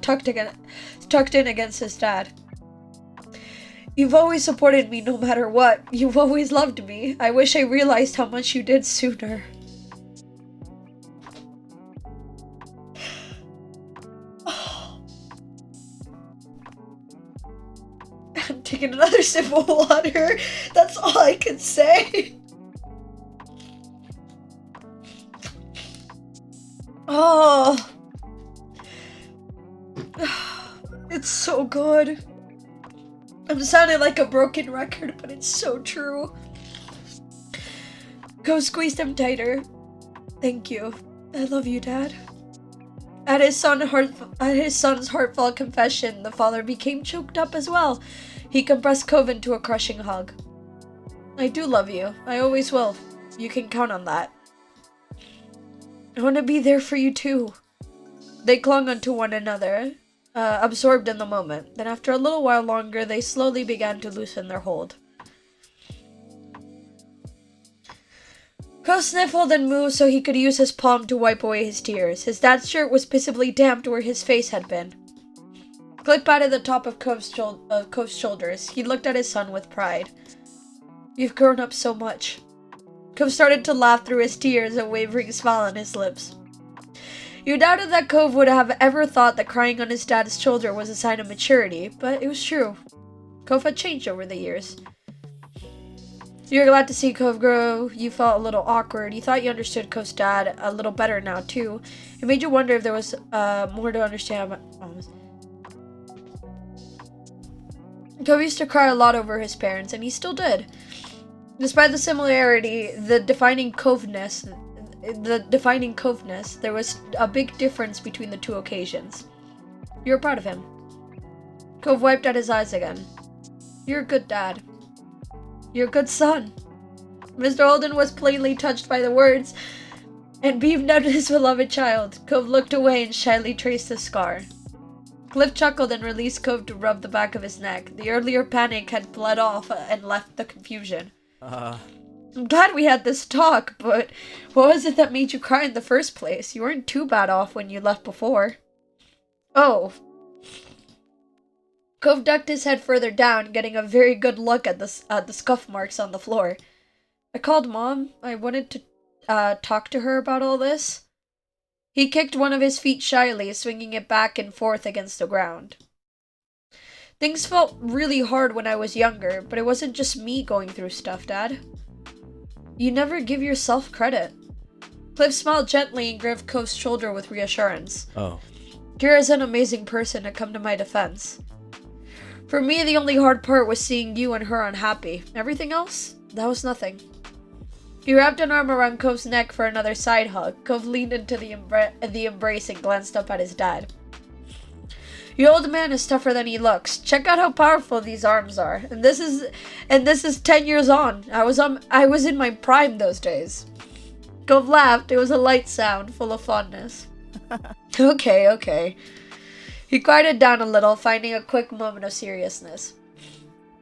tucked in against his dad. You've always supported me no matter what. You've always loved me. I wish I realized how much you did sooner. I'm taking another sip of water. That's all I can say. Oh. It's so good. I'm sounding like a broken record, but it's so true. Go squeeze them tighter. Thank you. I love you, Dad. At his son's heartfelt confession, the father became choked up as well. He compressed Cove into a crushing hug. I do love you. I always will. You can count on that. I want to be there for you too. They clung onto one another, absorbed in the moment. Then after a little while longer, they slowly began to loosen their hold. Cove sniffled and moved so he could use his palm to wipe away his tears. His dad's shirt was visibly damp where his face had been. Clip patted the top of Cove's shoulders. He looked at his son with pride. You've grown up so much. Cove started to laugh through his tears, a wavering smile on his lips. You doubted that Cove would have ever thought that crying on his dad's shoulder was a sign of maturity, but it was true. Cove had changed over the years. You were glad to see Cove grow. You felt a little awkward. You thought you understood Cove's dad a little better now, too. It made you wonder if there was more to understand about moms. Cove used to cry a lot over his parents, and he still did. Despite the similarity, the defining coveness, there was a big difference between the two occasions. You were proud of him. Cove wiped at his eyes again. You're a good dad. You're a good son. Mr. Holden was plainly touched by the words and beamed at his beloved child. Cove looked away and shyly traced the scar. Cliff chuckled and released Cove to rub the back of his neck. The earlier panic had bled off and left the confusion. I'm glad we had this talk, but what was it that made you cry in the first place? You weren't too bad off when you left before. Oh. Cove ducked his head further down, getting a very good look at the scuff marks on the floor. I called Mom. I wanted to talk to her about all this. He kicked one of his feet shyly, swinging it back and forth against the ground. Things felt really hard when I was younger, but it wasn't just me going through stuff, Dad. You never give yourself credit. Cliff smiled gently and gripped Cove's shoulder with reassurance. Oh. Kira's an amazing person to come to my defense. For me, the only hard part was seeing you and her unhappy. Everything else? That was nothing. He wrapped an arm around Cove's neck for another side hug. Cove leaned into the embrace and glanced up at his dad. Your old man is tougher than he looks. Check out how powerful these arms are. And this is 10 years on. I was in my prime those days. Cove laughed. It was a light sound, full of fondness. Okay. He quieted down a little, finding a quick moment of seriousness.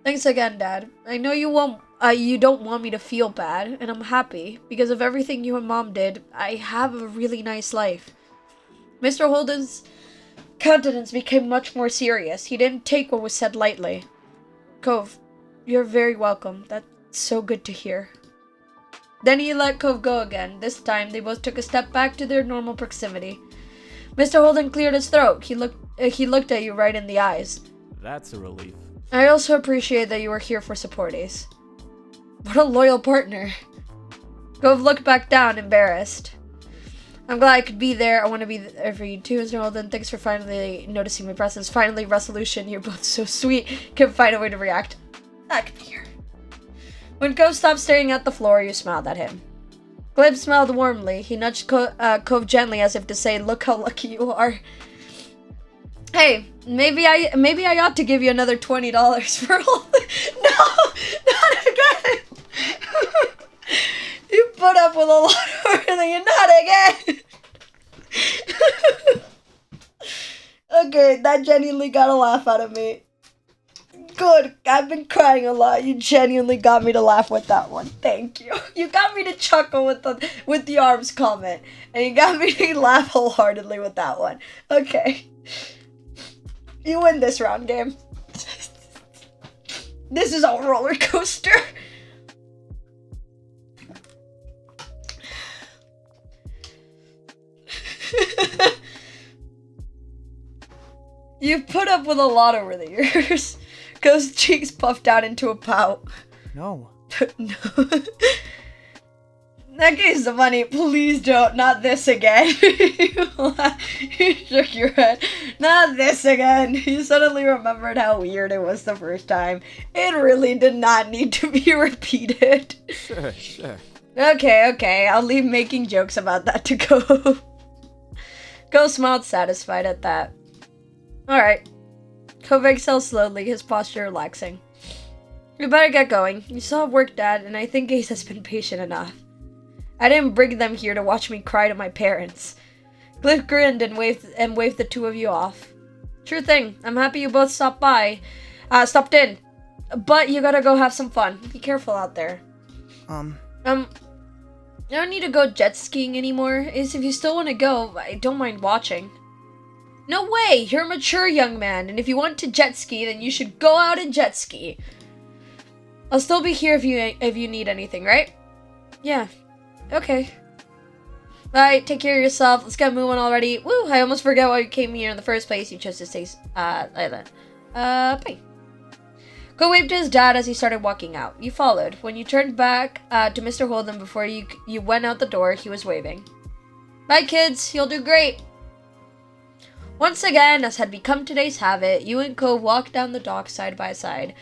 Thanks again, Dad. I know you don't want me to feel bad, and I'm happy. Because of everything you and Mom did, I have a really nice life. Mr. Holden's countenance became much more serious. He didn't take what was said lightly. Cove, you're very welcome. That's so good to hear. Then he let Cove go again. This time, they both took a step back to their normal proximity. Mr. Holden cleared his throat. He looked at you right in the eyes. That's a relief. I also appreciate that you were here for support, Ace. What a loyal partner. Cove looked back down, embarrassed. I'm glad I could be there. I want to be there for you too, Mr. Holden. Thanks for finally noticing my presence. Finally, resolution. You're both so sweet. Couldn't find a way to react. I could be here. When Cove stopped staring at the floor, you smiled at him. Cliff smiled warmly. He nudged Cove gently as if to say, look how lucky you are. Hey, maybe I ought to give you another $20 for all. No, not again. You put up with a lot more than you, not again. Okay, that genuinely got a laugh out of me. Good. I've been crying a lot. You genuinely got me to laugh with that one. Thank you. You got me to chuckle with the arms comment, and you got me to laugh wholeheartedly with that one. Okay. You win this round, game. This is a roller coaster. You've put up with a lot over the years. Ghost's cheeks puffed out into a pout. No. No. That guy's the money. Please don't. Not this again. You shook your head. Not this again. You suddenly remembered how weird it was the first time. It really did not need to be repeated. Sure. Okay. I'll leave making jokes about that to go. Ghost smiled satisfied at that. Alright. Cove exhaled slowly, his posture relaxing. We better get going. You still have work, Dad, and I think Ace has been patient enough. I didn't bring them here to watch me cry to my parents. Cliff grinned and waved the two of you off. Sure thing. I'm happy you both stopped in. But you gotta go have some fun. Be careful out there. I don't need to go jet skiing anymore. Ace, if you still want to go, I don't mind watching. No way! You're a mature young man, and if you want to jet ski, then you should go out and jet ski. I'll still be here if you need anything, right? Yeah. Okay. Alright, take care of yourself. Let's get moving already. Woo! I almost forgot why you came here in the first place. You chose to stay, like that. Bye. Go waved to his dad as he started walking out. You followed. When you turned back, to Mr. Holden before you went out the door, he was waving. Bye, kids. You'll do great. Once again, as had become today's habit, you and Cove walked down the dock side by side.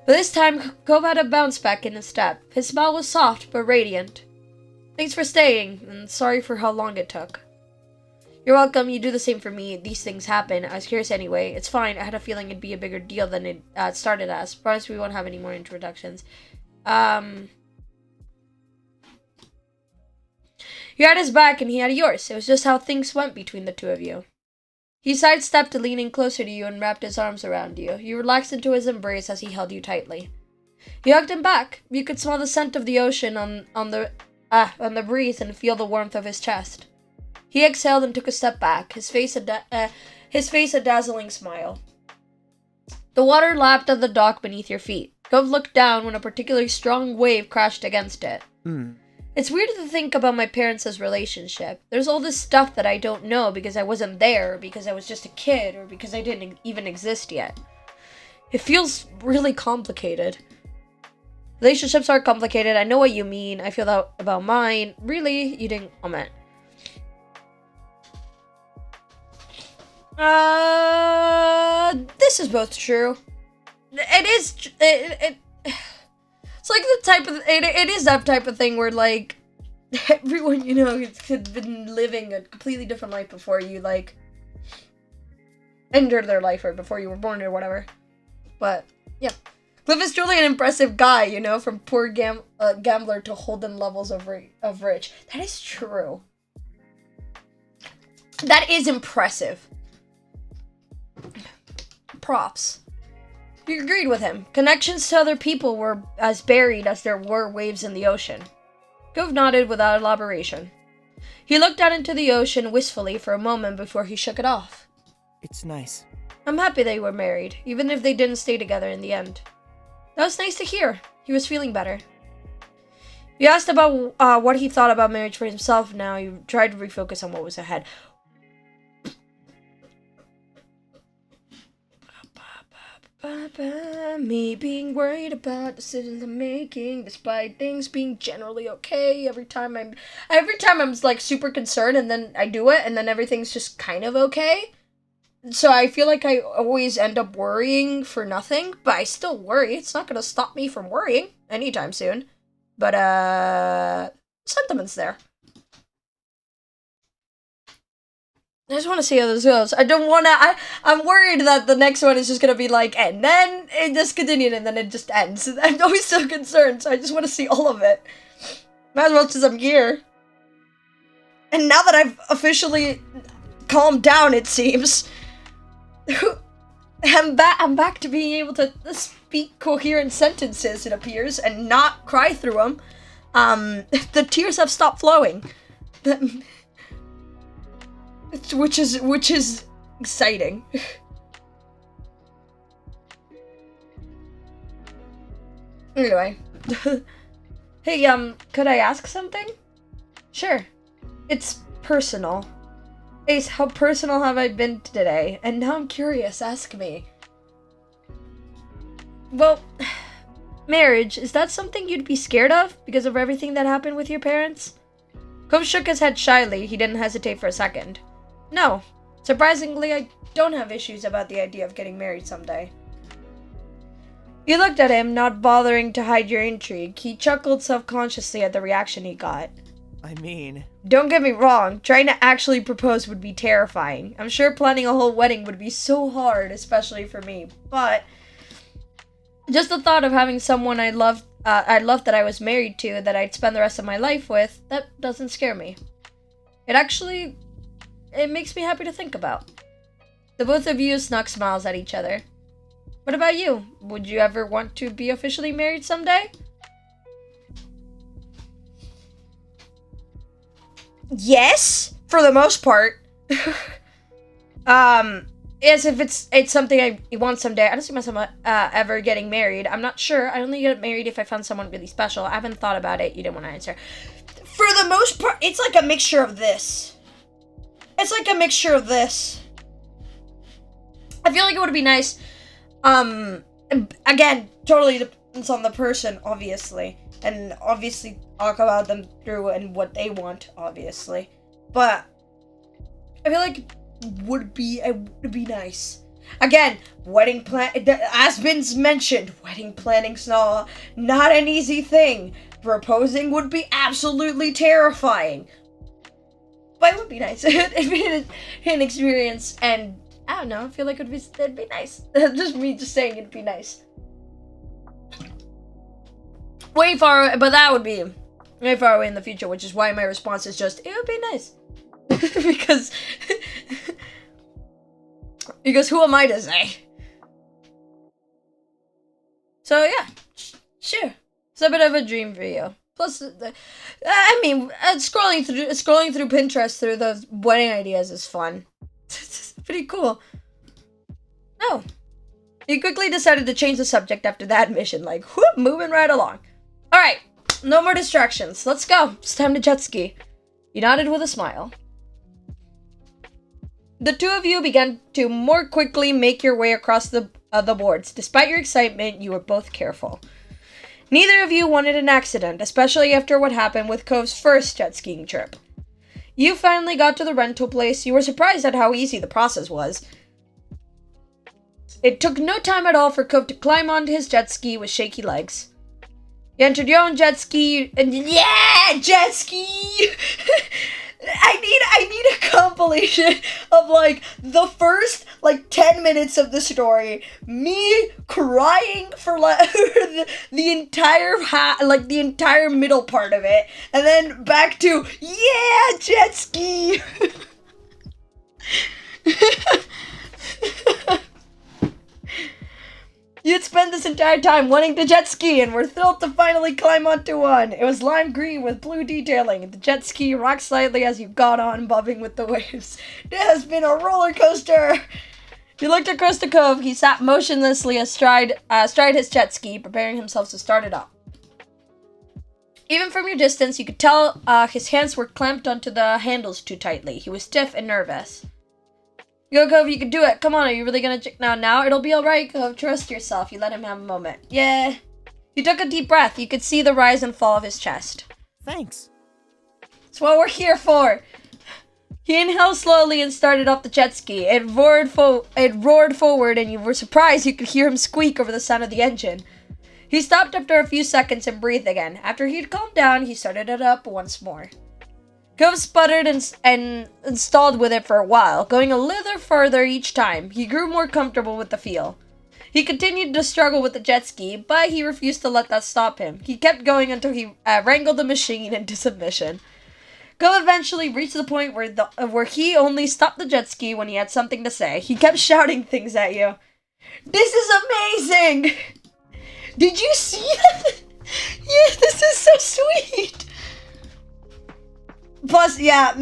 But this time, Cove had a bounce back in his step. His smile was soft, but radiant. Thanks for staying, and sorry for how long it took. You're welcome, you do the same for me. These things happen. I was curious anyway. It's fine, I had a feeling it'd be a bigger deal than it started as. Promise we won't have any more introductions. You had his back and he had yours. It was just how things went between the two of you. He sidestepped to lean in closer to you and wrapped his arms around you. You relaxed into his embrace as he held you tightly. You hugged him back. You could smell the scent of the ocean on the breeze and feel the warmth of his chest. He exhaled and took a step back, his face a dazzling smile. The water lapped at the dock beneath your feet. Gove looked down when a particularly strong wave crashed against it. It's weird to think about my parents' relationship. There's all this stuff that I don't know because I wasn't there, because I was just a kid, or because I didn't even exist yet. It feels really complicated. Relationships are complicated. I know what you mean. I feel that about mine. Really? You didn't comment. This is both true. It's like the type of, it is that type of thing where, like, everyone, you know, had been living a completely different life before you, like, entered their life, or before you were born, or whatever. But, yeah. Cliff is truly an impressive guy, you know, from poor gambler to Holden levels of rich. That is true. That is impressive. Props. You agreed with him. Connections to other people were as buried as there were waves in the ocean. Gove nodded without elaboration. He looked out into the ocean wistfully for a moment before he shook it off. It's nice. I'm happy they were married, even if they didn't stay together in the end. That was nice to hear. He was feeling better. You asked about what he thought about marriage for himself now. You tried to refocus on what was ahead. Me being worried about decisions I'm making, despite things being generally okay. Every time I'm like super concerned, and then I do it, and then everything's just kind of okay. So I feel like I always end up worrying for nothing, but I still worry. It's not gonna stop me from worrying anytime soon. But sentiment's there. I just want to see how this goes. I don't want to, I'm worried that the next one is just going to be like, and then it just continued, and then it just ends. I'm always still concerned, so I just want to see all of it. Might as well since I'm here. And now that I've officially calmed down, it seems, I'm back to being able to speak coherent sentences, it appears, and not cry through them. The tears have stopped flowing. Which is exciting. Anyway. Hey, could I ask something? Sure. It's personal. Ace, how personal have I been today? And now I'm curious, ask me. Well, marriage, is that something you'd be scared of because of everything that happened with your parents? Cove shook his head shyly. He didn't hesitate for a second. No. Surprisingly, I don't have issues about the idea of getting married someday. You looked at him, not bothering to hide your intrigue. He chuckled self-consciously at the reaction he got. I mean... Don't get me wrong, trying to actually propose would be terrifying. I'm sure planning a whole wedding would be so hard, especially for me. But just the thought of having someone I loved that I was married to, that I'd spend the rest of my life with, that doesn't scare me. It makes me happy to think about. The both of you snuck smiles at each other. What about you? Would you ever want to be officially married someday? Yes, for the most part. Yes, if it's something I want someday. I don't see myself ever getting married. I'm not sure. I only get married if I found someone really special. I haven't thought about it. You didn't want to answer. For the most part, it's like a mixture of this. I feel like it would be nice. Again, totally depends on the person, obviously. And obviously talk about them through and what they want, obviously. But I feel like it would be nice. Again, wedding plan, as been mentioned, wedding planning's not an easy thing. Proposing would be absolutely terrifying. But it would be nice. It'd be an experience, and I don't know, I feel like it'd be nice. Just me just saying it'd be nice. Way far, but that would be way far away in the future, which is why my response is just, it would be nice. because who am I to say? So yeah, sure. It's a bit of a dream for you. Plus, scrolling through Pinterest through those wedding ideas is fun. It's pretty cool. Oh. He quickly decided to change the subject after that mission, like, whoop, moving right along. Alright, no more distractions. Let's go. It's time to jet ski. He nodded with a smile. The two of you began to more quickly make your way across the boards. Despite your excitement, you were both careful. Neither of you wanted an accident, especially after what happened with Cove's first jet skiing trip. You finally got to the rental place. You were surprised at how easy the process was. It took no time at all for Cove to climb onto his jet ski with shaky legs. You entered your own jet ski, and yeah, jet ski! I need a compilation of, like, the first, 10 minutes of the story, me crying for, the entire middle part of it, and then back to, yeah, jet ski! You'd spent this entire time wanting to jet ski and were thrilled to finally climb onto one. It was lime green with blue detailing, and the jet ski rocked slightly as you got on, bobbing with the waves. It has been a roller coaster! You looked across the cove. He sat motionlessly astride his jet ski, preparing himself to start it up. Even from your distance, you could tell his hands were clamped onto the handles too tightly. He was stiff and nervous. Go, Cove, you can do it. Come on, are you really gonna check now? It'll be alright, Cove. Trust yourself. You let him have a moment. Yeah. He took a deep breath. You could see the rise and fall of his chest. Thanks. That's what we're here for. He inhaled slowly and started up the jet ski. It roared forward, and you were surprised you could hear him squeak over the sound of the engine. He stopped after a few seconds and breathed again. After he'd calmed down, he started it up once more. Cove sputtered and stalled with it for a while, going a little further each time. He grew more comfortable with the feel. He continued to struggle with the jet ski, but he refused to let that stop him. He kept going until he wrangled the machine into submission. Cove eventually reached the point where he only stopped the jet ski when he had something to say. He kept shouting things at you. This is amazing! Did you see that? Yeah, this is so sweet! Plus, yeah,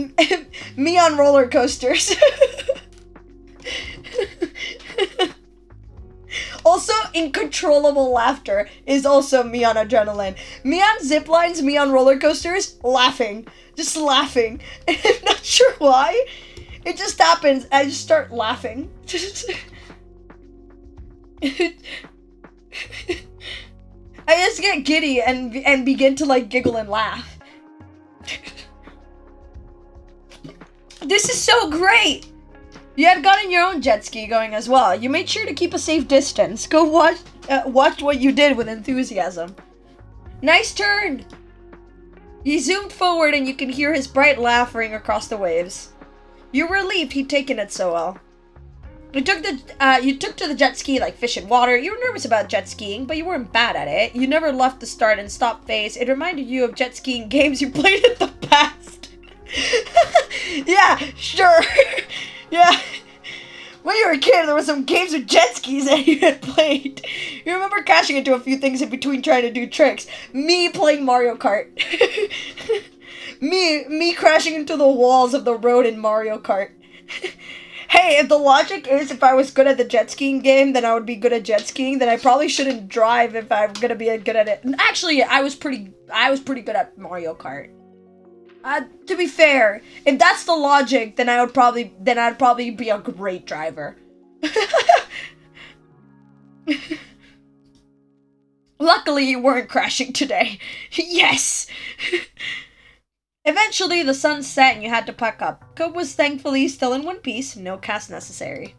me on roller coasters. Also, uncontrollable laughter is also me on adrenaline. Me on zip lines, me on roller coasters, laughing. Just laughing. And I'm not sure why. It just happens. I just start laughing. I just get giddy and begin to like giggle and laugh. This is so great! You had gotten your own jet ski going as well. You made sure to keep a safe distance. Go watch what you did with enthusiasm. Nice turn! He zoomed forward and you can hear his bright laugh ring across the waves. You were relieved he'd taken it so well. You took to the jet ski like fish in water. You were nervous about jet skiing, but you weren't bad at it. You never left the start and stop phase. It reminded you of jet skiing games you played in the past. Yeah, sure. Yeah. When you were a kid, there were some games with jet skis that you had played. You remember crashing into a few things in between trying to do tricks. Me playing Mario Kart. Me crashing into the walls of the road in Mario Kart. Hey, if the logic is if I was good at the jet skiing game, then I would be good at jet skiing, then I probably shouldn't drive if I'm gonna be good at it. Actually, I was pretty good at Mario Kart. To be fair, if that's the logic, then I'd probably be a great driver. Luckily, you weren't crashing today. Yes! Eventually, the sun set and you had to pack up. Cope was thankfully still in one piece, no cast necessary.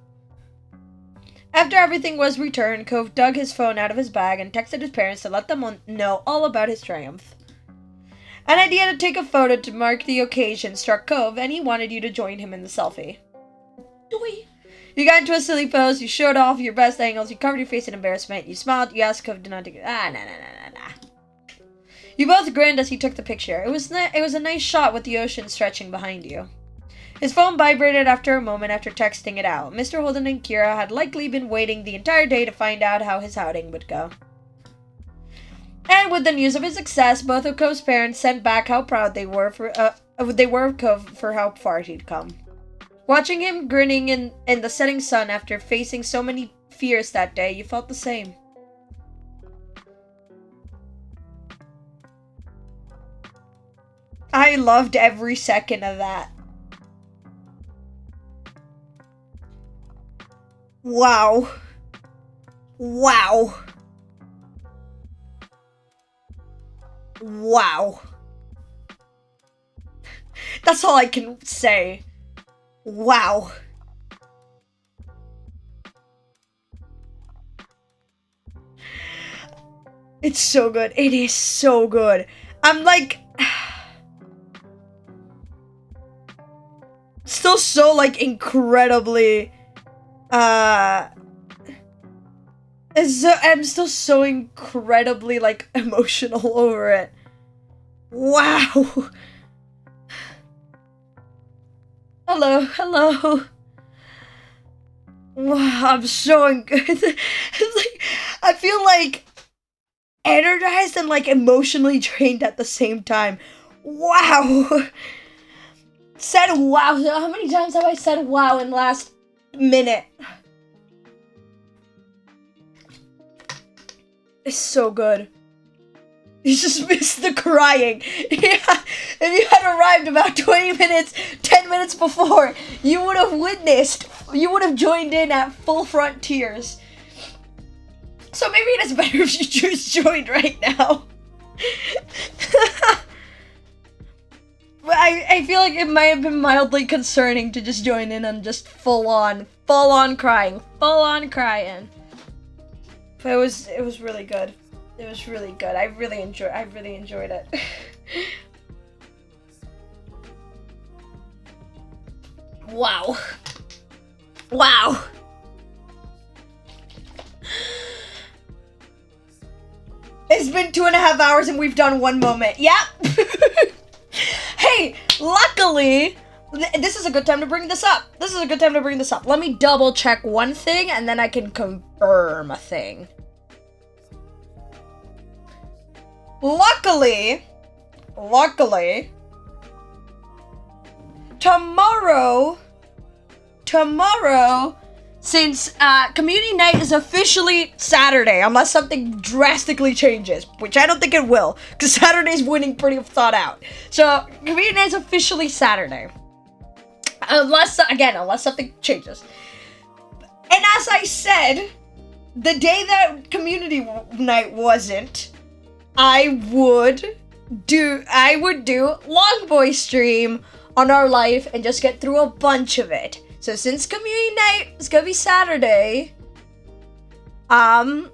After everything was returned, Cove dug his phone out of his bag and texted his parents to let them know all about his triumph. An idea to take a photo to mark the occasion struck Cove, and he wanted you to join him in the selfie. You got into a silly pose, you showed off your best angles, you covered your face in embarrassment, you smiled, you asked Cove to not take it. Nah. You both grinned as he took the picture. It was a nice shot with the ocean stretching behind you. His phone vibrated after a moment after texting it out. Mr. Holden and Kira had likely been waiting the entire day to find out how his outing would go. And with the news of his success, both of Cove's parents sent back how proud they were of Cove for how far he'd come. Watching him grinning in the setting sun after facing so many fears that day, you felt the same. I loved every second of that. Wow. Wow. Wow. That's all I can say. Wow. It's so good. It is so good. I'm like... still so, like, incredibly... I'm still so incredibly, like, emotional over it. Wow. Hello. Wow, I'm so good. It's like, I feel like energized and like emotionally drained at the same time. Wow. Said wow. How many times have I said wow in the last minute? It's so good. You just missed the crying. Yeah, if you had arrived about 10 minutes before, you would have joined in at full front tears. So maybe it is better if you just joined right now. But I feel like it might have been mildly concerning to just join in on just full on crying. But it was really good. It was really good. I really enjoyed it. Wow. It's been 2.5 hours and we've done one moment. Yep. Hey, luckily, this is a good time to bring this up. Let me double check one thing and then I can confirm a thing. Luckily, tomorrow, since community night is officially Saturday, unless something drastically changes, which I don't think it will, because Saturday's winning pretty thought out. So, community night is officially Saturday. Unless something changes. And as I said, the day that community night wasn't, I would do Long Boy stream on our live and just get through a bunch of it. So since community night is gonna be Saturday, that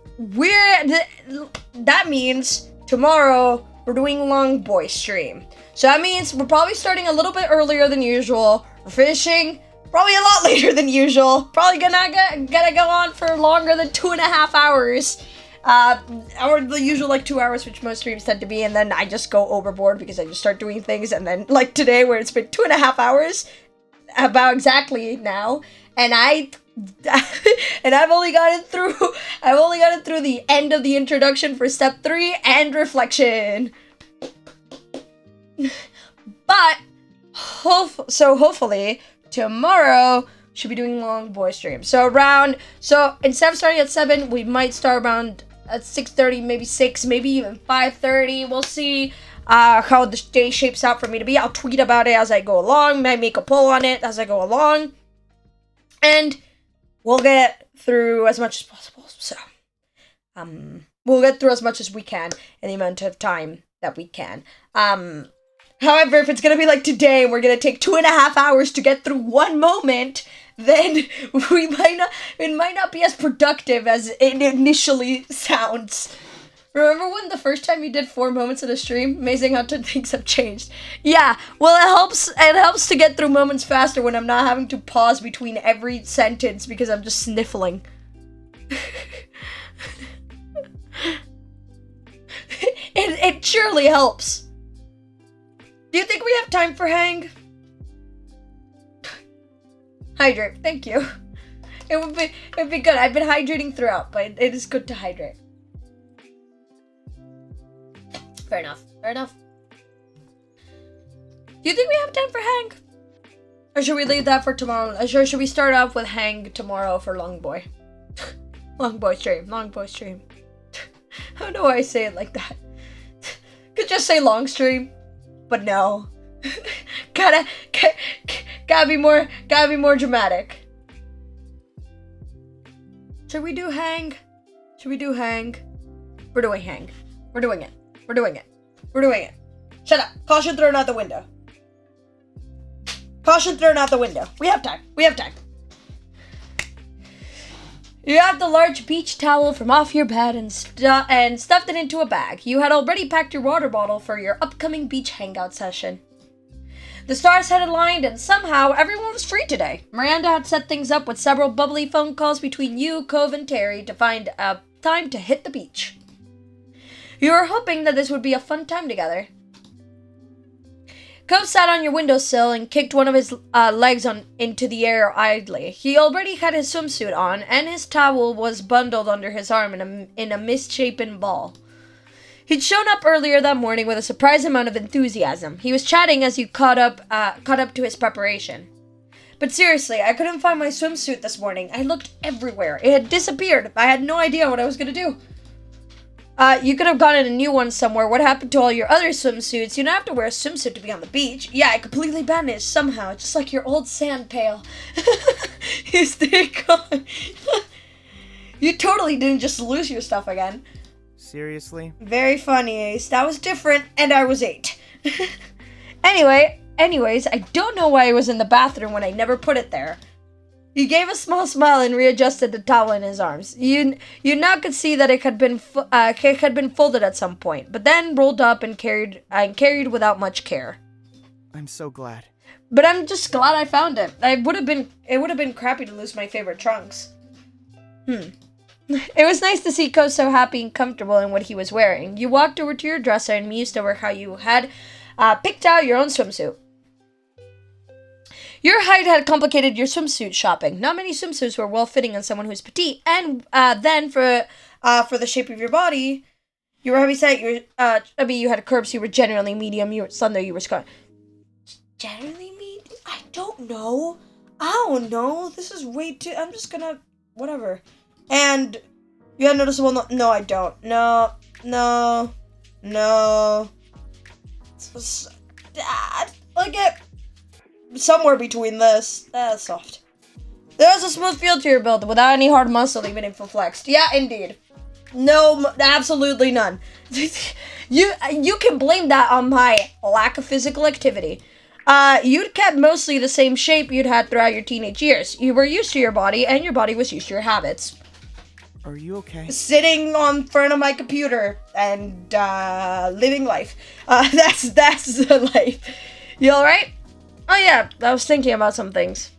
means tomorrow we're doing Long Boy stream. So that means we're probably starting a little bit earlier than usual. We're finishing probably a lot later than usual. Probably gonna go on for longer than 2.5 hours. Or the usual 2 hours, which most streams tend to be, and then I just go overboard because I just start doing things, and then like today where it's been 2.5 hours, about exactly now, and I've only gotten through the end of the introduction for step 3 and reflection. But hopefully tomorrow should be doing Long Boy stream. So instead of starting at 7, we might start around at 6:30, maybe 6, maybe even 5:30. We'll see how the day shapes out for me to be. I'll tweet about it as I go along. Might make a poll on it as I go along, and we'll get through as much as possible. So we'll get through as much as we can in the amount of time that we can. However, if it's gonna be like today, we're gonna take 2.5 hours to get through one moment, then it might not be as productive as it initially sounds. Remember when the first time you did 4 moments in a stream? Amazing how things have changed. Yeah, well, it helps to get through moments faster when I'm not having to pause between every sentence because I'm just sniffling. It surely helps. Do you think we have time for hang? Hydrate, thank you. It'd be good. I've been hydrating throughout, but it is good to hydrate. Fair enough. Do you think we have time for hang? Or should we leave that for tomorrow? Or should we start off with hang tomorrow for Long Boy? Long Boy stream. I don't know why I say it like that. Could just say long stream. But no. gotta be more dramatic. Should we do hang? We're doing hang. We're doing it. Shut up. Caution thrown out the window. We have time. You have the large beach towel from off your bed and stuffed it into a bag. You had already packed your water bottle for your upcoming beach hangout session. The stars had aligned and somehow everyone was free today. Miranda had set things up with several bubbly phone calls between you, Cove, and Terry to find a time to hit the beach. You were hoping that this would be a fun time together. Cove sat on your windowsill and kicked one of his legs into the air idly. He already had his swimsuit on, and his towel was bundled under his arm in a misshapen ball. He'd shown up earlier that morning with a surprise amount of enthusiasm. He was chatting as you caught up to his preparation. But seriously, I couldn't find my swimsuit this morning. I looked everywhere. It had disappeared. I had no idea what I was going to do. You could have gotten a new one somewhere. What happened to all your other swimsuits? You don't have to wear a swimsuit to be on the beach. Yeah, it completely vanished somehow, just like your old sand pail. You stay gone. You totally didn't just lose your stuff again. Seriously? Very funny, Ace. That was different, and I was 8. Anyways, I don't know why it was in the bathroom when I never put it there. He gave a small smile and readjusted the towel in his arms. You now could see that it had been folded at some point, but then rolled up and carried without much care. I'm so glad. But I'm just glad I found it. It would have been crappy to lose my favorite trunks. It was nice to see Ko so happy and comfortable in what he was wearing. You walked over to your dresser and mused over how you had picked out your own swimsuit. Your height had complicated your swimsuit shopping. Not many swimsuits were well-fitting on someone who's petite, and then for the shape of your body, you were heavy-set. You had curves. You were generally medium. You were slender. You were scarred. Generally medium? I don't know. This is way too. I'm just gonna whatever. And you had noticeable. No, I don't. No. Like it. Somewhere between this. That's soft. There's a smooth feel to your build without any hard muscle, even if flexed. Yeah, indeed. No, absolutely none. You can blame that on my lack of physical activity. You'd kept mostly the same shape you'd had throughout your teenage years. You were used to your body, and your body was used to your habits. Are you okay? Sitting on front of my computer and living life. That's the life. You alright? Oh yeah, I was thinking about some things.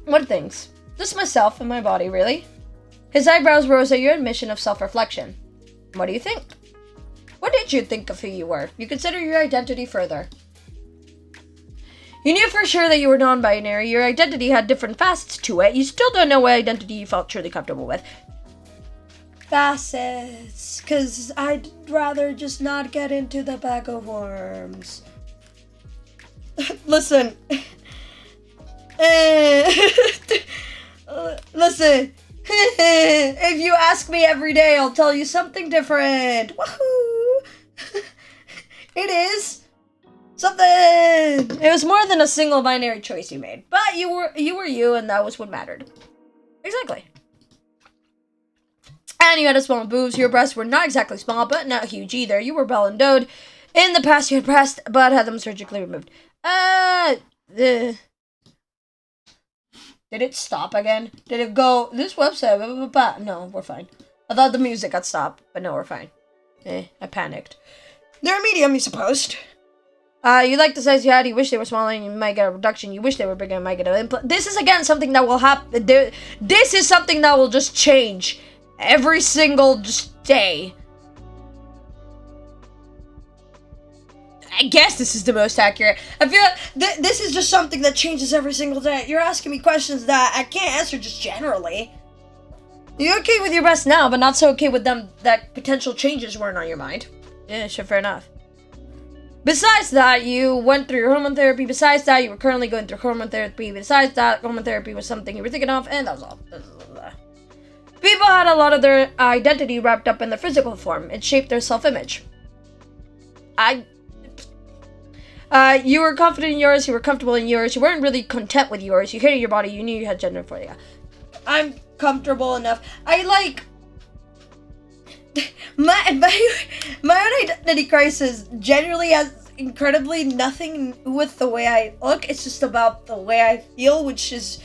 What things? Just myself and my body, really. His eyebrows rose at your admission of self-reflection. What do you think? What did you think of who you were? You consider your identity further. You knew for sure that you were non-binary. Your identity had different facets to it. You still don't know what identity you felt truly comfortable with. Facets, because I'd rather just not get into the bag of worms. Listen. Listen. If you ask me every day, I'll tell you something different. Woohoo! It is something. It was more than a single binary choice you made, but you were you, and that was what mattered. Exactly. And you had small boobs. Your breasts were not exactly small, but not huge either. You were well endowed. In the past, you had breasts, but had them surgically removed. Did it stop again? Did it go, this website, blah, blah, blah. No, we're fine. I thought the music got stopped, but no, we're fine. I panicked. They're a medium, you supposed. You like the size you had, you wish they were smaller, and you might get a reduction. You wish they were bigger, and might get an implant. This is, again, something that will happen. This is something that will just change every single day. I guess this is the most accurate. I feel like this is just something that changes every single day. You're asking me questions that I can't answer just generally. You're okay with your breasts now, but not so okay with them that potential changes weren't on your mind. Yeah, sure, fair enough. Besides that, you went through your hormone therapy. Besides that, you were currently going through hormone therapy. Besides that, hormone therapy was something you were thinking of, and that was all. People had a lot of their identity wrapped up in their physical form. It shaped their self-image. You were confident in yours, you were comfortable in yours, you weren't really content with yours, you hated your body, you knew you had gender for you. I'm comfortable enough. I like... My own identity crisis generally has incredibly nothing with the way I look. It's just about the way I feel, which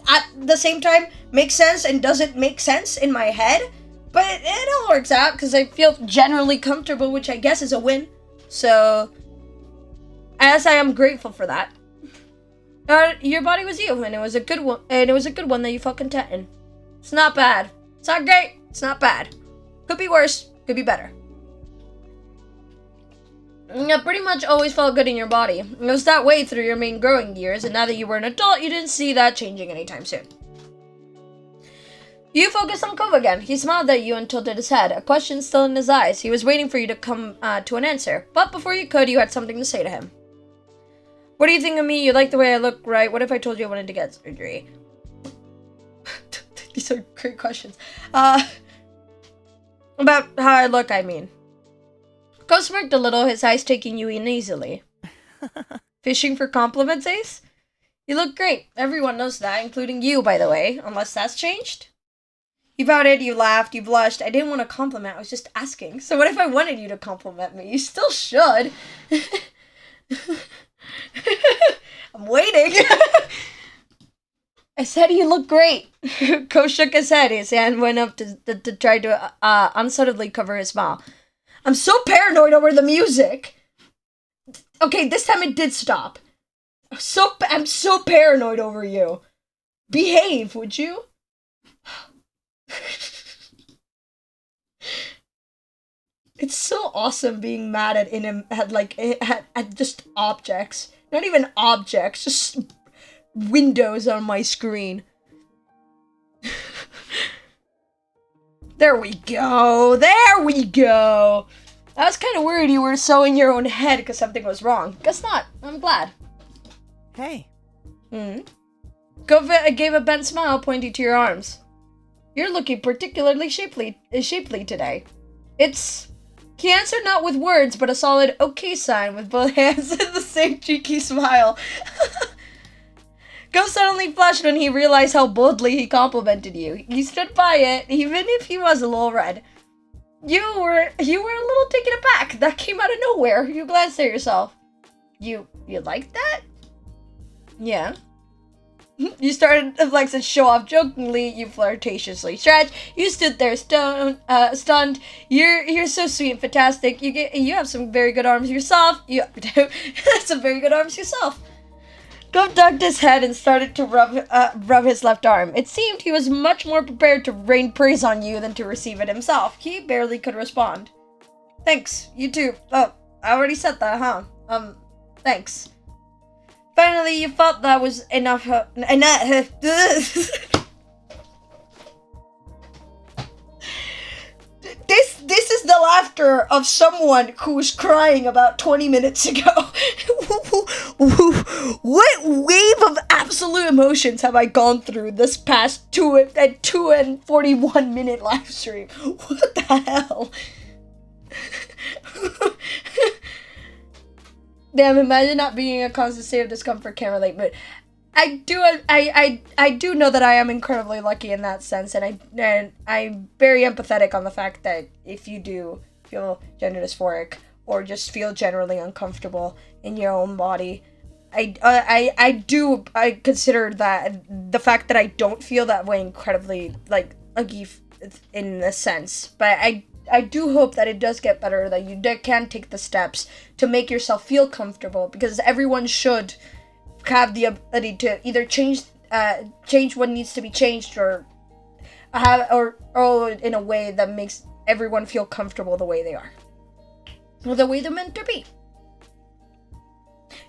at the same time makes sense and doesn't make sense in my head. But it all works out because I feel generally comfortable, which I guess is a win. So, as I am grateful for that. Your body was you, and it was a good one. And it was a good one that you felt content in. It's not bad. It's not great. It's not bad. Could be worse. Could be better. You pretty much always felt good in your body. It was that way through your main growing years, and now that you were an adult, you didn't see that changing anytime soon. You focused on Kova again. He smiled at you and tilted his head, a question still in his eyes. He was waiting for you to come to an answer, but before you could, you had something to say to him. What do you think of me? You like the way I look, right? What if I told you I wanted to get surgery? These are great questions. About how I look, I mean. Go smirked a little, his eyes taking you in easily. Fishing for compliments, Ace? You look great. Everyone knows that, including you, by the way, unless that's changed. You pouted, you laughed, you blushed. I didn't want to compliment, I was just asking. So what if I wanted you to compliment me? You still should. I'm waiting. I said you look great. Ko shook his head. His hand went up to try to unsubtly cover his smile. I'm so paranoid over the music. Okay, this time it did stop. I'm so paranoid over you. Behave, would you? It's so awesome being mad at just objects. Not even objects, just windows on my screen. There we go. There we go. I was kind of worried you were so in your own head because something was wrong. Guess not. I'm glad. Hey. Gova gave a bent smile, pointing to your arms. You're looking particularly shapely today. He answered not with words, but a solid okay sign with both hands and the same cheeky smile. Ghost suddenly flushed when he realized how boldly he complimented you. He stood by it, even if he was a little red. You were a little taken aback. That came out of nowhere. You glanced at yourself. You like that? Yeah. You started to flex and show off jokingly. You flirtatiously stretched. You stood there stunned. You're so sweet and fantastic. You have some very good arms yourself. You have some very good arms yourself. Gov ducked his head and started to rub his left arm. It seemed he was much more prepared to rain praise on you than to receive it himself. He barely could respond. Thanks. You too. Oh, I already said that, huh? Thanks. Finally, you felt that was enough. This is the laughter of someone who was crying about 20 minutes ago. What wave of absolute emotions have I gone through this past 2 and 41 minute live stream? What the hell? Damn, imagine not being in a constant state of discomfort, can't relate, but I do know that I am incredibly lucky in that sense, and I'm very empathetic on the fact that if you do feel gender dysphoric or just feel generally uncomfortable in your own body, I consider that the fact that I don't feel that way incredibly lucky in a sense, but I do hope that it does get better, that you can take the steps to make yourself feel comfortable, because everyone should have the ability to either change what needs to be changed, or in a way that makes everyone feel comfortable the way they are, or the way they're meant to be.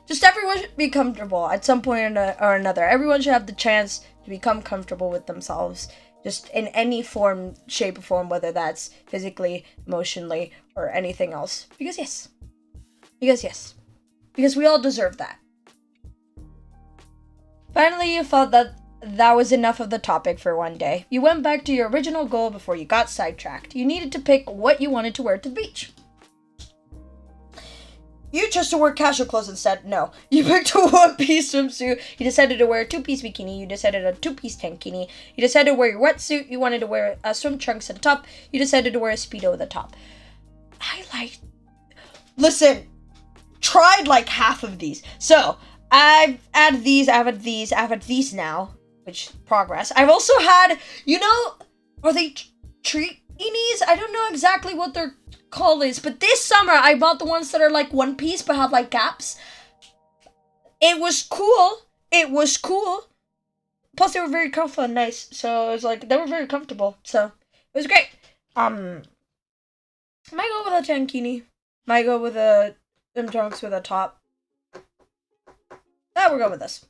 Just everyone should be comfortable at some point or another. Everyone should have the chance to become comfortable with themselves, just in any form, shape, or form, whether that's physically, emotionally, or anything else. Because yes. Because we all deserve that. Finally, you felt that was enough of the topic for one day. You went back to your original goal before you got sidetracked. You needed to pick what you wanted to wear to the beach. You chose to wear casual clothes instead. No. You picked a one-piece swimsuit. You decided to wear a two-piece bikini. You decided a two-piece tankini. You decided to wear your wetsuit. You wanted to wear swim trunks at the top. You decided to wear a Speedo at the top. Listen, tried like half of these. So, I've had these now, which progress. I've also had, are they treatinis? I don't know exactly what they're called is, but this summer I bought the ones that are like one piece but have like gaps. It was cool. Plus they were very comfortable and nice, so it was like they were very comfortable, so it was great. Might go with a tankini. Might go with them trunks with a top. We're going with this.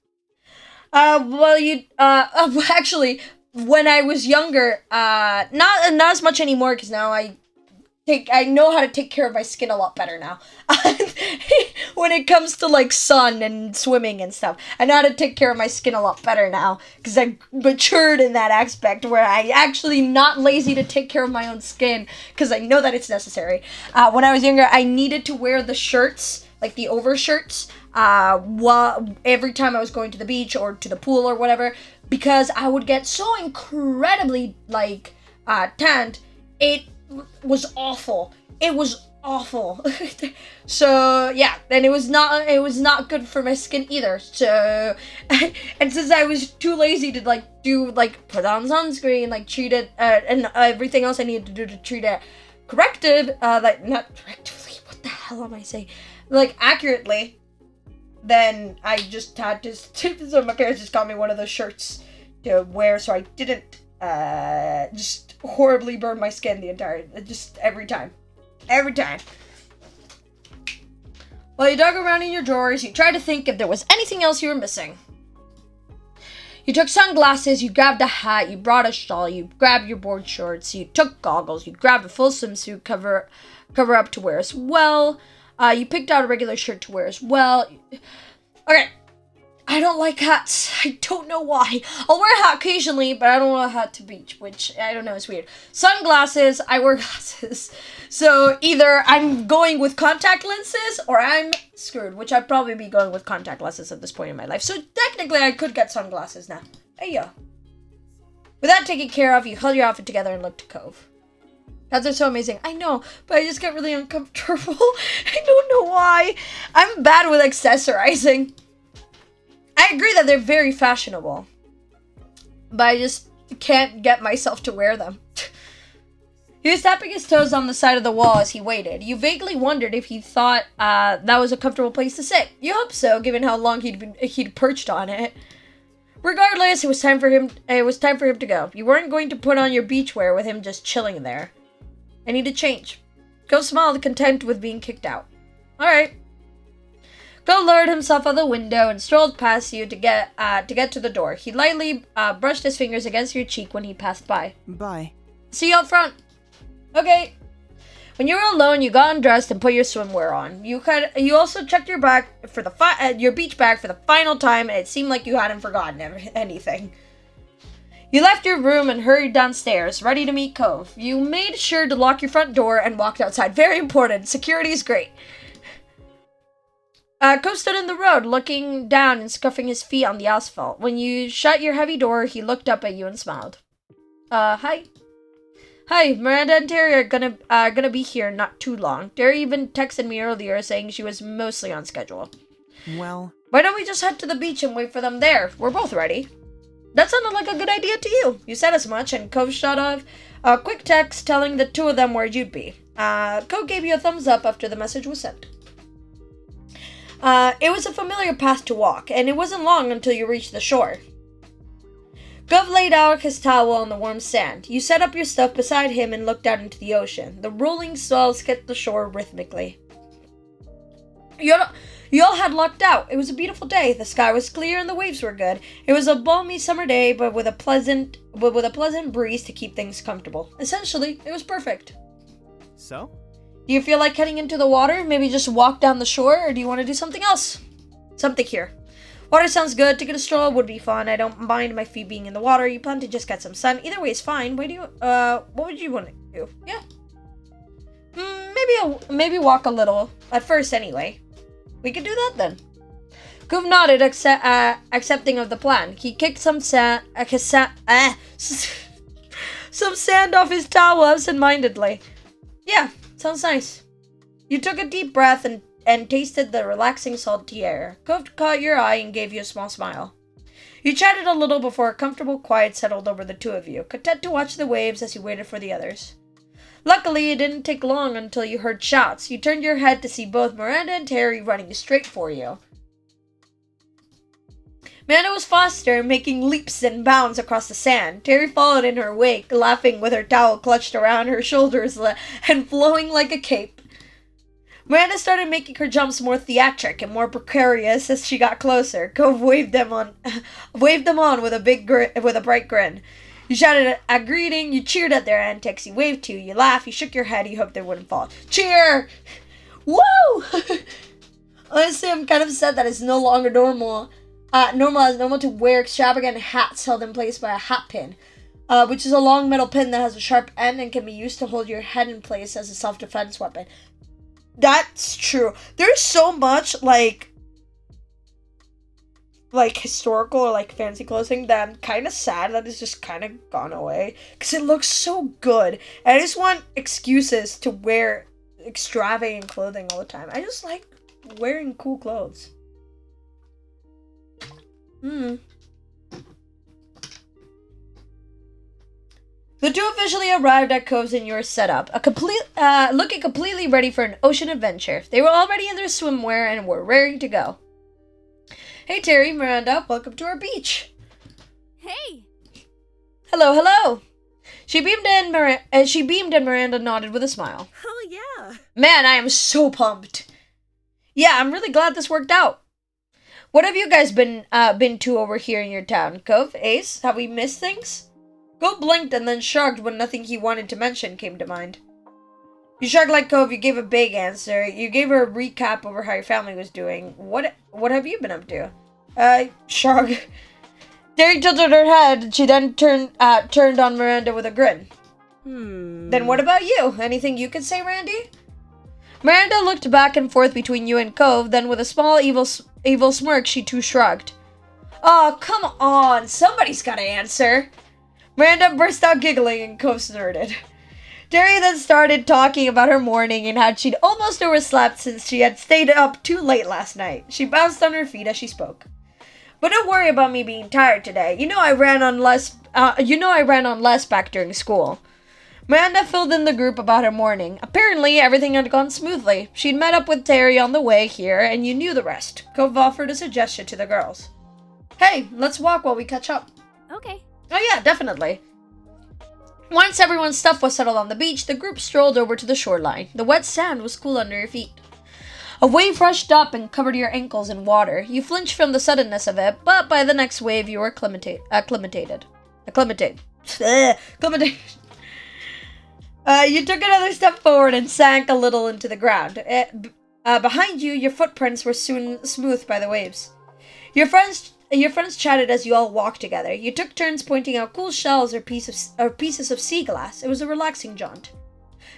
Actually, when I was younger, not as much anymore, because now I know how to take care of my skin a lot better now. When it comes to like sun and swimming and stuff, I know how to take care of my skin a lot better now, because I matured in that aspect where I actually not lazy to take care of my own skin, because I know that it's necessary. When I was younger, I needed to wear the shirts, like the overshirts, every time I was going to the beach or to the pool or whatever, because I would get so incredibly tanned. It was awful. So yeah, and it was not good for my skin either. So, and since I was too lazy to put on sunscreen, treat it, and everything else I needed to do to treat it not correctively. What the hell am I saying? Accurately. Then I just had to. So my parents just got me one of those shirts to wear, so I didn't just horribly burn my skin every time. While you dug around in your drawers, you tried to think if there was anything else you were missing. You took sunglasses, you grabbed a hat, you brought a shawl, you grabbed your board shorts, you took goggles, you grabbed a full swimsuit cover up to wear as well. You picked out a regular shirt to wear as well. Okay. I don't like hats. I don't know why. I'll wear a hat occasionally, but I don't wear a hat to beach, which I don't know, it's weird. Sunglasses, I wear glasses. So either I'm going with contact lenses or I'm screwed, which I'd probably be going with contact lenses at this point in my life. So technically I could get sunglasses now. Hey yo. With that taken care of, you held your outfit together and looked to Cove. Hats are so amazing. I know, but I just get really uncomfortable. I don't know why. I'm bad with accessorizing. I agree that they're very fashionable, but I just can't get myself to wear them. He was tapping his toes on the side of the wall as he waited. You vaguely wondered if he thought that was a comfortable place to sit. You hoped so, given how long he'd perched on it. Regardless, it was time for him to go. You weren't going to put on your beachwear with him just chilling there. I need to change. Go smiled, content with being kicked out. All right. Go lowered himself out the window and strolled past you to get to the door. He lightly brushed his fingers against your cheek when he passed by. Bye. See you out front. Okay. When you were alone, you got undressed and put your swimwear on. You also checked your bag for your beach bag for the final time, and it seemed like you hadn't forgotten anything. You left your room and hurried downstairs, ready to meet Cove. You made sure to lock your front door and walked outside. Very important. Security is great. Cove stood in the road, looking down and scuffing his feet on the asphalt. When you shut your heavy door, he looked up at you and smiled. Hi. Hi, Miranda and Terry are gonna be here not too long. Terry even texted me earlier saying she was mostly on schedule. Well, why don't we just head to the beach and wait for them there? We're both ready. That sounded like a good idea to you. You said as much, and Cove shot off a quick text telling the two of them where you'd be. Cove gave you a thumbs up after the message was sent. It was a familiar path to walk, and it wasn't long until you reached the shore. Cove laid out his towel on the warm sand. You set up your stuff beside him and looked out into the ocean. The rolling swells hit the shore rhythmically. You all had lucked out. It was a beautiful day. The sky was clear and the waves were good. It was a balmy summer day, but with a pleasant breeze to keep things comfortable. Essentially, it was perfect. so? Do you feel like heading into the water? Maybe just walk down the shore, or do you want to do something else? Something here. Water sounds good. Taking a stroll would be fun. I don't mind my feet being in the water. You plan to just get some sun. Either way is fine. What would you want to do? Yeah. Maybe walk a little. At first, anyway. We could do that then. Cove nodded, accepting of the plan. He kicked some sand off his towel absent-mindedly. Yeah, sounds nice. You took a deep breath and tasted the relaxing salty air. Cove caught your eye and gave you a small smile. You chatted a little before a comfortable quiet settled over the two of you, content to watch the waves as you waited for the others. Luckily, it didn't take long until you heard shouts. You turned your head to see both Miranda and Terry running straight for you. Miranda was faster, making leaps and bounds across the sand. Terry followed in her wake, laughing with her towel clutched around her shoulders and flowing like a cape. Miranda started making her jumps more theatric and more precarious as she got closer. Cove waved them on with a bright grin. You shouted a greeting, you cheered at their antics, you waved to, you laughed, you shook your head, you hoped they wouldn't fall. Cheer! Woo! Honestly, I'm kind of sad that it's no longer normal to wear extravagant hats held in place by a hat pin, which is a long metal pin that has a sharp end and can be used to hold your head in place as a self-defense weapon. That's true. There's so much, like historical or, fancy clothing that I'm kind of sad that it's just kind of gone away. Because it looks so good. And I just want excuses to wear extravagant clothing all the time. I just like wearing cool clothes. The two officially arrived at Cove's and your setup, looking completely ready for an ocean adventure. They were already in their swimwear and were raring to go. Hey Terry, Miranda, welcome to our beach. Hey! Hello, hello. She beamed and Miranda nodded with a smile. Oh yeah! Man, I am so pumped. Yeah, I'm really glad this worked out. What have you guys been to over here in your town? Cove, Ace, have we missed things? Cove blinked and then shrugged when nothing he wanted to mention came to mind. You shrugged like Cove, you gave a big answer. You gave her a recap over how your family was doing. What have you been up to? Shrug. Derry tilted her head, and she then turned on Miranda with a grin. Then what about you? Anything you could say, Randy? Miranda looked back and forth between you and Cove, then with a small evil smirk, she too shrugged. Oh, come on, somebody's gotta answer. Miranda burst out giggling and Cove snorted. Derry then started talking about her morning and how she'd almost overslept since she had stayed up too late last night. She bounced on her feet as she spoke. But don't worry about me being tired today. You know I ran on less back during school. Miranda filled in the group about her morning. Apparently, everything had gone smoothly. She'd met up with Terry on the way here, and you knew the rest. Cove offered a suggestion to the girls. Hey, let's walk while we catch up. Okay. Oh yeah, definitely. Once everyone's stuff was settled on the beach, the group strolled over to the shoreline. The wet sand was cool under your feet. A wave rushed up and covered your ankles in water. You flinched from the suddenness of it, but by the next wave you were acclimated. You took another step forward and sank a little into the ground. Behind you, your footprints were soon smoothed by the waves. Your friends chatted as you all walked together. You took turns pointing out cool shells or pieces of sea glass. It was a relaxing jaunt.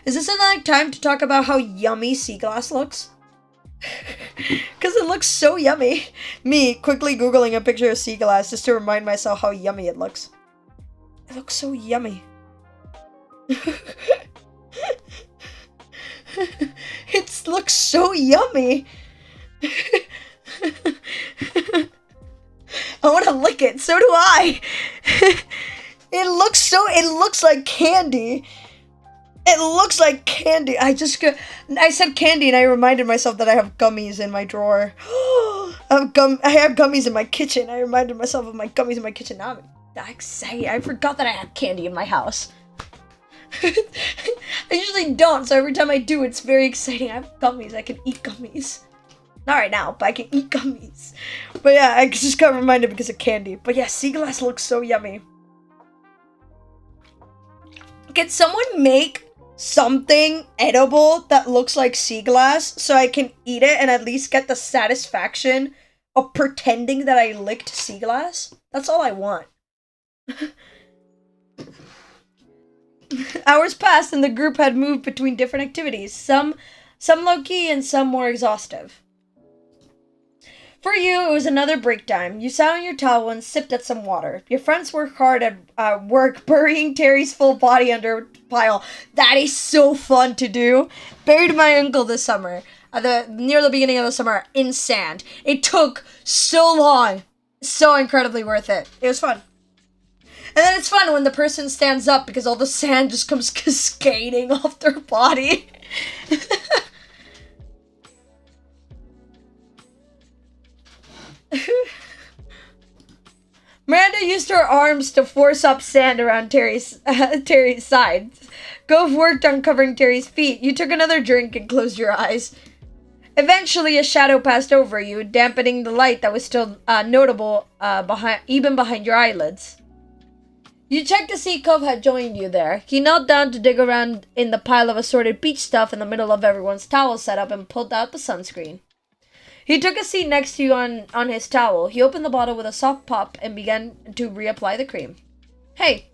Is this another time to talk about how yummy sea glass looks? Because it looks so yummy. Me, quickly Googling a picture of sea glass just to remind myself how yummy it looks. It looks so yummy. It looks so yummy. I want to lick it. So do I. It looks like candy. It looks like candy. I said candy and I reminded myself that I have gummies in my drawer. I have gummies in my kitchen. I reminded myself of my gummies in my kitchen. Now I'm excited. I forgot that I have candy in my house. I usually don't, so every time I do, it's very exciting. I have gummies. I can eat gummies. Not right now, but I can eat gummies. But yeah, I just got reminded because of candy. But yeah, sea glass looks so yummy. Can someone make something edible that looks like sea glass so I can eat it and at least get the satisfaction of pretending that I licked sea glass? That's all I want. Hours passed and the group had moved between different activities, some low-key and some more exhaustive. For you, it was another break time. You sat on your towel and sipped at some water. Your friends worked hard at work, burying Terry's full body under a pile. That is so fun to do. Buried my uncle this summer, near the beginning of the summer, in sand. It took so long. So incredibly worth it. It was fun. And then it's fun when the person stands up because all the sand just comes cascading off their body. Miranda used her arms to force up sand around Terry's sides. Gove worked on covering Terry's feet. You took another drink and closed your eyes. Eventually, a shadow passed over you, dampening the light that was still notable behind your eyelids. You checked to see Cove had joined you there. He knelt down to dig around in the pile of assorted beach stuff in the middle of everyone's towel setup and pulled out the sunscreen. He took a seat next to you on his towel. He opened the bottle with a soft pop and began to reapply the cream. Hey.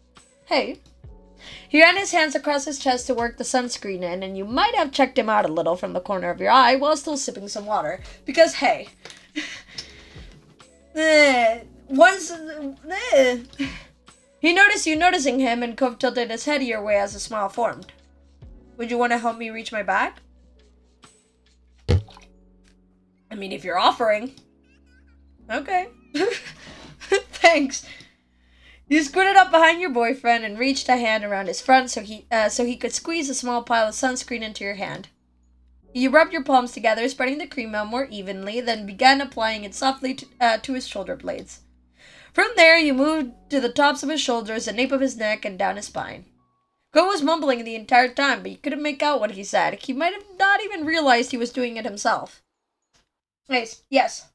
He ran his hands across his chest to work the sunscreen in, and you might have checked him out a little from the corner of your eye while still sipping some water. Because, hey. He noticed you noticing him, and Cove tilted his head your way as a smile formed. Would you want to help me reach my bag? I mean, if you're offering. Okay. Thanks. You scooted up behind your boyfriend and reached a hand around his front so he could squeeze a small pile of sunscreen into your hand. You rubbed your palms together, spreading the cream out more evenly, then began applying it softly to his shoulder blades. From there, you moved to the tops of his shoulders, the nape of his neck, and down his spine. Go was mumbling the entire time, but you couldn't make out what he said. He might have not even realized he was doing it himself. Yes.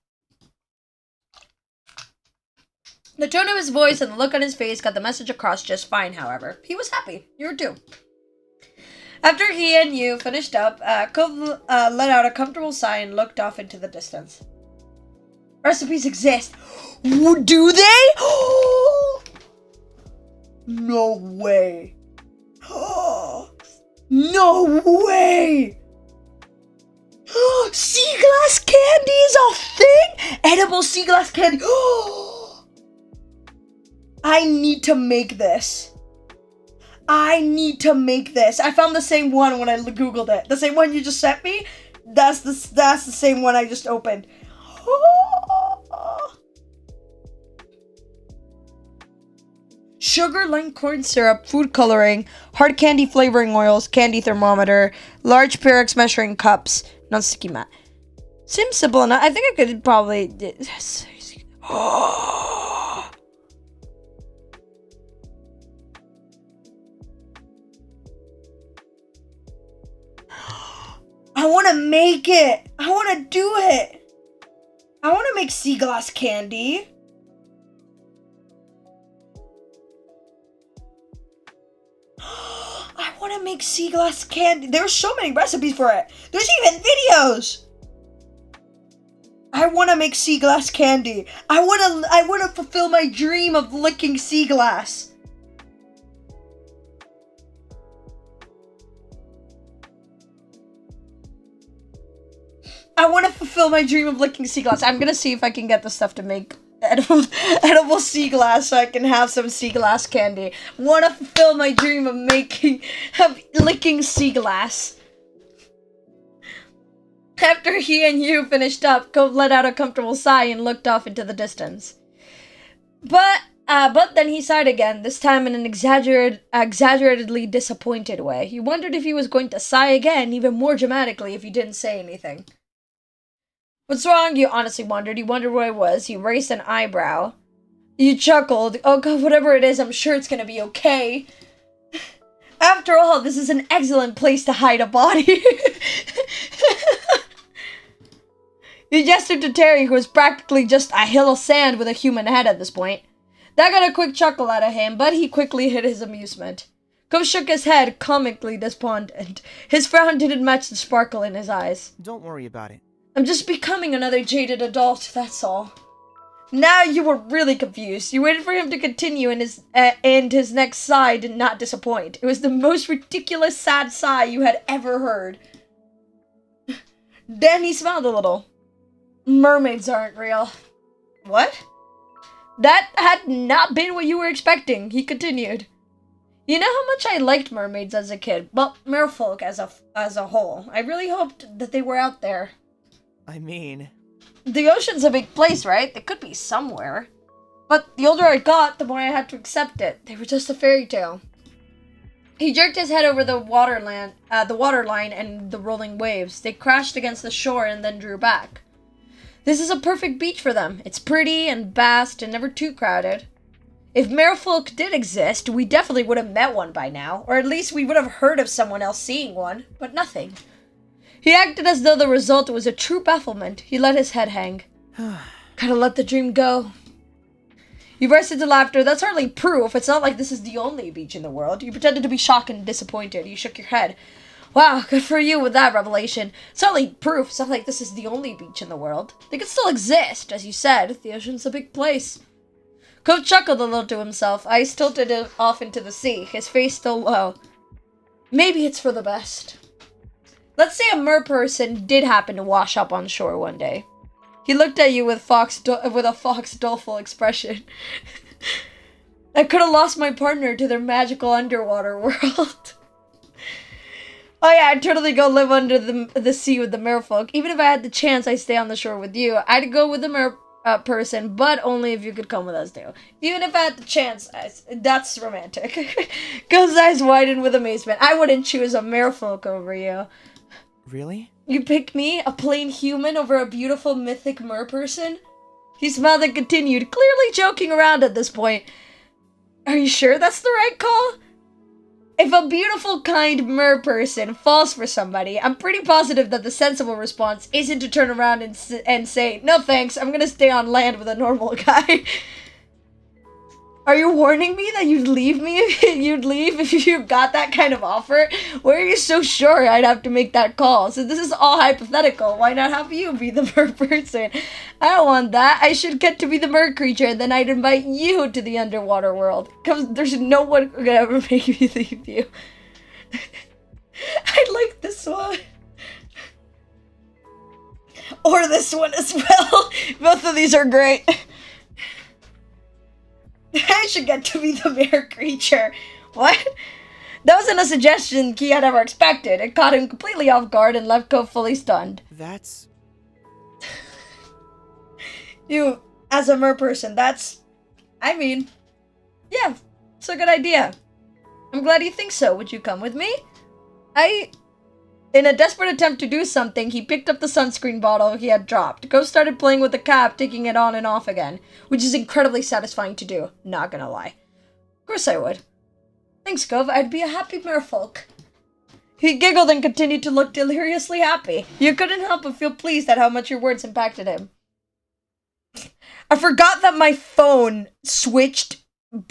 The tone of his voice and the look on his face got the message across just fine, however. He was happy. You were too. After he and you finished up, Cove let out a comfortable sigh and looked off into the distance. Recipes exist. Do they? No way. No way. Sea glass candy is a thing? Edible sea glass candy. I need to make this. I found the same one when I googled it. The same one you just sent me. That's the same one I just opened. Sugar, lime, corn syrup, food coloring, hard candy flavoring oils, candy thermometer, large Pyrex measuring cups, non-sticky mat. Seems simple enough. I think I could probably. I want to make it. I want to do it. I want to make sea glass candy. I want to make sea glass candy. There's so many recipes for it. There's even videos. I want to make sea glass candy. I want to fulfill my dream of licking sea glass. I want to fulfill my dream of licking sea glass. I'm going to see if I can get the stuff to make edible sea glass so I can have some sea glass candy. Want to fulfill my dream of licking sea glass. After he and you finished up, Cove let out a comfortable sigh and looked off into the distance. But then he sighed again, this time in an exaggeratedly disappointed way. He wondered if he was going to sigh again, even more dramatically, if he didn't say anything. What's wrong? You honestly wondered. You wondered where I was. You raised an eyebrow. You chuckled. Oh god, whatever it is, I'm sure it's gonna be okay. After all, this is an excellent place to hide a body. You gestured to Terry, who was practically just a hill of sand with a human head at this point. That got a quick chuckle out of him, but he quickly hid his amusement. Cove shook his head, comically despondent. His frown didn't match the sparkle in his eyes. Don't worry about it. I'm just becoming another jaded adult, that's all. Now you were really confused. You waited for him to continue, and his next sigh did not disappoint. It was the most ridiculous sad sigh you had ever heard. Then he smiled a little. Mermaids aren't real. What? That had not been what you were expecting, he continued. You know how much I liked mermaids as a kid, but merfolk as a whole. I really hoped that they were out there. I mean... The ocean's a big place, right? They could be somewhere. But the older I got, the more I had to accept it. They were just a fairy tale. He jerked his head over the water line and the rolling waves. They crashed against the shore and then drew back. This is a perfect beach for them. It's pretty and vast and never too crowded. If merfolk did exist, we definitely would have met one by now. Or at least we would have heard of someone else seeing one. But nothing. He acted as though the result was a true bafflement. He let his head hang. Gotta let the dream go. You burst into laughter. That's hardly proof. It's not like this is the only beach in the world. You pretended to be shocked and disappointed. You shook your head. Wow, good for you with that revelation. It's not like proof. It's not like this is the only beach in the world. They could still exist, as you said. The ocean's a big place. Cove chuckled a little to himself. Eyes tilted off into the sea, his face still low. Maybe it's for the best. Let's say a merperson did happen to wash up on shore one day. He looked at you with a fox doleful expression. I could have lost my partner to their magical underwater world. Oh yeah, I'd totally go live under the sea with the merfolk. Even if I had the chance, I'd stay on the shore with you. I'd go with the person, but only if you could come with us too. Even if I had the chance, that's romantic. Cove's eyes widened with amazement. I wouldn't choose a merfolk over you. Really? You pick me, a plain human, over a beautiful mythic merperson? He smiled and continued, clearly joking around at this point. Are you sure that's the right call? If a beautiful, kind merperson falls for somebody, I'm pretty positive that the sensible response isn't to turn around and say, no thanks, I'm gonna stay on land with a normal guy. Are you warning me that you'd leave me if you'd leave if you got that kind of offer? Why are you so sure I'd have to make that call? So this is all hypothetical. Why not have you be the mer person? I don't want that. I should get to be the mer creature, and then I'd invite you to the underwater world. Because there's no one who could ever make me leave you. I like this one. Or this one as well. Both of these are great. I should get to be the mere creature. What? That wasn't a suggestion Key had ever expected. It caught him completely off guard and left Ko fully stunned. That's... You, as a mer person, that's... I mean... Yeah, it's a good idea. I'm glad you think so. Would you come with me? In a desperate attempt to do something, he picked up the sunscreen bottle he had dropped. Ghost started playing with the cap, taking it on and off again, which is incredibly satisfying to do, not gonna lie. Of course I would. Thanks, Gov. I'd be a happy merfolk. He giggled and continued to look deliriously happy. You couldn't help but feel pleased at how much your words impacted him. I forgot that my phone switched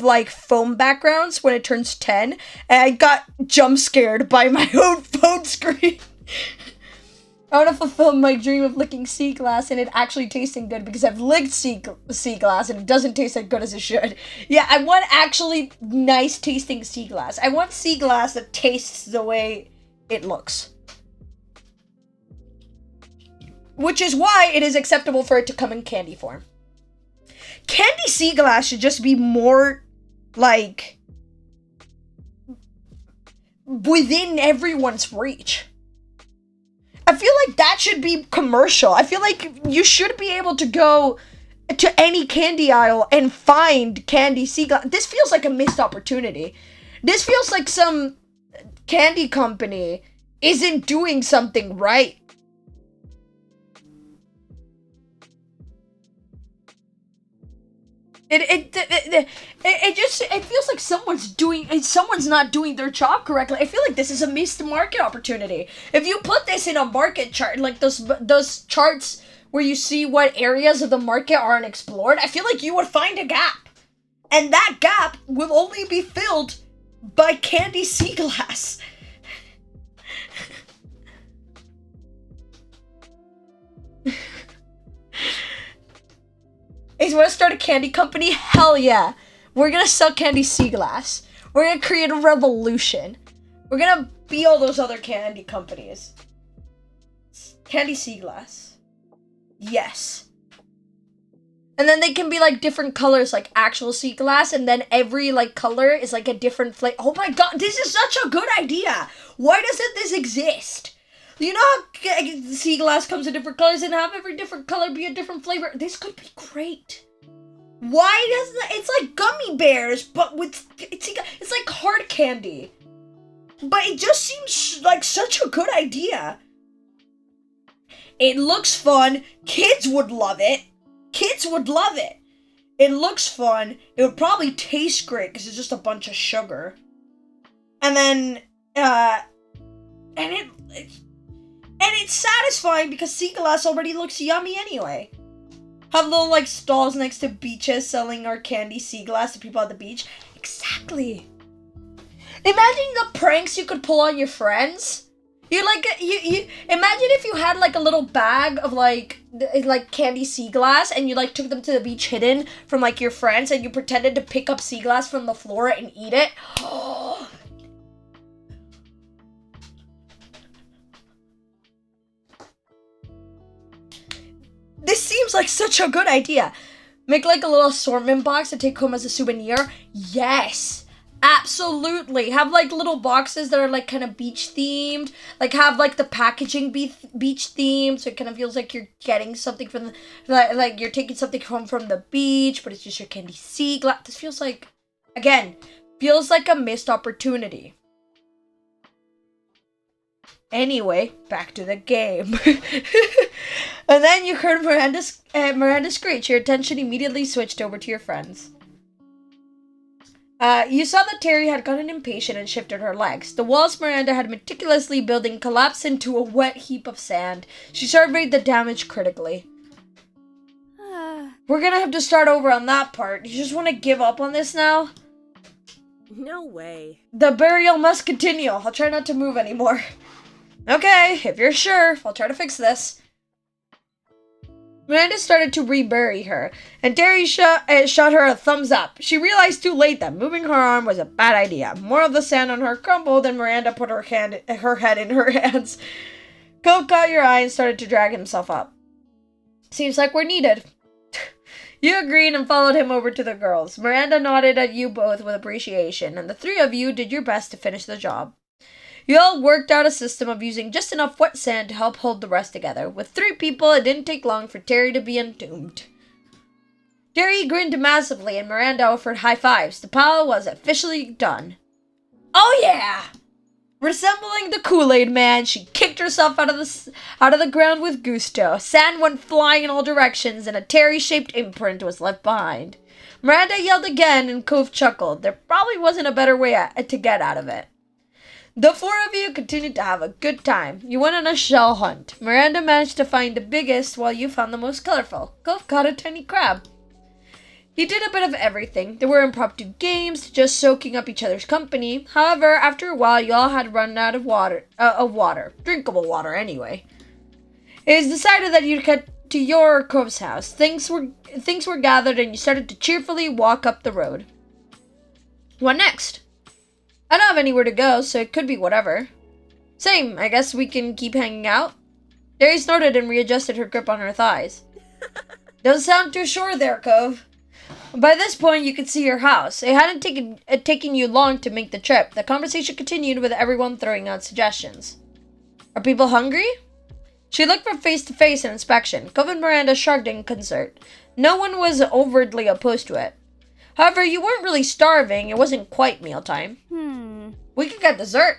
like foam backgrounds when it turns 10, and I got jump scared by my own phone screen. I want to fulfill my dream of licking sea glass and it actually tasting good, because I've licked sea glass and it doesn't taste as good as it should. Yeah, I want actually nice tasting sea glass. I want sea glass that tastes the way it looks. Which is why it is acceptable for it to come in candy form. Candy sea glass should just be more, like, within everyone's reach. I feel like that should be commercial. I feel like you should be able to go to any candy aisle and find candy sea glass. This feels like a missed opportunity. This feels like some candy company isn't doing something right. It feels like someone's not doing their job correctly. I feel like this is a missed market opportunity. If you put this in a market chart, like those charts where you see what areas of the market are unexplored, I feel like you would find a gap. And that gap will only be filled by candy sea glass. Hey, want to start a candy company? Hell yeah. We're gonna sell candy sea glass. We're gonna create a revolution. We're gonna be all those other candy companies. Candy sea glass. Yes. And then they can be like different colors, like actual sea glass, and then every like color is like a different flavor. Oh my god, this is such a good idea. Why doesn't this exist? You know how sea glass comes in different colors, and have every different color be a different flavor? This could be great. Why doesn't it's like gummy bears, but with it's like hard candy. But it just seems like such a good idea. It looks fun. Kids would love it. Kids would love it. It looks fun. It would probably taste great because it's just a bunch of sugar. And then and it's satisfying because sea glass already looks yummy anyway. Have little like stalls next to beaches selling our candy sea glass to people at the beach. Exactly. Imagine the pranks you could pull on your friends. You imagine if you had like a little bag of like candy sea glass, and you like took them to the beach hidden from like your friends, and you pretended to pick up sea glass from the floor and eat it. This seems like such a good idea. Make like a little assortment box to take home as a souvenir. Yes, absolutely. Have like little boxes that are like kind of beach themed. Like have like the packaging beach themed, so it kind of feels like you're getting something from the, like you're taking something home from the beach, but it's just your candy sea glass. This feels like, again, feels like a missed opportunity. Anyway, back to the game. And then you heard Miranda screech. Your attention immediately switched over to your friends. You saw that Terry had gotten impatient and shifted her legs. The walls Miranda had meticulously building collapsed into a wet heap of sand. She surveyed the damage critically. We're gonna have to start over on that part. You just want to give up on this now? No way. The burial must continue. I'll try not to move anymore. Okay, if you're sure, I'll try to fix this. Miranda started to rebury her, and Terry shot her a thumbs up. She realized too late that moving her arm was a bad idea. More of the sand on her crumbled, and Miranda put her head in her hands. Cove caught your eye and started to drag himself up. Seems like we're needed. You agreed and followed him over to the girls. Miranda nodded at you both with appreciation, and the three of you did your best to finish the job. You all worked out a system of using just enough wet sand to help hold the rest together. With 3 people, it didn't take long for Terry to be entombed. Terry grinned massively, and Miranda offered high fives. The pile was officially done. Oh yeah! Resembling the Kool-Aid Man, she kicked herself out of the ground with gusto. Sand went flying in all directions, and a Terry-shaped imprint was left behind. Miranda yelled again, and Cove chuckled. There probably wasn't a better way to get out of it. The 4 of you continued to have a good time. You went on a shell hunt. Miranda managed to find the biggest, while you found the most colorful. Cove caught a tiny crab. You did a bit of everything. There were impromptu games, just soaking up each other's company. However, after a while, you all had run out of water, drinkable water anyway. It was decided that you'd get to your Cove's house. Things were gathered, and you started to cheerfully walk up the road. What next? I don't have anywhere to go, so it could be whatever. Same, I guess we can keep hanging out. Derry snorted and readjusted her grip on her thighs. Don't sound too sure there, Cove. By this point, you could see your house. It hadn't taken you long to make the trip. The conversation continued with everyone throwing out suggestions. Are people hungry? She looked from face to face in inspection. Cove and Miranda shrugged in concert. No one was overtly opposed to it. However, you weren't really starving. It wasn't quite mealtime. We could get dessert.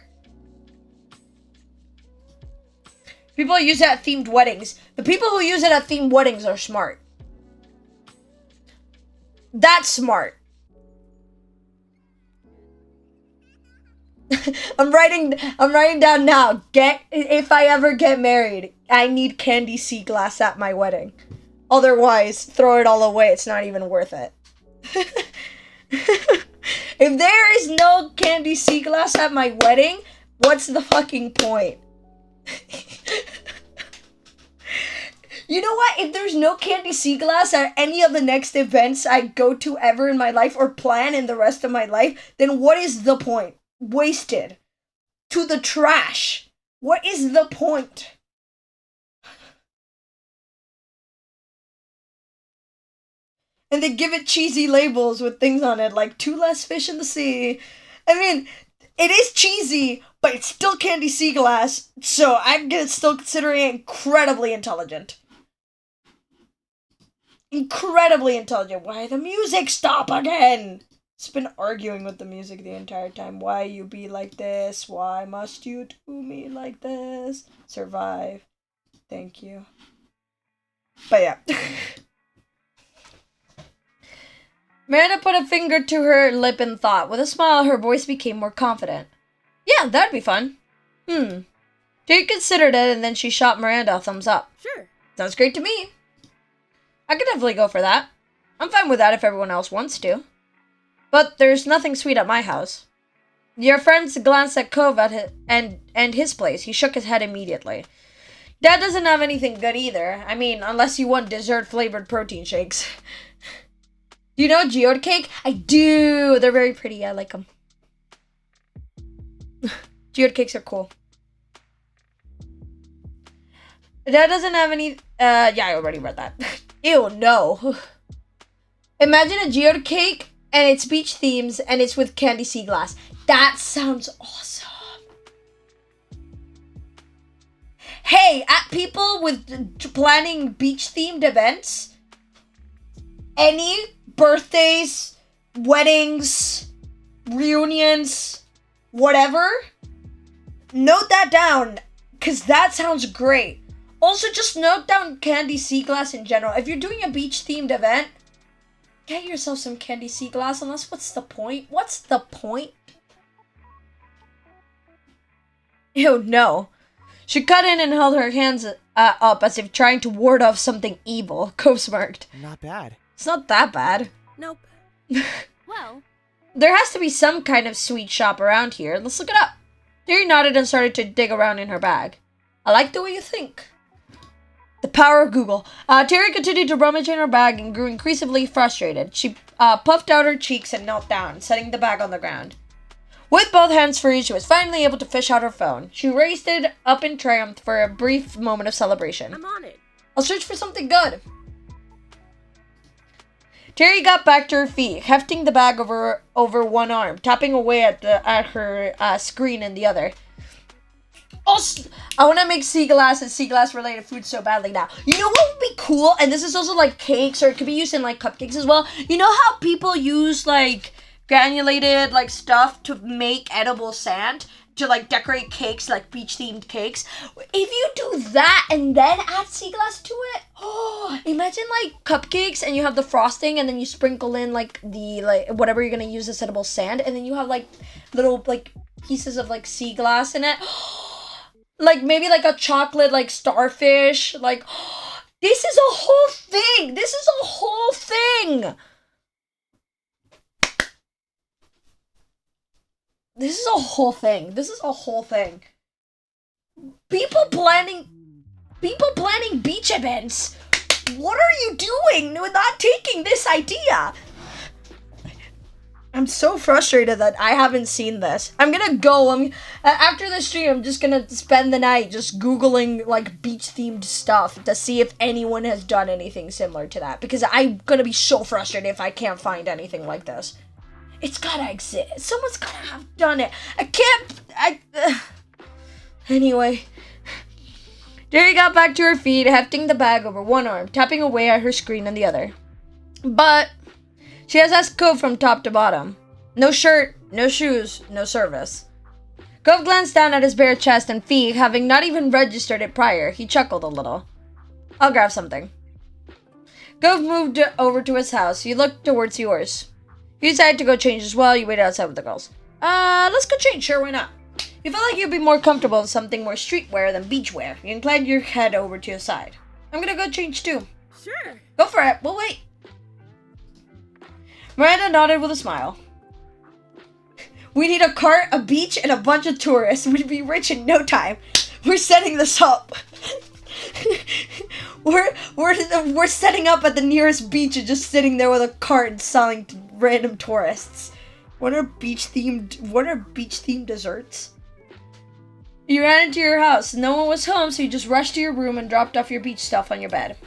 People use it at themed weddings. The people who use it at themed weddings are smart. That's smart. I'm writing down now. If I ever get married, I need candy sea glass at my wedding. Otherwise, throw it all away. It's not even worth it. If there is no candy sea glass at my wedding, what's the fucking point? You know what? If there's no candy sea glass at any of the next events I go to ever in my life or plan in the rest of my life, then what is the point? Wasted. To the trash. What is the point? And they give it cheesy labels with things on it like 2 less fish in the sea. I mean, it is cheesy, but it's still candy sea glass, so I'm gonna still consider it incredibly intelligent. Incredibly intelligent. Why the music stop again? It's been arguing with the music the entire time. Why you be like this? Why must you do me like this? Survive. Thank you. But yeah. Miranda put a finger to her lip and thought. With a smile, her voice became more confident. Yeah, that'd be fun. Jade considered it, and then she shot Miranda a thumbs up. Sure. Sounds great to me. I could definitely go for that. I'm fine with that if everyone else wants to. But there's nothing sweet at my house. Your friends glanced at Cove and his place. He shook his head immediately. Dad doesn't have anything good either. I mean, unless you want dessert-flavored protein shakes. Do you know geode cake? I do. They're very pretty. I like them. Geode cakes are cool. Dad doesn't have any... yeah, I already read that. Ew, no. Imagine a geode cake, and it's beach themes, and it's with candy sea glass. That sounds awesome. Hey, at people with planning beach-themed events, any birthdays, weddings, reunions, whatever, note that down, because that sounds great. Also, just note down candy sea glass in general. If you're doing a beach-themed event, get yourself some candy sea glass, unless what's the point? What's the point? Ew, no. She cut in and held her hands up as if trying to ward off something evil. Cove smirked. Not bad. It's not that bad. Nope. Well, There has to be some kind of sweet shop around here. Let's look it up. Terry nodded and started to dig around in her bag. I like the way you think. The power of Google. Terry continued to rummage in her bag and grew increasingly frustrated. She puffed out her cheeks and knelt down, setting the bag on the ground. With both hands free, she was finally able to fish out her phone. She raised it up in triumph for a brief moment of celebration. I'm on it. I'll search for something good. Terry got back to her feet, hefting the bag over one arm, tapping away at her screen in the other. Also, I want to make sea glass and sea glass related food so badly now. You know what would be cool? And this is also like cakes, or it could be used in like cupcakes as well. You know how people use like granulated like stuff to make edible sand to like decorate cakes, like beach themed cakes? If you do that and then add sea glass to it, oh, imagine like cupcakes and you have the frosting and then you sprinkle in like the like whatever you're gonna use as edible sand, and then you have like little like pieces of like sea glass in it. Like maybe like a chocolate like starfish. Like this is a whole thing. This is a whole thing. This is a whole thing. This is a whole thing. People planning beach events. What are you doing with not taking this idea? I'm so frustrated that I haven't seen this. I'm gonna go. After the stream, I'm just gonna spend the night just Googling like beach-themed stuff to see if anyone has done anything similar to that. Because I'm gonna be so frustrated if I can't find anything like this. It's gotta exist. Someone's gotta have done it. Anyway. Jerry got back to her feet, hefting the bag over one arm, tapping away at her screen on the other. But she has asked Cove from top to bottom. No shirt, no shoes, no service. Cove glanced down at his bare chest and feet, having not even registered it prior. He chuckled a little. I'll grab something. Cove moved over to his house. He looked towards yours. You decided to go change as well. You waited outside with the girls. Let's go change. Sure, why not? You felt like you'd be more comfortable in something more streetwear than beachwear. You inclined your head over to your side. I'm gonna go change too. Sure. Go for it. We'll wait. Miranda nodded with a smile. We need a cart, a beach, and a bunch of tourists. We'd be rich in no time. We're setting this up. We're setting up at the nearest beach and just sitting there with a cart and selling to random tourists. What are beach themed desserts? You ran into your house. No one was home, so you just rushed to your room and dropped off your beach stuff on your bed.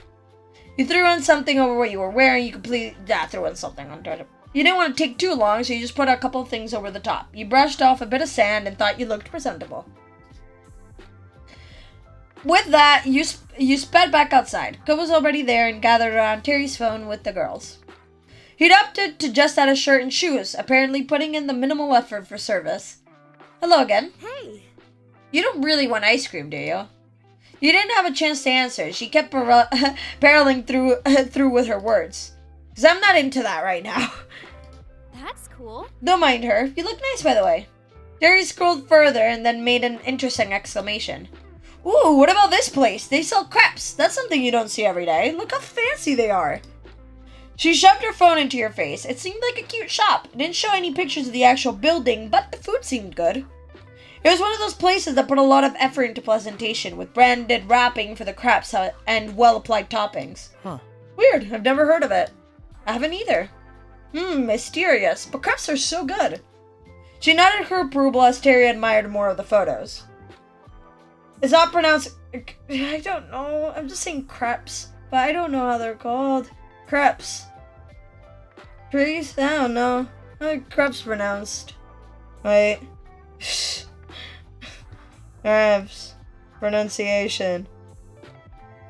You threw on something over what you were wearing. You completely threw on something on top. You didn't want to take too long, so you just put a couple of things over the top. You brushed off a bit of sand and thought you looked presentable. With that, you sped back outside. Cove was already there and gathered around Terry's phone with the girls. He'd opted to just add a shirt and shoes, apparently putting in the minimal effort for service. Hello again. Hey. You don't really want ice cream, do you? You didn't have a chance to answer. She kept barreling through with her words. Because I'm not into that right now. That's cool. Don't mind her. You look nice, by the way. Terry scrolled further and then made an interesting exclamation. Ooh, what about this place? They sell crepes. That's something you don't see every day. Look how fancy they are. She shoved her phone into your face. It seemed like a cute shop. It didn't show any pictures of the actual building, but the food seemed good. It was one of those places that put a lot of effort into presentation, with branded wrapping for the crepes and well-applied toppings. Huh. Weird. I've never heard of it. I haven't either. Mysterious. But crepes are so good. She nodded her approval as Terry admired more of the photos. It's not pronounced... I don't know. I'm just saying crepes. But I don't know how they're called. Crepes. Please? I don't know. How are crepes pronounced? Wait. Crepes. Pronunciation.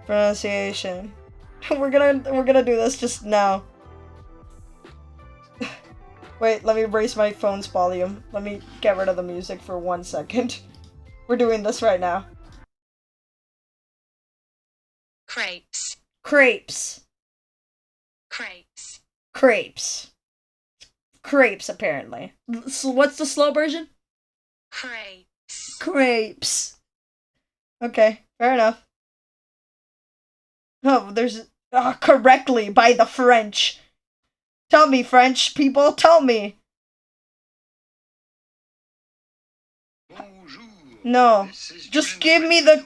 We're gonna do this just now. Wait, let me raise my phone's volume. Let me get rid of the music for 1 second. We're doing this right now. Crepes. Crepes. Crepes. Crepes. Crepes, apparently. So what's the slow version? Crepes. Crepes. Okay, fair enough. Oh, there's correctly by the French. Tell me, French people, tell me. No, just give me the.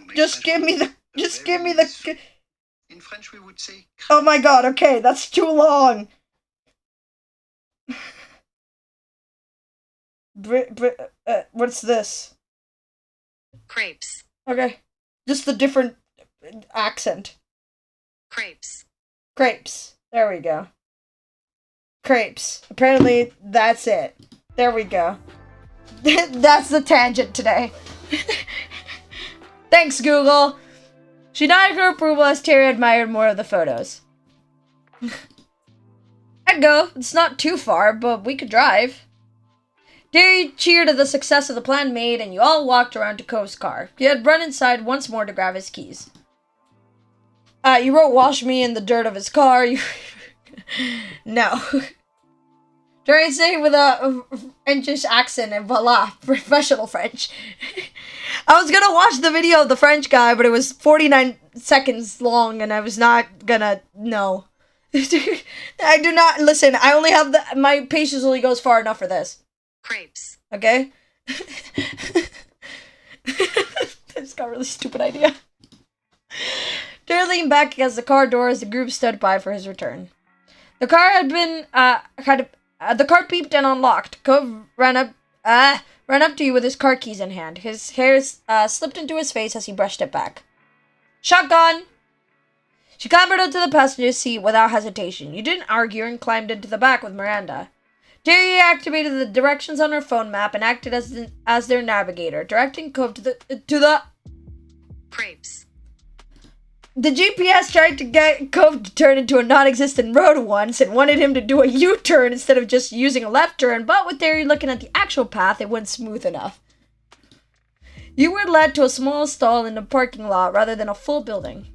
In French, we would say. Oh my god, okay, that's too long. What's this? Crepes. Okay, just the different accent. Crepes. Crepes. There we go. Crepes. Apparently, that's it. There we go. That's the tangent today. Thanks, Google. She nodded her approval as Terry admired more of the photos. I'd go. It's not too far, but we could drive. Terry cheered at the success of the plan made, and you all walked around to Cove's car. He had run inside once more to grab his keys. You wrote "wash me" in the dirt of his car. No. Terry said with a Frenchish accent, and voila, professional French. I was gonna watch the video of the French guy, but it was 49 seconds long, and I was not gonna. No. I do not. Listen, I only have my patience only goes far enough for this. Crepes. Okay? I just got a really stupid idea. Terry leaned back against the car door as the group stood by for his return. The car had been, the car peeped and unlocked. Cove ran up to you with his car keys in hand. His hair slipped into his face as he brushed it back. Shotgun! She clambered onto the passenger seat without hesitation. You didn't argue and climbed into the back with Miranda. Terry activated the directions on her phone map and acted as their navigator, directing Cove to the Crepes. The GPS tried to get Cove to turn into a non-existent road once and wanted him to do a U-turn instead of just using a left turn, but with Terry looking at the actual path, it went smooth enough. You were led to a small stall in the parking lot rather than a full building.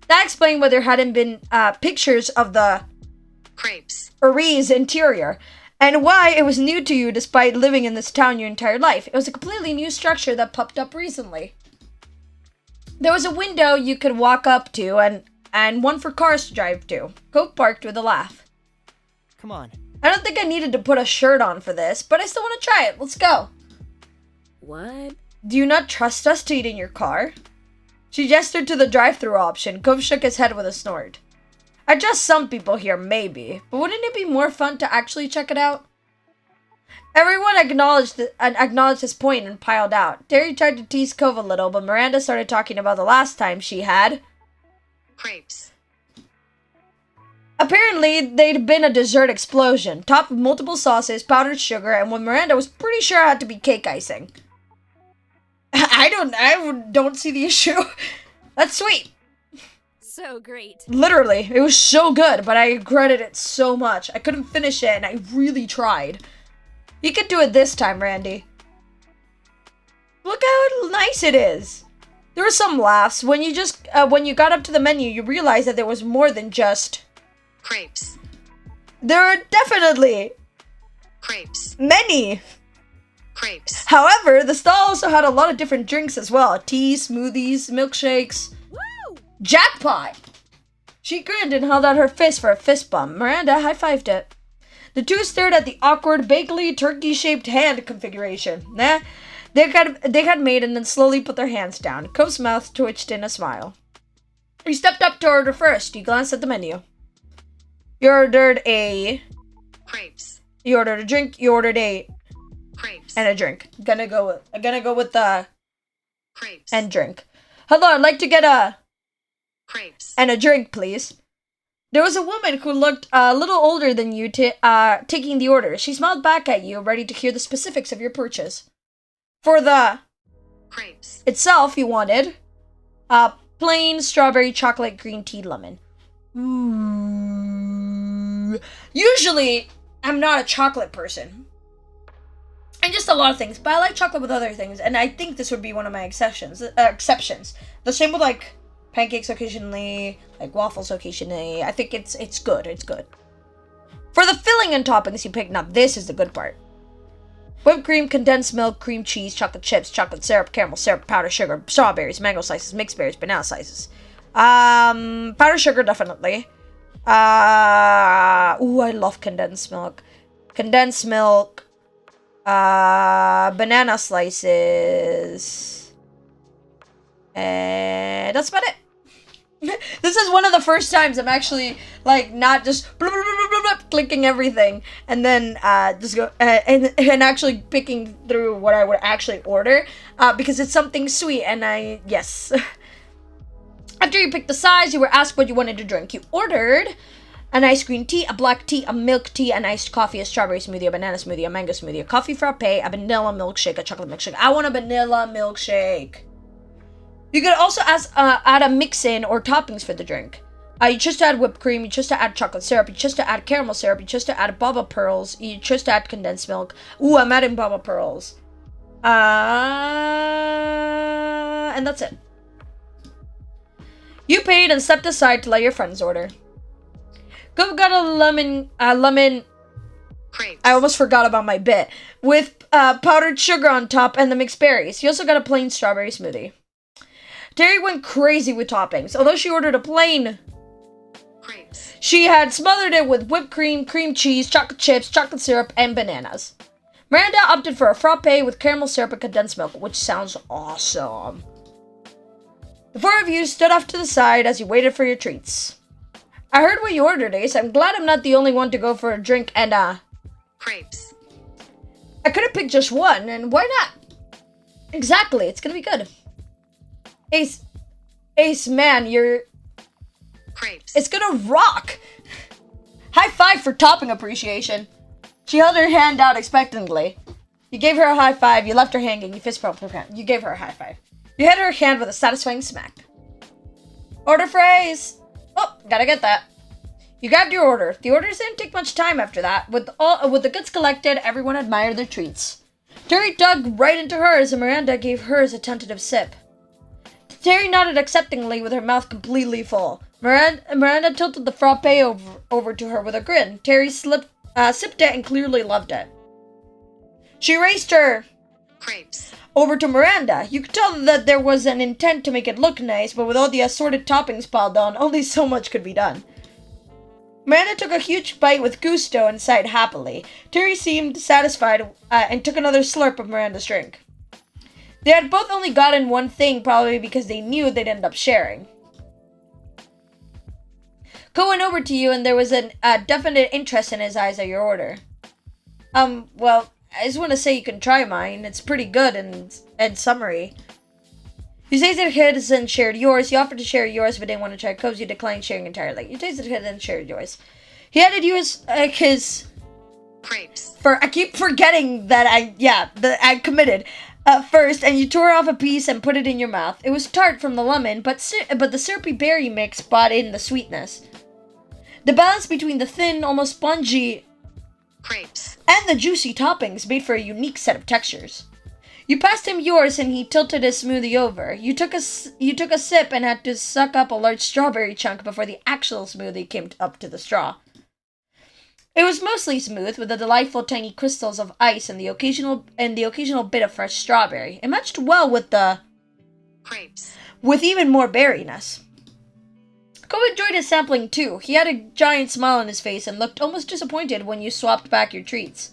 That explained why there hadn't been pictures of the Crepes. Arie's interior, and why it was new to you despite living in this town your entire life. It was a completely new structure that popped up recently. There was a window you could walk up to and one for cars to drive to. Cove barked with a laugh. Come on. I don't think I needed to put a shirt on for this, but I still want to try it. Let's go. What? Do you not trust us to eat in your car? She gestured to the drive-thru option. Cove shook his head with a snort. I trust some people here, maybe, but wouldn't it be more fun to actually check it out? Everyone acknowledged his point and piled out. Terry tried to tease Cove a little, but Miranda started talking about the last time she had Crepes. Apparently, they'd been a dessert explosion, topped with multiple sauces, powdered sugar, and what Miranda was pretty sure had to be cake icing. I don't see the issue. That's sweet. So great. Literally, it was so good, but I regretted it so much. I couldn't finish it, and I really tried. You could do it this time, Randy. Look how nice it is. There were some laughs. When you got up to the menu, you realized that there was more than just Crepes. There are definitely Crepes. many. Crepes. However, the stall also had a lot of different drinks as well. Tea, smoothies, milkshakes. Woo! Jackpot! She grinned and held out her fist for a fist bump. Miranda high-fived it. The two stared at the awkward, vaguely turkey-shaped hand configuration. They had made and then slowly put their hands down. Cove's mouth twitched in a smile. You stepped up to order first. You glanced at the menu. You ordered a... Crepes. You ordered a drink. You ordered a... Crepes. And a drink. I'm gonna go with the... Crepes. And drink. Hello, I'd like to get a... Crepes. And a drink, please. There was a woman who looked a little older than you taking the order. She smiled back at you, ready to hear the specifics of your purchase. For the Crepes. itself, you wanted a plain strawberry chocolate green tea lemon. Ooh. Usually, I'm not a chocolate person. And just a lot of things, but I like chocolate with other things, and I think this would be one of my exceptions. The same with like pancakes occasionally, like waffles occasionally. I think it's good. It's good. For the filling and toppings you picked up, this is the good part. Whipped cream, condensed milk, cream cheese, chocolate chips, chocolate syrup, caramel syrup, powdered sugar, strawberries, mango slices, mixed berries, banana slices. Powdered sugar, definitely. I love condensed milk. Condensed milk. Banana slices. And that's about it. This is one of the first times I'm actually, like, not just blah, blah, blah, blah, blah, clicking everything and then just go and actually picking through what I would actually order because it's something sweet and yes. After you picked the size, you were asked what you wanted to drink. You ordered an ice green tea, a black tea, a milk tea, an iced coffee, a strawberry smoothie, a banana smoothie, a mango smoothie, a coffee frappe, a vanilla milkshake, a chocolate milkshake. I want a vanilla milkshake. You could also add a mix-in or toppings for the drink. You chose to add whipped cream, you chose to add chocolate syrup, you chose to add caramel syrup, you chose to add baba pearls, you chose to add condensed milk. Ooh, I'm adding baba pearls. And that's it. You paid and stepped aside to let your friends order. Go got a lemon Crepes. I almost forgot about my bit. With powdered sugar on top and the mixed berries. You also got a plain strawberry smoothie. Terry went crazy with toppings. Although she ordered a plain, Crepes. she had smothered it with whipped cream, cream cheese, chocolate chips, chocolate syrup, and bananas. Miranda opted for a frappe with caramel syrup and condensed milk, which sounds awesome. The four of you stood off to the side as you waited for your treats. I heard what you ordered, Ace. I'm glad I'm not the only one to go for a drink and, Crepes. I could have picked just one, and why not? Exactly, it's gonna be good. Ace, man, Crepes. it's gonna rock! High five for topping appreciation. She held her hand out expectantly. You gave her a high five, you left her hanging, you fist bumped her hand. You gave her a high five. You hit her hand with a satisfying smack. Order phrase! Oh, gotta get that. You grabbed your order. The orders didn't take much time after that. With the goods collected, everyone admired their treats. Terry dug right into hers, and Miranda gave hers a tentative sip. Terry nodded acceptingly with her mouth completely full. Miranda tilted the frappe over to her with a grin. Terry sipped it and clearly loved it. She raised her Crepes. over to Miranda. You could tell that there was an intent to make it look nice, but with all the assorted toppings piled on, only so much could be done. Miranda took a huge bite with gusto and sighed happily. Terry seemed satisfied and took another slurp of Miranda's drink. They had both only gotten one thing, probably because they knew they'd end up sharing. Co went over to you, and there was a definite interest in his eyes at your order. Well, I just want to say you can try mine. It's pretty good and summery. You tasted his and shared yours. You offered to share yours, but didn't want to try Cove's. You declined sharing entirely. You tasted his and shared yours. He handed you his Crepes. I keep forgetting that I committed. First, and you tore off a piece and put it in your mouth. It was tart from the lemon, but the syrupy berry mix brought in the sweetness. The balance between the thin, almost spongy, Crepes. and the juicy toppings made for a unique set of textures. You passed him yours, and he tilted his smoothie over. You took a sip and had to suck up a large strawberry chunk before the actual smoothie came up to the straw. It was mostly smooth, with the delightful tiny crystals of ice and the occasional bit of fresh strawberry. It matched well with Crepes. with even more berryness. Cole enjoyed his sampling too. He had a giant smile on his face and looked almost disappointed when you swapped back your treats.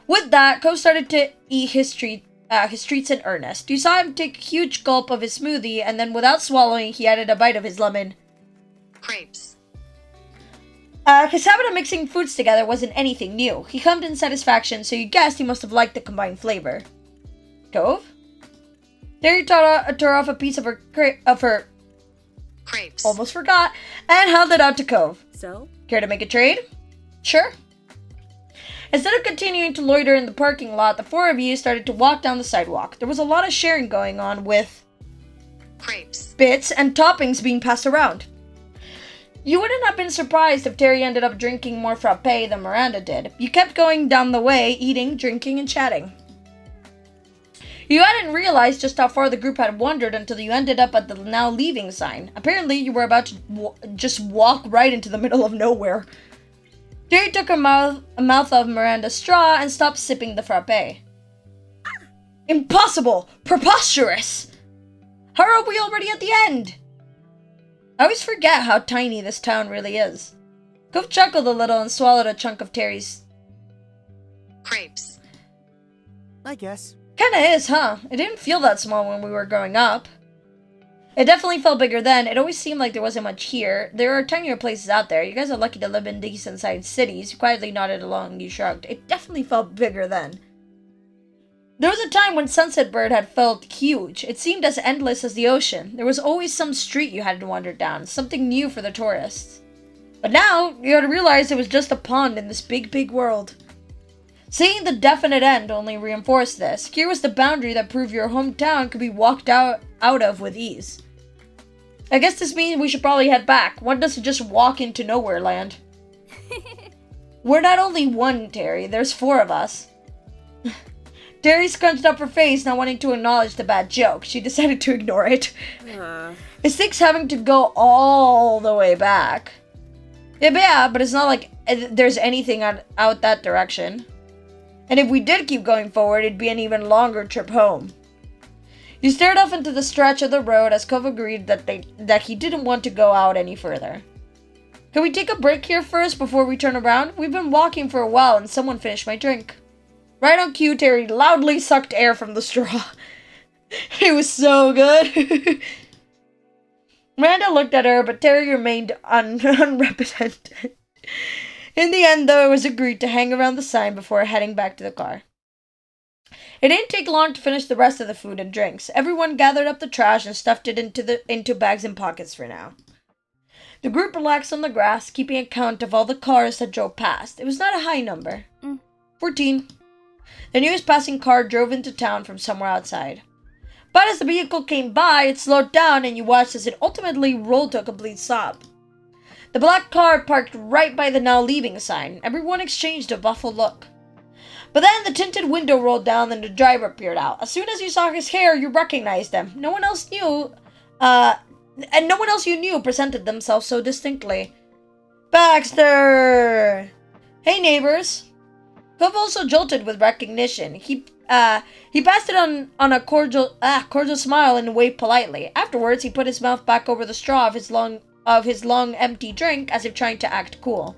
With that, Cole started to eat his treats in earnest. You saw him take a huge gulp of his smoothie, and then without swallowing, he added a bite of his lemon. Crepes. His habit of mixing foods together wasn't anything new. He hummed in satisfaction, so you guessed he must have liked the combined flavor. Cove? Terry tore off a piece of her Crepes. almost forgot, and held it out to Cove. So? Care to make a trade? Sure. Instead of continuing to loiter in the parking lot, the four of you started to walk down the sidewalk. There was a lot of sharing going on, with Crepes. bits and toppings being passed around. You wouldn't have been surprised if Terry ended up drinking more frappe than Miranda did. You kept going down the way, eating, drinking, and chatting. You hadn't realized just how far the group had wandered until you ended up at the now leaving sign. Apparently, you were about to just walk right into the middle of nowhere. Terry took a mouthful of Miranda's straw and stopped sipping the frappe. Impossible! Preposterous! How are we already at the end? I always forget how tiny this town really is. Cove chuckled a little and swallowed a chunk of Terry's. Crepes. I guess. Kinda is, huh? It didn't feel that small when we were growing up. It definitely felt bigger then. It always seemed like there wasn't much here. There are tinier places out there. You guys are lucky to live in decent-sized cities. You quietly nodded along. You shrugged. It definitely felt bigger then. There was a time when Sunset Bird had felt huge. It seemed as endless as the ocean. There was always some street you had to wander down, something new for the tourists. But now, you had to realize it was just a pond in this big, big world. Seeing the definite end only reinforced this. Here was the boundary that proved your hometown could be walked out of with ease. I guess this means we should probably head back. One doesn't just walk into nowhere land. We're not only one, Terry. There's 4 of us. Terry scrunched up her face, not wanting to acknowledge the bad joke. She decided to ignore it. It stinks having to go all the way back. Yeah, but it's not like there's anything out that direction. And if we did keep going forward, it'd be an even longer trip home. He stared off into the stretch of the road as Cove agreed that he didn't want to go out any further. Can we take a break here first before we turn around? We've been walking for a while and someone finished my drink. Right on cue, Terry loudly sucked air from the straw. It was so good. Miranda looked at her, but Terry remained unrepresented. In the end, though, it was agreed to hang around the sign before heading back to the car. It didn't take long to finish the rest of the food and drinks. Everyone gathered up the trash and stuffed it into bags and pockets for now. The group relaxed on the grass, keeping account of all the cars that drove past. It was not a high number. 14. The newest passing car drove into town from somewhere outside. But as the vehicle came by, it slowed down and you watched as it ultimately rolled to a complete stop. The black car parked right by the now leaving sign. Everyone exchanged a baffled look. But then the tinted window rolled down and the driver peered out. As soon as you saw his hair, you recognized him. No one else you knew presented themselves so distinctly. Baxter! Hey, neighbors. Cove also jolted with recognition. He passed it on a cordial smile and waved politely. Afterwards, he put his mouth back over the straw of his long empty drink as if trying to act cool.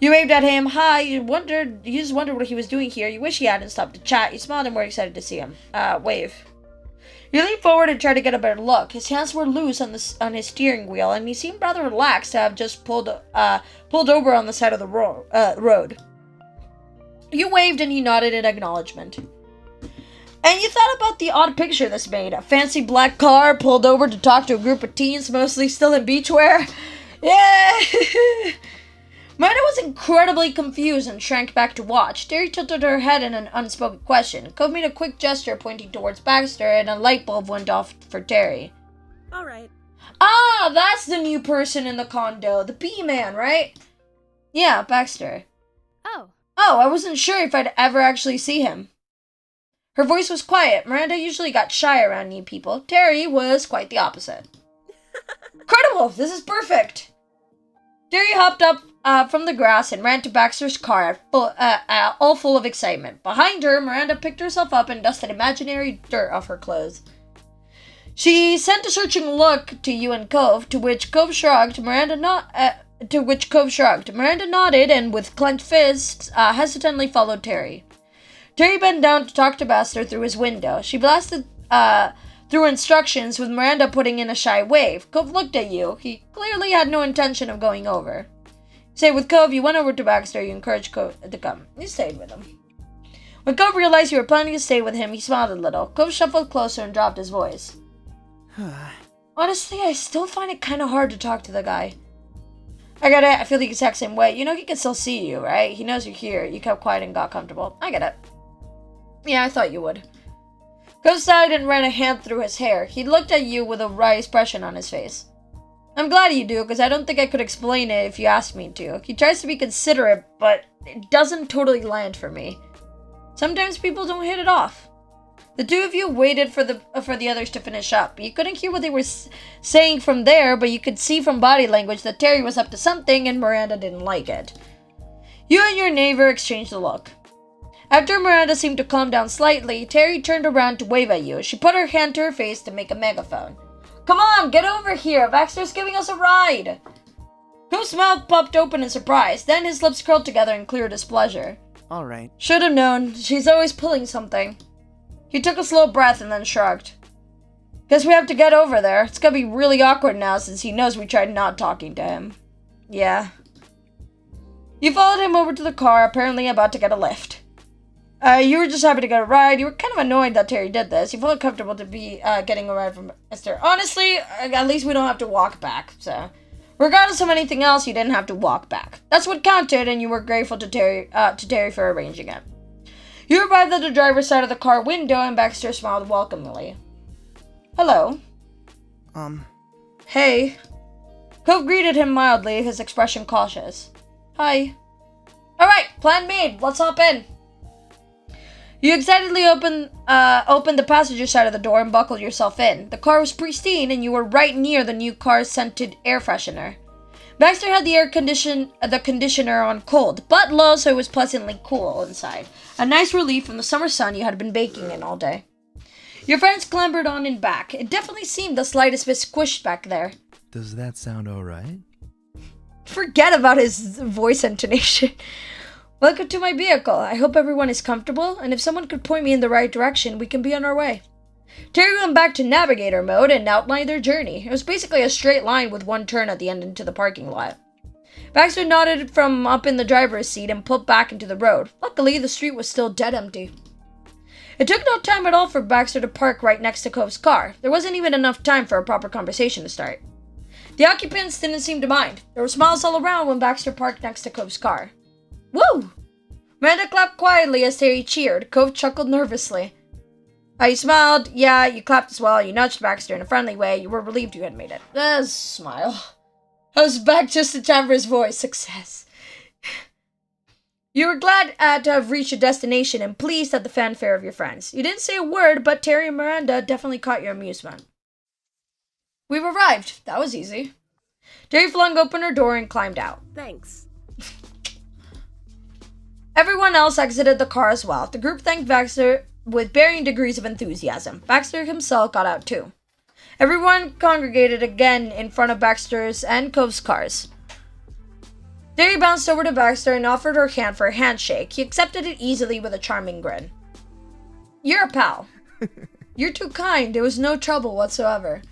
You waved at him. Hi. You just wondered what he was doing here. You wish he hadn't stopped to chat. You smiled and were excited to see him. Wave. You leaned forward and tried to get a better look. His hands were loose on his steering wheel, and he seemed rather relaxed to have just pulled over on the side of the road. You waved and he nodded in acknowledgement. And you thought about the odd picture this made. A fancy black car pulled over to talk to a group of teens, mostly still in beachwear. Yeah! Miranda was incredibly confused and shrank back to watch. Terry tilted her head in an unspoken question. Cove made a quick gesture pointing towards Baxter, and a light bulb went off for Terry. All right. Ah, that's the new person in the condo. The bee-man, right? Yeah, Baxter. Oh, I wasn't sure if I'd ever actually see him. Her voice was quiet. Miranda usually got shy around new people. Terry was quite the opposite. Incredible! This is perfect! Terry hopped up from the grass and ran to Baxter's car, all full of excitement. Behind her, Miranda picked herself up and dusted imaginary dirt off her clothes. She sent a searching look to you and Cove, to which Cove shrugged. Miranda nodded and, with clenched fists, hesitantly followed Terry. Terry bent down to talk to Baxter through his window. She blasted through instructions, with Miranda putting in a shy wave. Cove looked at you. He clearly had no intention of going over. Say, with Cove, you went over to Baxter. You encouraged Cove to come. You stayed with him. When Cove realized you were planning to stay with him, he smiled a little. Cove shuffled closer and dropped his voice. Honestly, I still find it kind of hard to talk to the guy. I get it. I feel the exact same way. You know, he can still see you, right? He knows you're here. You kept quiet and got comfortable. I get it. Yeah, I thought you would. Cove sighed and ran a hand through his hair. He looked at you with a wry expression on his face. I'm glad you do, because I don't think I could explain it if you asked me to. He tries to be considerate, but it doesn't totally land for me. Sometimes people don't hit it off. The two of you waited for the others to finish up. You couldn't hear what they were saying from there, but you could see from body language that Terry was up to something and Miranda didn't like it. You and your neighbor exchanged a look. After Miranda seemed to calm down slightly, Terry turned around to wave at you. She put her hand to her face to make a megaphone. Come on, get over here. Baxter's giving us a ride. Coop's mouth popped open in surprise. Then his lips curled together in clear displeasure. All right. Should have known. She's always pulling something. He took a slow breath and then shrugged. Guess we have to get over there. It's gonna be really awkward now since he knows we tried not talking to him. Yeah. You followed him over to the car, apparently about to get a lift. You were just happy to get a ride. You were kind of annoyed that Terry did this. You felt comfortable to be getting a ride from Esther. Honestly, at least we don't have to walk back, so... Regardless of anything else, you didn't have to walk back. That's what counted, and you were grateful to Terry for arranging it. You arrived at the driver's side of the car window, and Baxter smiled welcomingly. Hello. Hey. Cove greeted him mildly, his expression cautious. Hi. Alright, plan made. Let's hop in. You excitedly opened the passenger side of the door and buckled yourself in. The car was pristine, and you were right near the new car's scented air freshener. Baxter had the conditioner on cold, but low, so it was pleasantly cool inside. A nice relief from the summer sun you had been baking in all day. Your friends clambered on in back. It definitely seemed the slightest bit squished back there. Does that sound alright? Forget about his voice intonation. Welcome to my vehicle. I hope everyone is comfortable, and if someone could point me in the right direction, we can be on our way. Terry went back to navigator mode and outlined their journey. It was basically a straight line with one turn at the end into the parking lot. Baxter nodded from up in the driver's seat and pulled back into the road. Luckily, the street was still dead empty. It took no time at all for Baxter to park right next to Cove's car. There wasn't even enough time for a proper conversation to start. The occupants didn't seem to mind. There were smiles all around when Baxter parked next to Cove's car. Woo! Miranda clapped quietly as Terry cheered. Cove chuckled nervously. You smiled. Yeah, you clapped as well. You nudged Baxter in a friendly way. You were relieved you had made it. Smile. I was back just in time for his voice. Success. You were glad to have reached your destination and pleased at the fanfare of your friends. You didn't say a word, but Terry and Miranda definitely caught your amusement. We've arrived. That was easy. Terry flung open her door and climbed out. Thanks. Everyone else exited the car as well. The group thanked Baxter with varying degrees of enthusiasm. Baxter himself got out too. Everyone congregated again in front of Baxter's and Cove's cars. Terry bounced over to Baxter and offered her hand for a handshake. He accepted it easily with a charming grin. You're a pal. You're too kind. It was no trouble whatsoever.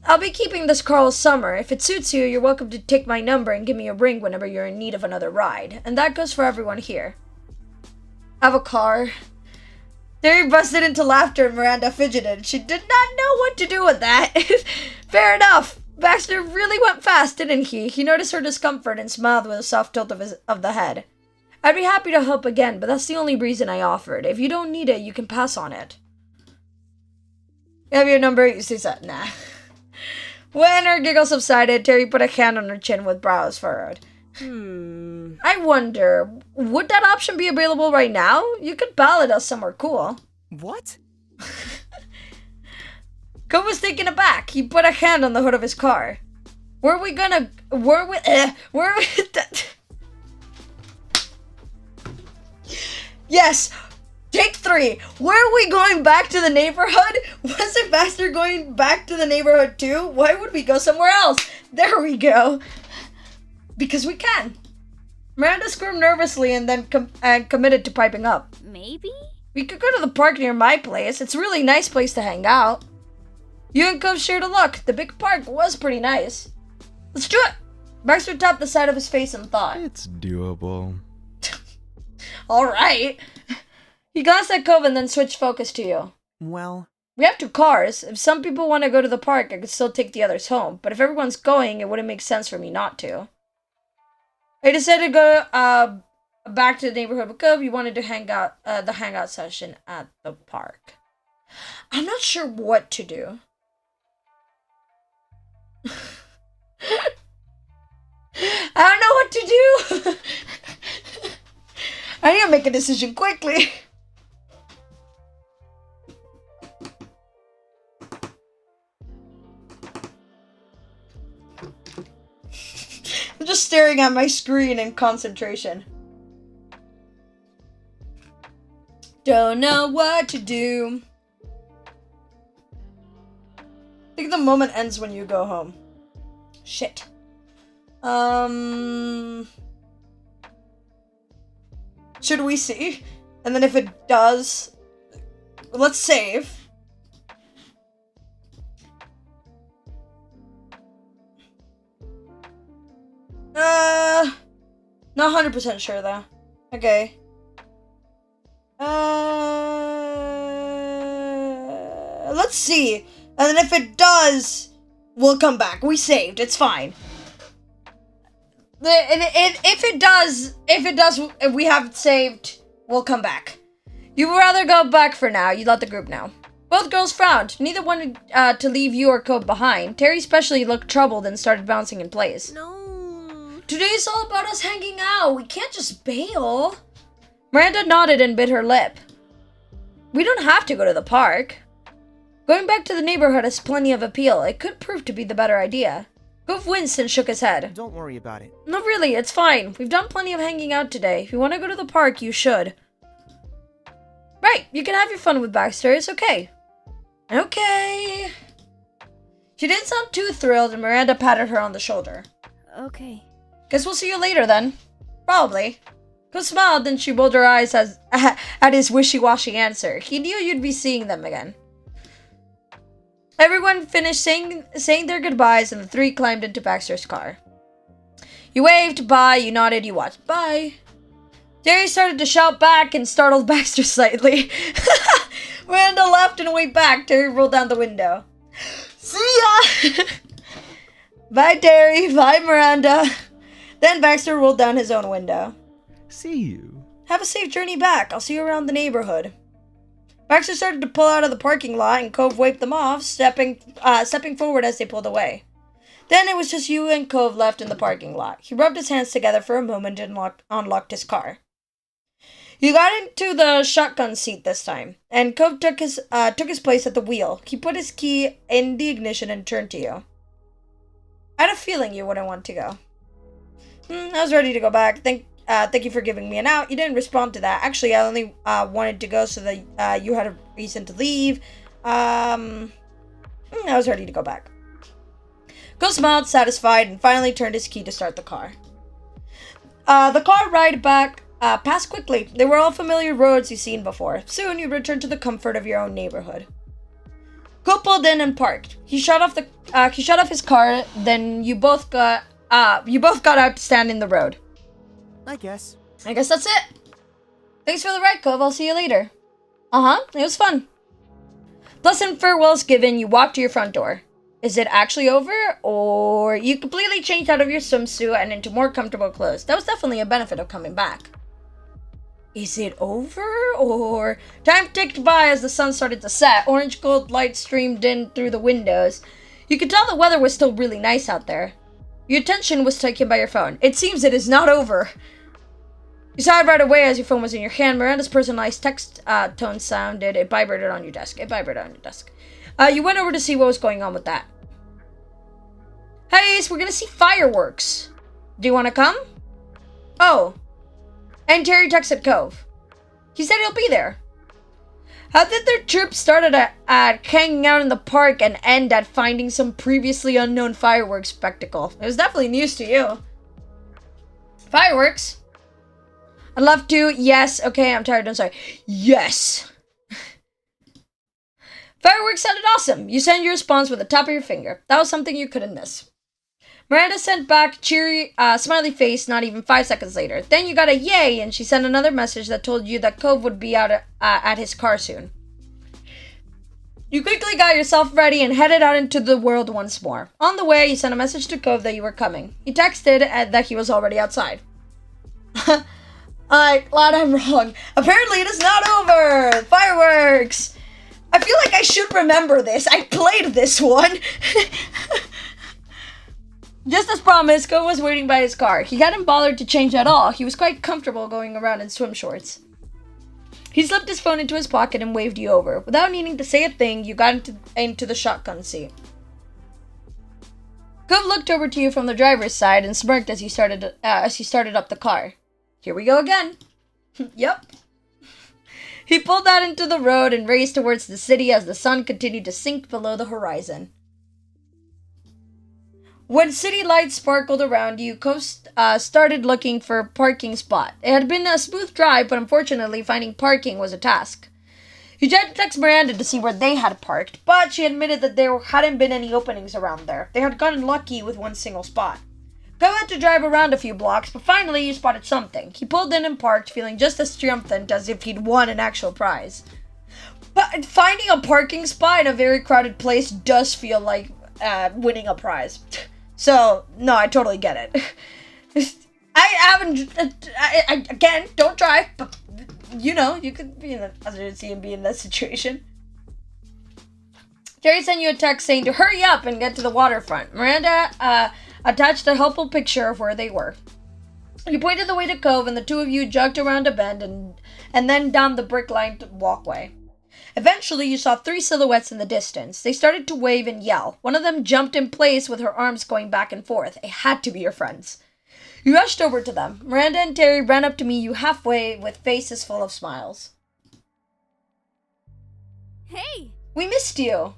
I'll be keeping this car all summer. If it suits you, you're welcome to take my number and give me a ring whenever you're in need of another ride. And that goes for everyone here. I have a car. Terry busted into laughter and Miranda fidgeted. She did not know what to do with that. Fair enough. Baxter really went fast, didn't he? He noticed her discomfort and smiled with a soft tilt of the head. I'd be happy to help again, but that's the only reason I offered. If you don't need it, you can pass on it. You have your number? You see that? Nah. When her giggle subsided, Terry put a hand on her chin with brows furrowed. I wonder, would that option be available right now? You could ballot us somewhere cool. What? Cove was taken aback. He put a hand on the hood of his car. Yes! Take 3! Were we going back to the neighborhood? Wasn't Baxter going back to the neighborhood too? Why would we go somewhere else? There we go. Because we can. Miranda squirmed nervously and then committed to piping up. Maybe? We could go to the park near my place. It's a really nice place to hang out. You and Cove shared a look. The big park was pretty nice. Let's do it! Baxter tapped the side of his face and thought. It's doable. Alright. He glanced at Cove and then switched focus to you. Well, we have 2 cars. If some people want to go to the park, I could still take the others home. But if everyone's going, it wouldn't make sense for me not to. I decided to go back to the neighborhood with Cove. You wanted to hang out, the hangout session at the park. I'm not sure what to do. I don't know what to do. I need to make a decision quickly. I'm just staring at my screen in concentration. Don't know what to do. I think the moment ends when you go home. Shit. Should we see? And then if it does, let's save. Not 100% sure though. Okay. Let's see. And then if it does, we'll come back. We saved. It's fine. If it does, if we have saved, we'll come back. You'd rather go back for now. You let the group know. Both girls frowned. Neither wanted to leave you or Cove behind. Terry especially looked troubled and started bouncing in place. No. Today's all about us hanging out. We can't just bail. Miranda nodded and bit her lip. We don't have to go to the park. Going back to the neighborhood has plenty of appeal. It could prove to be the better idea. Cove winced and shook his head. Don't worry about it. No, really, it's fine. We've done plenty of hanging out today. If you want to go to the park, you should. Right, you can have your fun with Baxter. It's okay. Okay. She didn't sound too thrilled, and Miranda patted her on the shoulder. Okay. Guess we'll see you later then. Probably. Cove smiled, then she rolled her eyes at his wishy-washy answer. He knew you'd be seeing them again. Everyone finished saying their goodbyes, and the three climbed into Baxter's car. You waved, bye, you nodded, you watched, bye. Jerry started to shout back and startled Baxter slightly. Miranda laughed and waved back. Terry rolled down the window. See ya! Bye, Terry. Bye, Miranda. Then Baxter rolled down his own window. See you. Have a safe journey back. I'll see you around the neighborhood. Baxter started to pull out of the parking lot, and Cove waved them off, stepping forward as they pulled away. Then it was just you and Cove left in the parking lot. He rubbed his hands together for a moment and unlocked his car. You got into the shotgun seat this time, and Cove took his place at the wheel. He put his key in the ignition and turned to you. I had a feeling you wouldn't want to go. I was ready to go back. Thank you for giving me an out. You didn't respond to that. Actually, I only wanted to go so that you had a reason to leave. I was ready to go back. Cove smiled, satisfied, and finally turned his key to start the car. The car ride back passed quickly. They were all familiar roads you've seen before. Soon you'd return to the comfort of your own neighborhood. Cove pulled in and parked. He shut off his car. Then you both got out to stand in the road. I guess that's it. Thanks for the ride, Cove. I'll see you later. It was fun. Pleasant farewells given, you walked to your front door. Is it actually over, or you completely changed out of your swimsuit and into more comfortable clothes? That was definitely a benefit of coming back. Is it over, or... Time ticked by as the sun started to set. Orange gold light streamed in through the windows. You could tell the weather was still really nice out there. Your attention was taken by your phone. It seems it is not over. You saw it right away as your phone was in your hand. Miranda's personalized text tone sounded. It vibrated on your desk. You went over to see what was going on with that. Hey, Ace, we're gonna see fireworks. Do you want to come? Oh. And Terry texted Cove. He said he'll be there. How did their trip start at hanging out in the park and end at finding some previously unknown fireworks spectacle? It was definitely news to you. Fireworks? I'd love to. Yes. Okay, I'm tired. I'm sorry. Yes. Fireworks sounded awesome. You sent your response with the top of your finger. That was something you couldn't miss. Miranda sent back cheery, smiley face not even 5 seconds later. Then you got a yay, and she sent another message that told you that Cove would be out at his car soon. You quickly got yourself ready and headed out into the world once more. On the way, you sent a message to Cove that you were coming. He texted that he was already outside. Glad I'm wrong. Apparently it is not over! Fireworks! I feel like I should remember this. I played this one. Just as promised, Cove was waiting by his car. He hadn't bothered to change at all. He was quite comfortable going around in swim shorts. He slipped his phone into his pocket and waved you over. Without needing to say a thing, you got into the shotgun seat. Gov looked over to you from the driver's side and smirked as he started up the car. Here we go again. Yep. He pulled out into the road and raced towards the city as the sun continued to sink below the horizon. When city lights sparkled around you, Coast started looking for a parking spot. It had been a smooth drive, but unfortunately finding parking was a task. He tried to text Miranda to see where they had parked, but she admitted that there hadn't been any openings around there. They had gotten lucky with one single spot. Go had to drive around a few blocks, but finally he spotted something. He pulled in and parked, feeling just as triumphant as if he'd won an actual prize. But finding a parking spot in a very crowded place does feel like winning a prize. So, no, I totally get it. I haven't... again, don't drive, but, you know, you could be in the presidency and be in that situation. Terry sent you a text saying to hurry up and get to the waterfront. Miranda attached a helpful picture of where they were. He pointed the way to Cove, and the two of you jogged around a bend and then down the brick-lined walkway. Eventually, you saw 3 silhouettes in the distance. They started to wave and yell. One of them jumped in place with her arms going back and forth. It had to be your friends. You rushed over to them. Miranda and Terry ran up to meet you halfway with faces full of smiles. Hey! We missed you!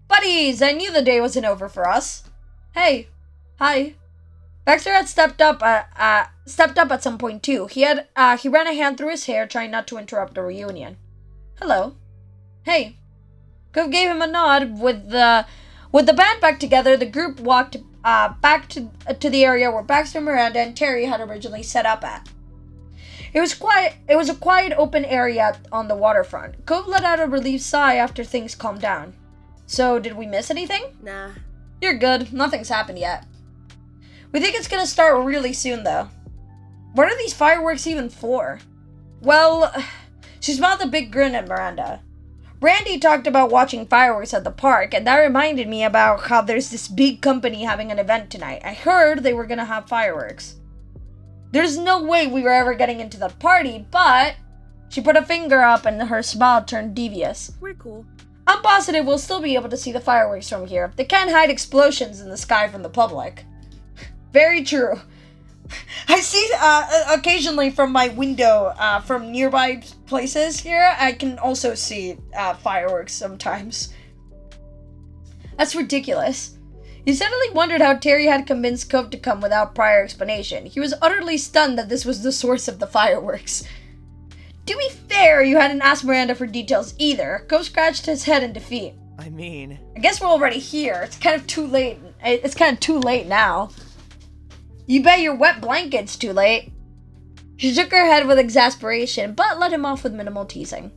Buddies, I knew the day wasn't over for us. Hey. Hi. Baxter had stepped up at some point too. He ran a hand through his hair, trying not to interrupt the reunion. Hello. Hey. Gov gave him a nod. With the band back together, the group walked back to the area where Baxter, Miranda, and Terry had originally set up at. It was a quiet, open area on the waterfront. Gov let out a relieved sigh after things calmed down. So, did we miss anything? Nah. You're good. Nothing's happened yet. We think it's gonna start really soon, though. What are these fireworks even for? Well, she smiled a big grin at Miranda. Randy talked about watching fireworks at the park, and that reminded me about how there's this big company having an event tonight. I heard they were gonna have fireworks. There's no way we were ever getting into the party, but... She put a finger up and her smile turned devious. We're cool. I'm positive we'll still be able to see the fireworks from here. They can't hide explosions in the sky from the public. Very true. I see occasionally from my window, from nearby places here, I can also see fireworks sometimes. That's ridiculous. He suddenly wondered how Terry had convinced Cove to come without prior explanation. He was utterly stunned that this was the source of the fireworks. To be fair, you hadn't asked Miranda for details either. Cove scratched his head in defeat. I mean... I guess we're already here. It's kind of too late. It's kind of too late now. You bet your wet blanket's too late. She shook her head with exasperation, but let him off with minimal teasing.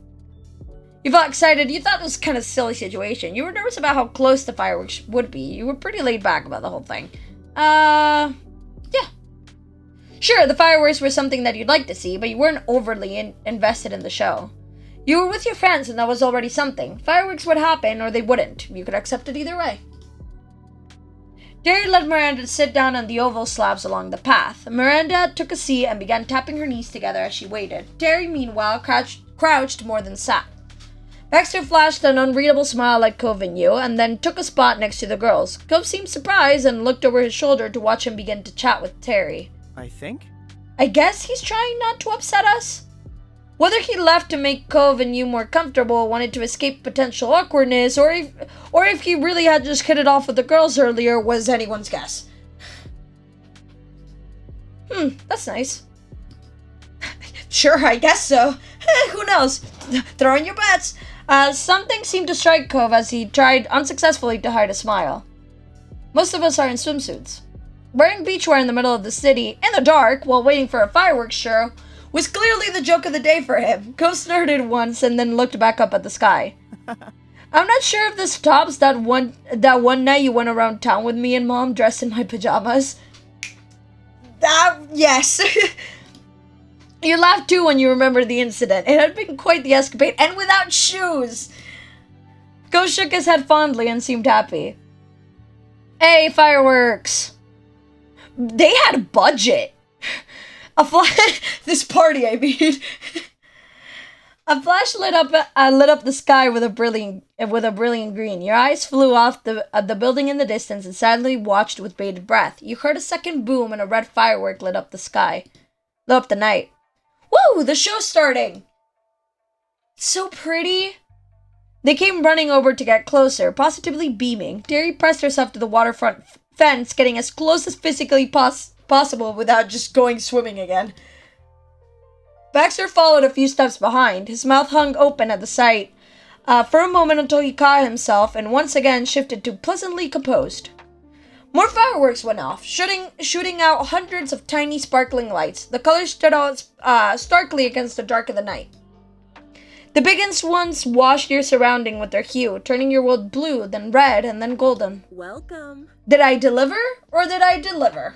You felt excited. You thought it was kind of a silly situation. You were nervous about how close the fireworks would be. You were pretty laid back about the whole thing. Yeah. Sure, the fireworks were something that you'd like to see, but you weren't overly invested in the show. You were with your friends, and that was already something. Fireworks would happen, or they wouldn't. You could accept it either way. Terry let Miranda sit down on the oval slabs along the path. Miranda took a seat and began tapping her knees together as she waited. Terry, meanwhile, crouched more than sat. Baxter flashed an unreadable smile at Cove and you, and then took a spot next to the girls. Cove seemed surprised and looked over his shoulder to watch him begin to chat with Terry. I think? I guess he's trying not to upset us? Whether he left to make Cove and you more comfortable, wanted to escape potential awkwardness, or if he really had just hit it off with the girls earlier was anyone's guess. That's nice. Sure, I guess so. Who knows? Throw in your bets. Something seemed to strike Cove as he tried unsuccessfully to hide a smile. Most of us are in swimsuits. Wearing beachwear in the middle of the city, in the dark, while waiting for a fireworks show, was clearly the joke of the day for him. Cove snorted once and then looked back up at the sky. I'm not sure if this tops that one night you went around town with me and Mom dressed in my pajamas. Yes. You laughed too when you remembered the incident. It had been quite the escapade, and without shoes. Cove shook his head fondly and seemed happy. Hey, fireworks. They had a budget. This party, I mean. A flash lit up the sky with a brilliant green. Your eyes flew off the building in the distance and sadly watched with bated breath. You heard a second boom and a red firework lit up the night. Woo! The show's starting! So pretty. They came running over to get closer, positively beaming. Terry pressed herself to the waterfront fence, getting as close as physically possible without just going swimming again. Baxter followed a few steps behind. His mouth hung open at the sight for a moment until he caught himself and once again shifted to pleasantly composed. More fireworks went off, shooting out hundreds of tiny sparkling lights. The colors stood out starkly against the dark of the night. The biggest ones washed your surrounding with their hue, turning your world blue, then red, and then golden. Welcome. Did I deliver, or did I deliver?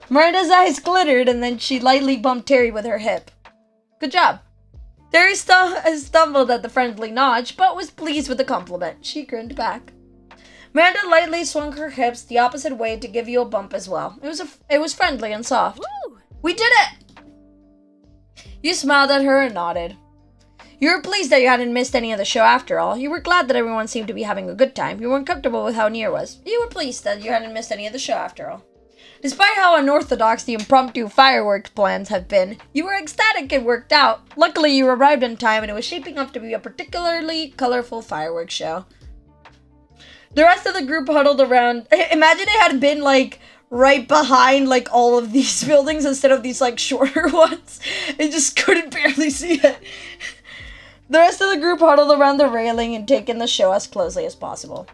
Miranda's eyes glittered, and then she lightly bumped Terry with her hip. Good job. Terry stumbled at the friendly notch, but was pleased with the compliment. She grinned back. Miranda lightly swung her hips the opposite way to give you a bump as well. It was friendly and soft. Woo! We did it! You smiled at her and nodded. You were pleased that you hadn't missed any of the show after all. You were glad that everyone seemed to be having a good time. You weren't comfortable with how near it was. You were pleased that you hadn't missed any of the show after all. Despite how unorthodox the impromptu fireworks plans have been, you were ecstatic it worked out. Luckily, you arrived in time and it was shaping up to be a particularly colorful fireworks show. The rest of the group huddled around. Imagine it had been, like, right behind, like, all of these buildings instead of these, like, shorter ones. They just couldn't barely see it. The rest of the group huddled around the railing and taken the show as closely as possible.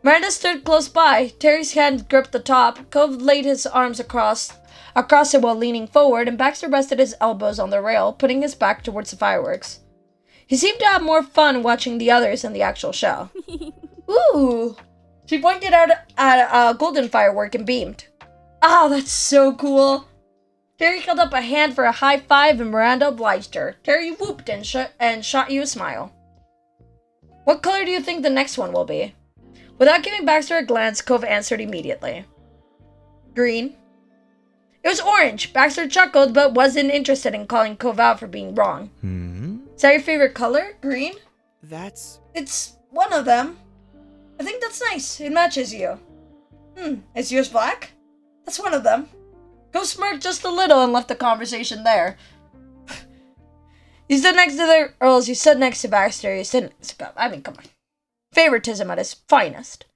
Miranda stood close by. Terry's hand gripped the top. Cove laid his arms across it while leaning forward, and Baxter rested his elbows on the rail, putting his back towards the fireworks. He seemed to have more fun watching the others than the actual show. Ooh! She pointed out at a golden firework and beamed. Oh, that's so cool! Terry held up a hand for a high five and Miranda obliged her. Terry whooped and shot you a smile. What color do you think the next one will be? Without giving Baxter a glance, Cove answered immediately. Green. It was orange. Baxter chuckled, but wasn't interested in calling Cove out for being wrong. Is that your favorite color? Green? It's one of them. I think that's nice. It matches you. Is yours black? That's one of them. Cove smirked just a little and left the conversation there. You stood next to the Earls. You stood next to Baxter. You stood next to Cove. I mean, come on. Favoritism at its finest.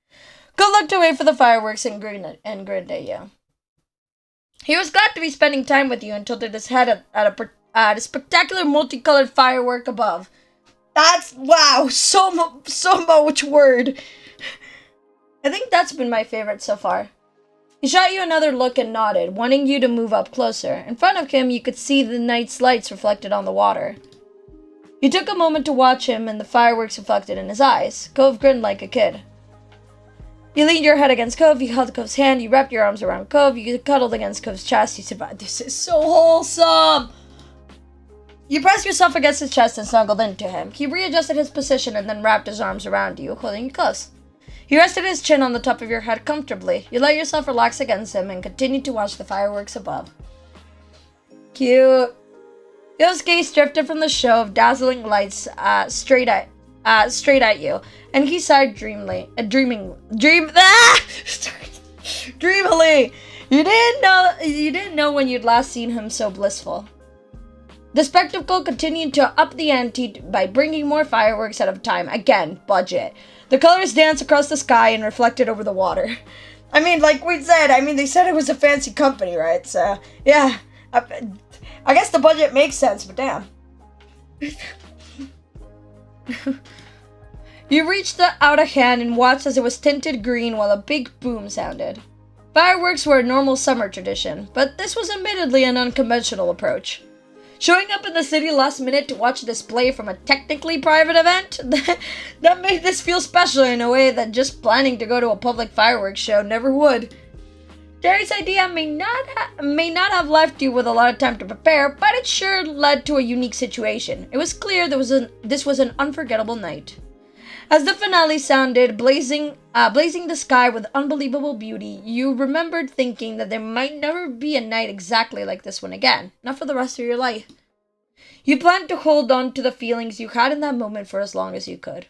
Cove looked away for the fireworks and grinned at you. He was glad to be spending time with you and tilted his head at a spectacular multicolored firework above. That's, wow, so much word. I think that's been my favorite so far. He shot you another look and nodded, wanting you to move up closer. In front of him, you could see the night's lights reflected on the water. You took a moment to watch him and the fireworks reflected in his eyes. Cove grinned like a kid. You leaned your head against Cove, you held Cove's hand, you wrapped your arms around Cove, you cuddled against Cove's chest, you survived. This is so wholesome! You pressed yourself against his chest and snuggled into him. He readjusted his position and then wrapped his arms around you, holding you close. He rested his chin on the top of your head comfortably. You let yourself relax against him and continued to watch the fireworks above. Cute. Yo's gaze drifted from the show of dazzling lights straight at you, and he sighed dreamily. Dreamily. You didn't know when you'd last seen him so blissful. The spectacle continued to up the ante by bringing more fireworks at a time. Again, budget. The colors danced across the sky and reflected over the water. I mean, like we said, they said it was a fancy company, right? So, yeah. I guess the budget makes sense, but damn. You reached out a hand and watched as it was tinted green while a big boom sounded. Fireworks were a normal summer tradition, but this was admittedly an unconventional approach. Showing up in the city last minute to watch a display from a technically private event? That made this feel special in a way that just planning to go to a public fireworks show never would. Terry's idea may not have left you with a lot of time to prepare, but it sure led to a unique situation. It was clear this was an unforgettable night. As the finale sounded, blazing the sky with unbelievable beauty, you remembered thinking that there might never be a night exactly like this one again, not for the rest of your life. You planned to hold on to the feelings you had in that moment for as long as you could.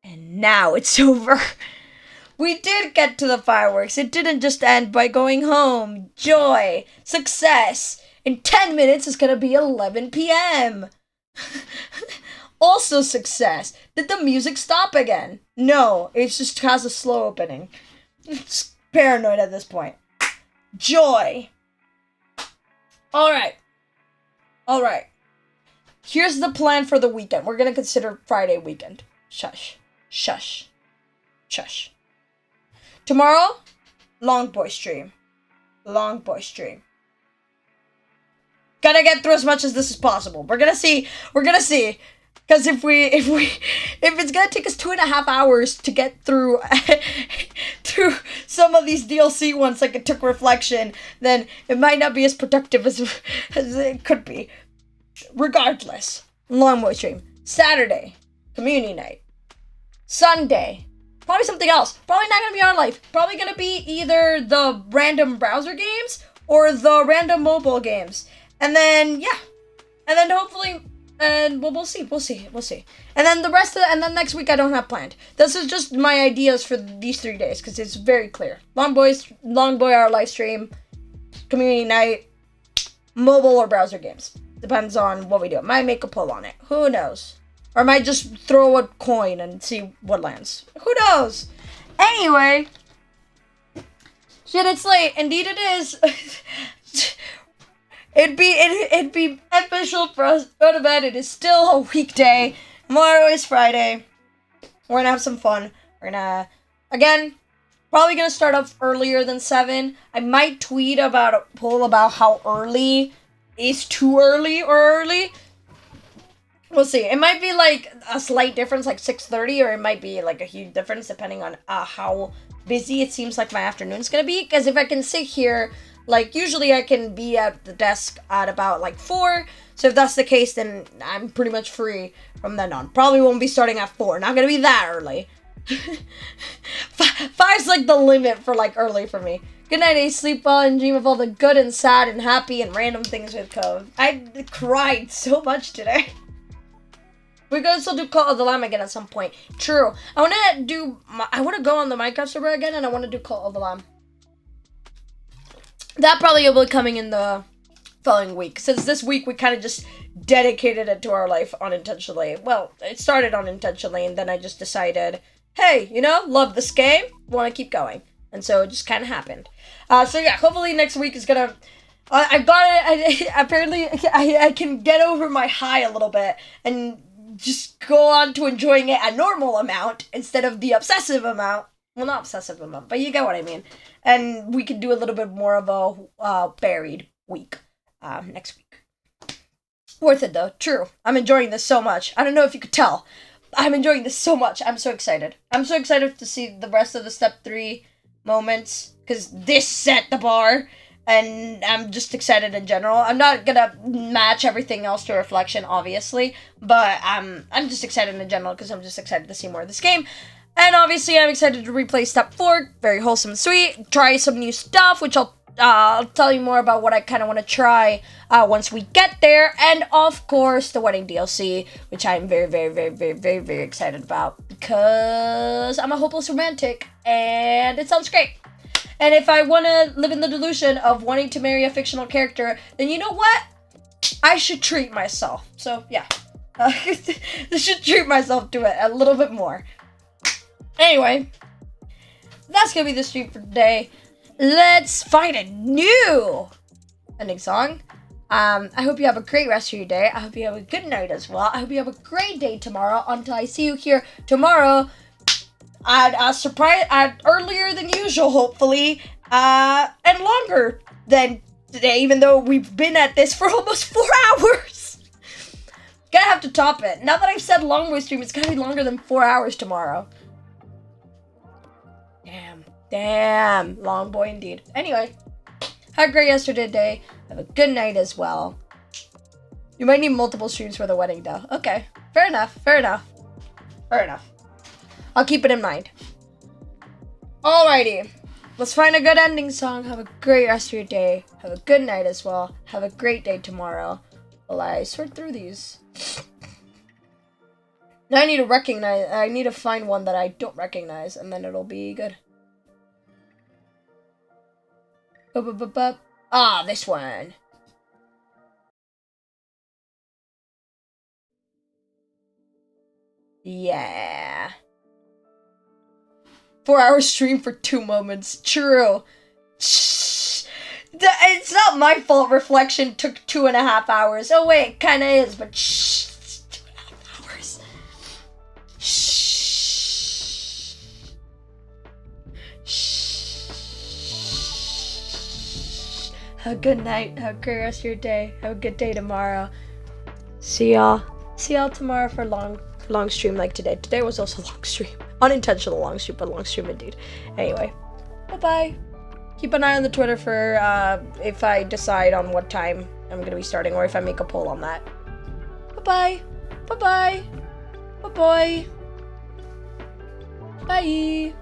And now it's over. We did get to the fireworks. It didn't just end by going home. Joy. Success. In 10 minutes, it's gonna be 11 p.m. Also success. Did the music stop again? No, it just has a slow opening. It's paranoid at this point. Joy. Alright. Here's the plan for the weekend. We're gonna consider Friday weekend. Shush. Tomorrow, long boy stream. Gotta get through as much as this is possible. We're gonna see. Because if it's gonna take us 2.5 hours to get through through some of these DLC ones, like it took Reflection, then it might not be as productive as it could be. Regardless, long boy stream. Saturday, community night. Sunday, probably something else. Probably not gonna be our life. Probably gonna be either the random browser games or the random mobile games. And then, yeah. And then hopefully, and we'll see. And then the rest of and then next week I don't have planned. This is just my ideas for these 3 days, because it's very clear. Long boy our live stream, community night, mobile or browser games. Depends on what we do. Might make a poll on it. Who knows? Or might just throw a coin and see what lands. Who knows? Anyway. Shit, it's late. Indeed it is. It'd be beneficial for us to go to bed. It is still a weekday. Tomorrow is Friday. We're gonna have some fun. We're gonna, again, probably gonna start off earlier than 7. I might tweet about a poll about how early is too early or early. We'll see. It might be like a slight difference, like 6:30, or it might be like a huge difference depending on how busy it seems like my afternoon's gonna be. Because if I can sit here, like usually I can be at the desk at about like 4. So if that's the case, then I'm pretty much free from then on. Probably won't be starting at 4. Not gonna be that early. 5's like the limit for like early for me. Good night, Ace. Sleep well and dream of all the good and sad and happy and random things with Cove. I cried so much today. We're gonna still do Cult of the Lamb again at some point. True. I wanna go on the Minecraft server again, and I wanna do Cult of the Lamb. That probably will be coming in the following week, since this week we kind of just dedicated it to our life unintentionally. Well, it started unintentionally, and then I just decided, hey, love this game, want to keep going. And so it just kind of happened. So yeah, hopefully next week is gonna... I got it. Apparently, I can get over my high a little bit and just go on to enjoying it a normal amount instead of the obsessive amount. Well, not obsessive amount, but you get what I mean. And we can do a little bit more of a buried week next week. Worth it, though. True. I'm enjoying this so much. I don't know if you could tell. I'm enjoying this so much. I'm so excited. I'm so excited to see the rest of the Step 3 moments, because this set the bar. And I'm just excited in general. I'm not gonna match everything else to Reflection, obviously. But I'm just excited in general because I'm just excited to see more of this game. And obviously I'm excited to replay Step 4. Very wholesome and sweet. Try some new stuff, which I'll tell you more about what I kind of want to try once we get there. And of course, the wedding DLC, which I'm very, very, very, very, very, very excited about. Because I'm a hopeless romantic. And it sounds great. And if I want to live in the delusion of wanting to marry a fictional character, then you know what? I should treat myself. So, yeah. I should treat myself to it a little bit more. Anyway, that's going to be the stream for today. Let's find a new ending song. I hope you have a great rest of your day. I hope you have a good night as well. I hope you have a great day tomorrow until I see you here tomorrow. At earlier than usual, hopefully, and longer than today, even though we've been at this for almost 4 hours. Gonna have to top it. Now that I've said long boy stream, it's gonna be longer than 4 hours tomorrow. Damn, long boy indeed. Anyway, had a great yesterday. Have a good night as well. You might need multiple streams for the wedding, though. Okay, fair enough. I'll keep it in mind. Alrighty. Let's find a good ending song. Have a great rest of your day. Have a good night as well. Have a great day tomorrow. while I sort through these. Now I need to find one that I don't recognize, and then it'll be good. Ah, this one. Yeah. 4-hour stream for 2 moments. True. It's not my fault Reflection took 2.5 hours. Oh wait, kinda is, but 2.5 hours. Have a good night. Have a great rest of your day. Have a good day tomorrow. See y'all. See y'all tomorrow for long stream like today. Today was also a long stream. Unintentional long stream, but long stream indeed. Anyway, bye-bye. Keep an eye on the Twitter for if I decide on what time I'm going to be starting or if I make a poll on that. Bye-bye. Bye-bye. Bye-bye. Bye.